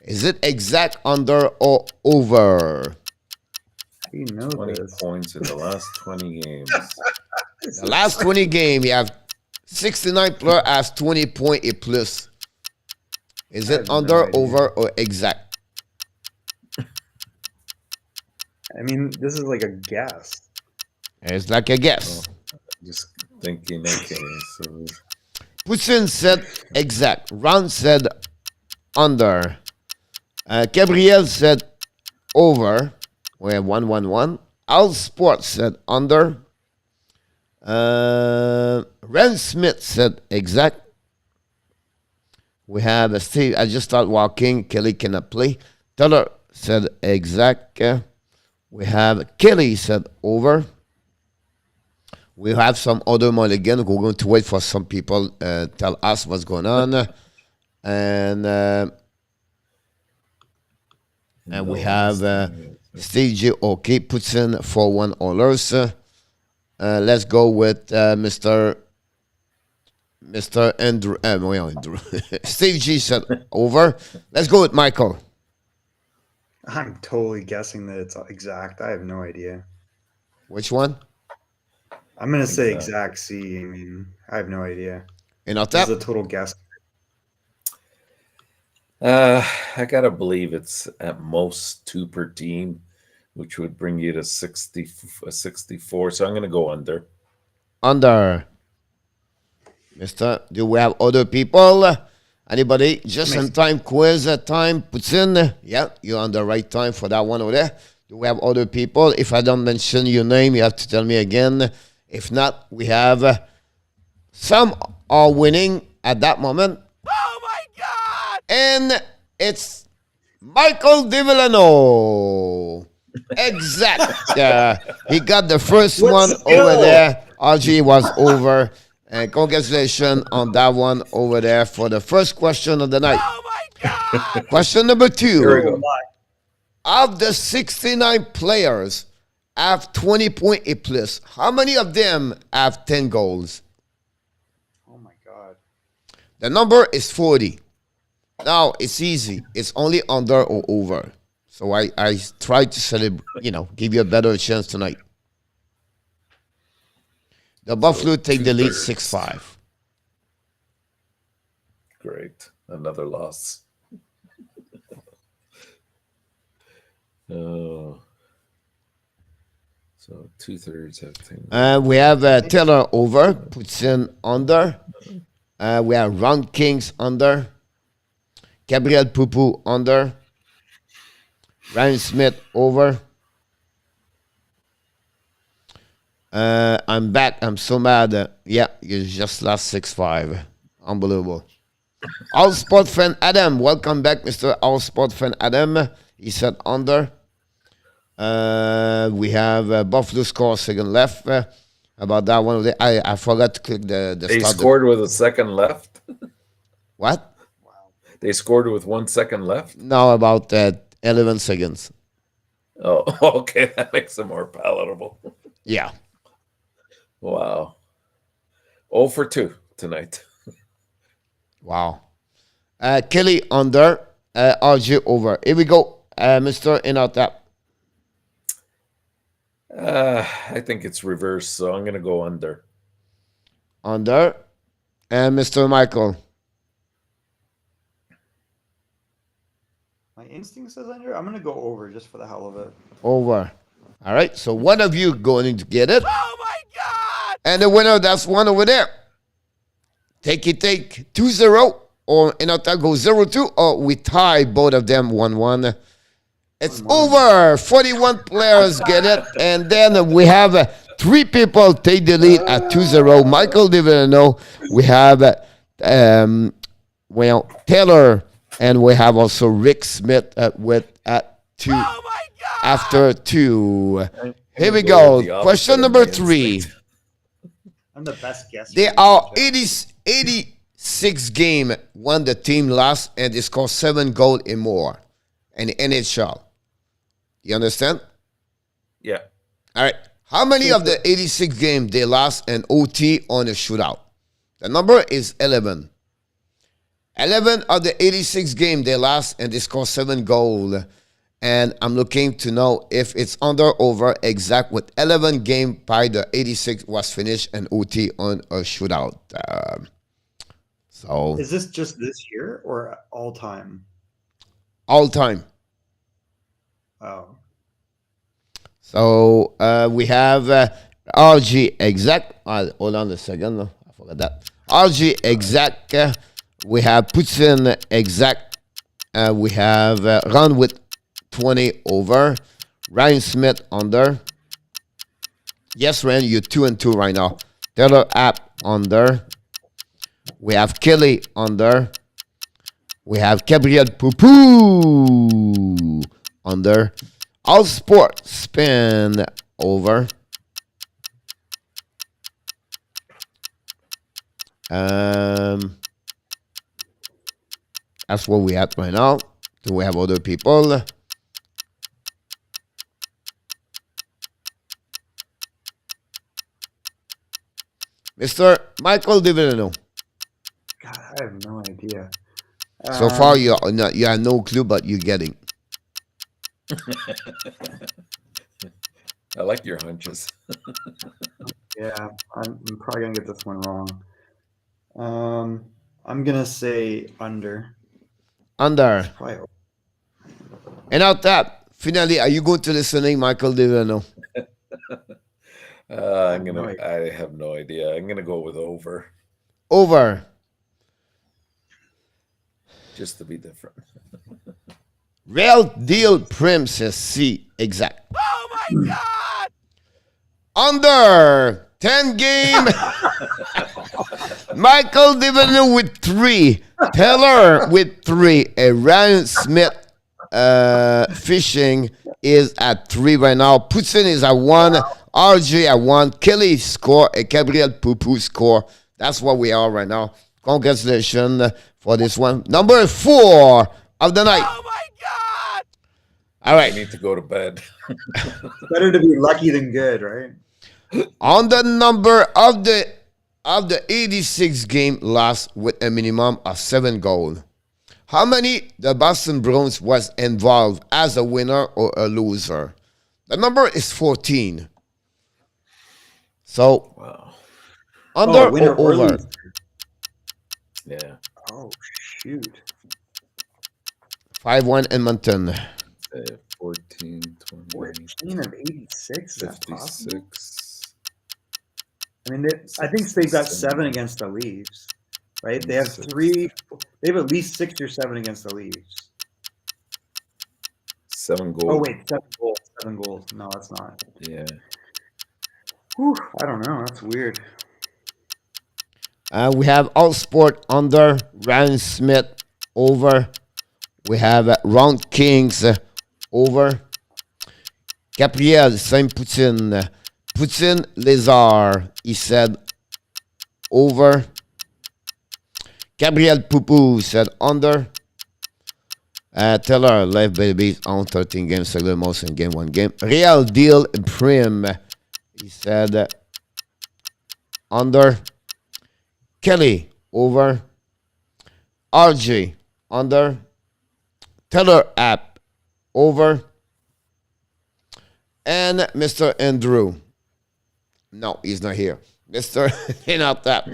Is it exact, under, or over? You know 20 this. points in the last 20 games. The last 20 games, you have 69 players has 20 points a plus. Is it under, over, or exact? I mean, this is like a guess. It's like a guess. Just thinking, okay, so Poutine said exact. Ron said under. Gabriel said over. We have 1-1-1. Al Sport said under. Ren Smith said exact. We have Steve. I just started walking. Kelly cannot play. Taylor said exact. We have Kelly said over. We have some other mulligan. We're going to wait for some people tell us what's going on. And we have Steve J. Okay, puts in 4-1 Oilers. Let's go with Mr. Andrew. Andrew. Steve G said over. Let's go with Michael. I'm totally guessing that it's exact. I have no idea. Which one? I'm going to say exact C. I mean, I have no idea. In our This tap? is a total guess. I gotta believe it's at most 2 per team, which would bring you to 64. So I'm gonna go under. Under. Mister, do we have other people? Anybody? Just in Amazing. time quiz time puts in. Yeah, you're on the right time for that one over there. Do we have other people? If I don't mention your name, you have to tell me again. If not, we have some are winning at that moment. Oh my God! And it's Michael DeVillano. Exact. He got the first one over there. RG was over. And congratulations on that one over there for the first question of the night. Oh my God! Question number Here we 2. go. Of the 69 players have 20 point a plus, how many of them have 10 goals? Oh my God. The number is 40. Now, it's easy. It's only under or over. So I try to give you a better chance tonight. The Buffalo take the lead 6-5. Great. Another loss. Oh. So 2/3 have 10. We have Taylor over, puts in under. We have Ron Kings under. Gabriel Pupu under. Ryan Smith over. I'm back. I'm so mad. Yeah, you just lost 6-5. Unbelievable. All Sport Fan Adam, welcome back, Mr. All Sport Fan Adam. He said under. We have Buffalo score second left. About that one, I forgot to click the They start. scored with a second left. What? They scored with 1 second left. No, about 11 seconds. Oh, okay. That makes it more palatable. Yeah. Wow. 0 for 2 tonight. Wow. Kelly under. RG over. Here we go. Mr. Inotap. I think it's reverse, so I'm going to go under. Under. And Mr. Michael. My instinct says under. I'm gonna go over just for the hell of it. Over. All right. So one of you going to get it. Oh my God! And the winner, that's one over there. Take 2-0. Or Inotap goes 0-2. Or we tie both of them 1-1. It's over. 41 players get it. And then we have 3 people take the lead at 2-0. Michael DeVillano. We have Taylor. And we have also Rick Smith at 2 Oh my God! after 2. Here we go with go. the Question opposite number of my 3. instinct. I'm the best guesser. They are 86 game when the team lost and they scored 7 goals and more in the NHL. You understand? Yeah. All right. How many of the 86 games they lost an OT on a shootout? The number is 11. 11 of the 86 games they lost and they scored 7 goals. And I'm looking to know if it's under or over exact with 11 game by the 86 was finished and OT on a shootout. So Is this just this year or all time? all time. Oh, So we have RG exact. Hold on a second. I forgot that. RG exact. We have Putin exact. We have Ron with 20 over. Ryan Smith under. Yes, Ryan, you're 2-2 right now. Taylor App under. We have Kelly under. We have Gabriel Poupou under. All Sport spin over. That's what we have right now. Do we have other people? Mr. Michael DeVillano. God, I have no idea. So far, you have no clue, but you're getting. I like your hunches. Yeah, I'm probably gonna get this one wrong. I'm gonna say under. Under. Probably And out that, finally, are you going to listening, Michael DeVillano? I have no idea. I'm gonna go with over. Over. just to be different. Real deal prim says C. Exact. Oh my God! Under 10 game. Michael Delaney with 3. Taylor with 3. And Ryan Smith fishing is at 3 right now. Putin is at 1. RJ at 1. Kelly score. And Gabriel Poupou score. That's what we are right now. Congratulations for this one. Number 4 of the night. Oh my God! All right. I need to go to bed. Better to be lucky than good, right? On the number of the 86 game lost with a minimum of 7 goals. How many the Boston Bruins was involved as a winner or a loser? The number is 14. So Wow. under winner or over? loser. Yeah. Oh, shoot. 5-1 Edmonton. 14, 20, 14 of 86? Is that possible? 56. I mean, I think they've got 7 against the Leafs, right? They have 3. They have at least 6 or 7 against the Leafs. 7 goals. Oh, wait, 7 goals. 7 goals. No, that's not. Yeah. Whew, I don't know. That's weird. We have All Sport under. Ryan Smith over. We have Round Kings over. Gabriel Saint-Poutine. Poutine Lézard, he said over. Gabriel Poupou said under. Taylor left babies on 13 games, regular most in game 1 game. Real deal prim, he said under. Kelly over. RJ under. Taylor app over. And Mr. Andrew. No, he's not here. Mr. Not that.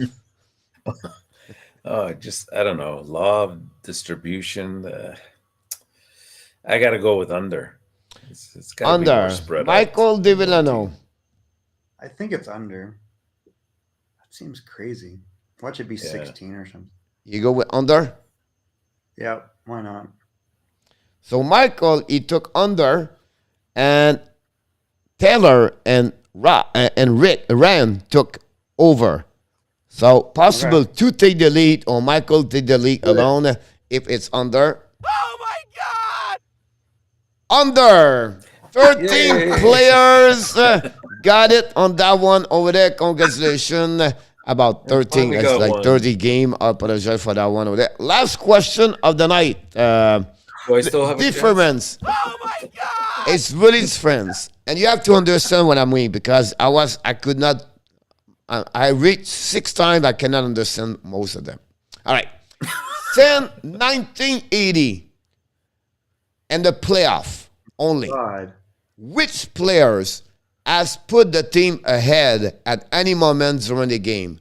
Oh, just, I don't know. Law of distribution. I got to go with under. It's got to be more Under. spread Michael out. DiVillano. I think it's under. That seems crazy. Watch it be 16 or something. You go with under? Yeah, why not? So Michael, he took under, and Taylor and Ryan took over. So possible to take the lead or Michael take the lead alone if it's under. Oh my God! Under 13 players got it on that one over there. Congratulations. About 13, we it's got like one. 30 game. I apologize for that one over there. Last question of the night. Do I still have a chance? Difference. Oh my God! It's really friends, and you have to understand what I mean because I could not. I reached 6 times. I cannot understand most of them. All right, 1980, and the playoff only. God. Which players has put the team ahead at any moment during the game?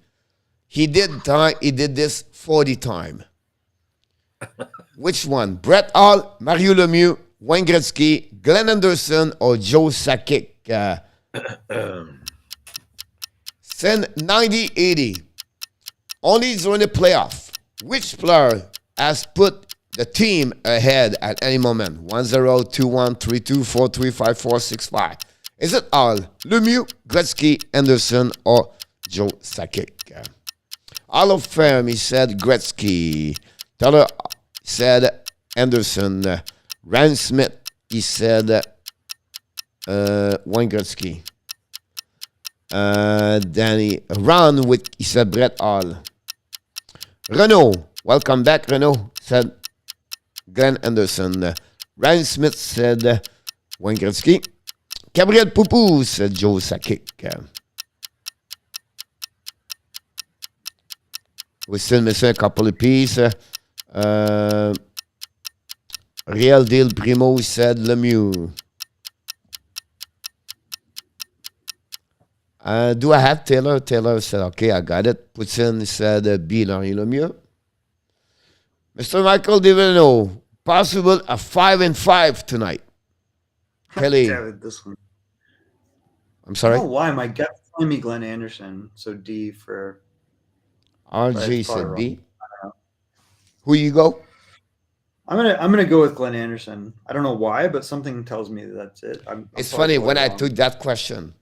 He did this 40 times. Which one? Brett Hall, Mario Lemieux, Wayne Gretzky, Glenn Anderson, or Joe Sakic? Since 1980, only during the playoff, which player has put the team ahead at any moment? 1-0, 2-1, 3-2, 4-3, 5-4, 6-5. Is it Hall, Lemieux, Gretzky, Anderson, or Joe Sakic? Hall of Fame, he said Gretzky. Taylor said Anderson. Ryan Smith, he said Wayne Gretzky. Danny Ron with he said Brett Hall. Renault, welcome back, Renault, said Glenn Anderson. Ryan Smith said Wayne Gretzky. Gabriel Poupou said Joe Sakic. We still missing a couple of pieces. Real Deal Primo said Lemieux. Do I have Taylor? Taylor said, okay, I got it. Putin said B. Larry Lemieux. Mr. Michael DiVillano, possible a 5-5 tonight. Kelly. Damn it, this one. I'm I sorry? don't know why my gut's telling me Glenn Anderson. So D for. RJ That's probably said B. wrong. Who you go? I'm gonna go with Glenn Anderson. I don't know why, but something tells me that's it. It's funny when I took that question.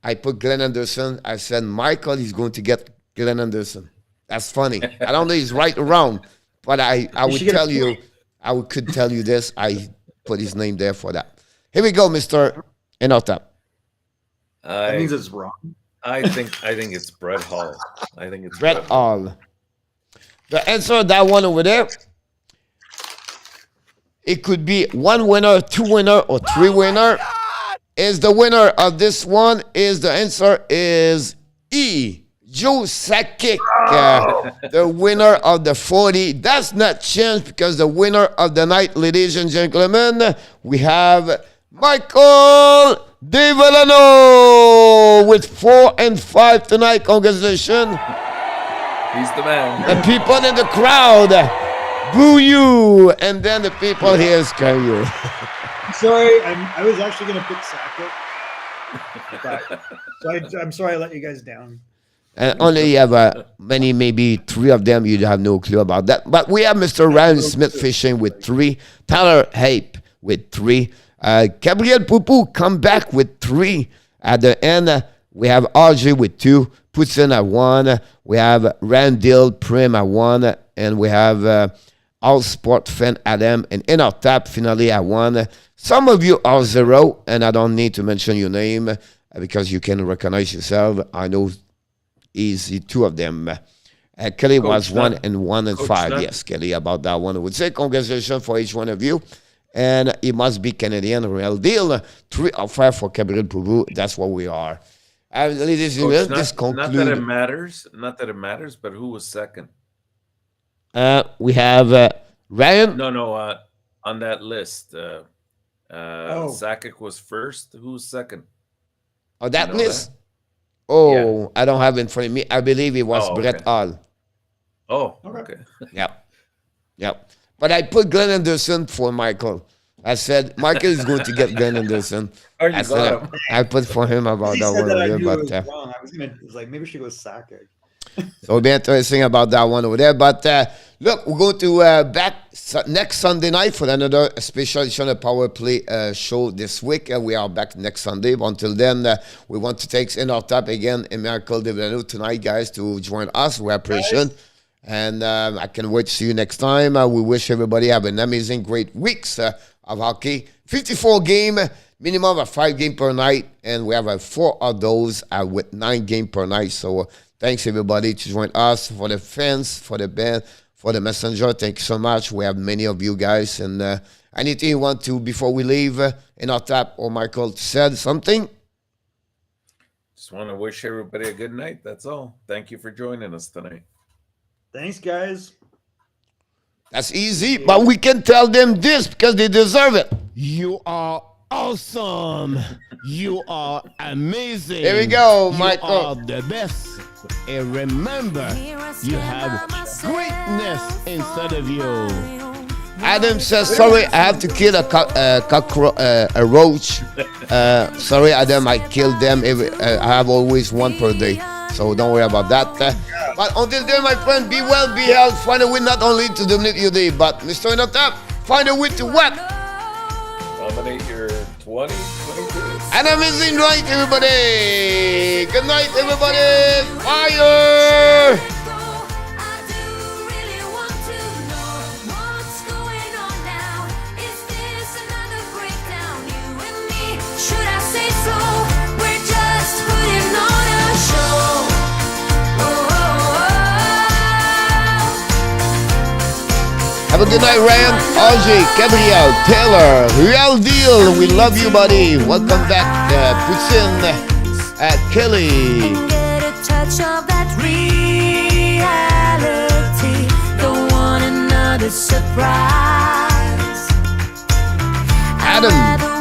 I put Glenn Anderson. I said Michael is going to get Glenn Anderson. That's funny. I don't know if he's right or wrong, but I would tell you, could tell you this. I put his name there for that. Here we go, Mr. Inota. That means it's wrong. I think it's Brett Hall. I think it's Brett Hall. The answer to that one over there, it could be one winner, two winner, or three winner. Is the winner of this one is the answer is E. Joe Sakic, the winner of the 40. That's not chance because the winner of the night, ladies and gentlemen, we have Michael DeVillano with 4 and 5 tonight. Congratulations. He's the man. The people in the crowd boo you, and then the people here scare you. Sorry, I was actually going to pick Sakic. So I'm sorry I let you guys down. And only you have maybe 3 of them. You have no clue about that. But we have Mr. Ryan Smith fishing with 3. Tyler Hape with 3. Gabriel Poupou come back with 3. At the end, we have RJ with 2. Putin at 1. We have Randall Prim at 1. And we have All Sport Fan Adam. And in our tap, finally at 1. Some of you are 0. And I don't need to mention your name because you can recognize yourself. I know easy 2 of them. Kelly Coach was 1 and 1 and Coach 5. Nut. Yes, Kelly, about that one. I would say congratulations for each one of you. And it must be Canadian, real deal. 3 or 5 for Gabriel Pouvou. That's what we are. Ladies and gentlemen, this concludes. Not that it matters. Not that it matters, but who was second? We have Ryan. No. On that list, Sakic was first. Who was second? On that list? That? Oh, yeah. I don't have it in front of me. I believe it was Brett Hall. Oh, okay. Yep. But I put Glenn Anderson for Michael. I said, Michael is going to get Glenn Anderson. I put for him about that one over there. But I was like, maybe we should go Sakic. So it'll be interesting about that one over there. But look, we're going to back next Sunday night for another special edition of Power Play show this week. We are back next Sunday. But until then, we want to take in our top again in Michael DeVillano tonight, guys, to join us. We appreciate it. And I can wait to see you next time. We wish everybody have an amazing, great weeks of hockey. 54 game, minimum of 5 game per night. And we have 4 of those with 9 game per night. So thanks, everybody, to join us. For the fans, for the band, for the messenger, thank you so much. We have many of you guys. And anything you want to, before we leave, in our tap, or Michael said something? Just want to wish everybody a good night. That's all. Thank you for joining us tonight. Thanks, guys. That's easy, but we can tell them this because they deserve it. You are awesome. You are amazing. There we go, Michael. You are the best. And remember, you have greatness inside of you. Adam says, sorry, I have to kill a roach. Sorry, Adam, I killed them. I have always 1 per day. So don't worry about that. But until then, my friend, be well, be healthy. Find a way not only to dominate your day, but Mr. Inotap, find a way to what? Dominate your 2022. An amazing night, everybody. Good night, everybody. Fire. Should I say so? We're just putting on a show. Have a good night, Ryan, Audrey, Gabriel, Taylor, Real Deal. We love you, buddy. Welcome back, Putin, Kelly. Get a touch of that reality. Don't want another surprise. Adam.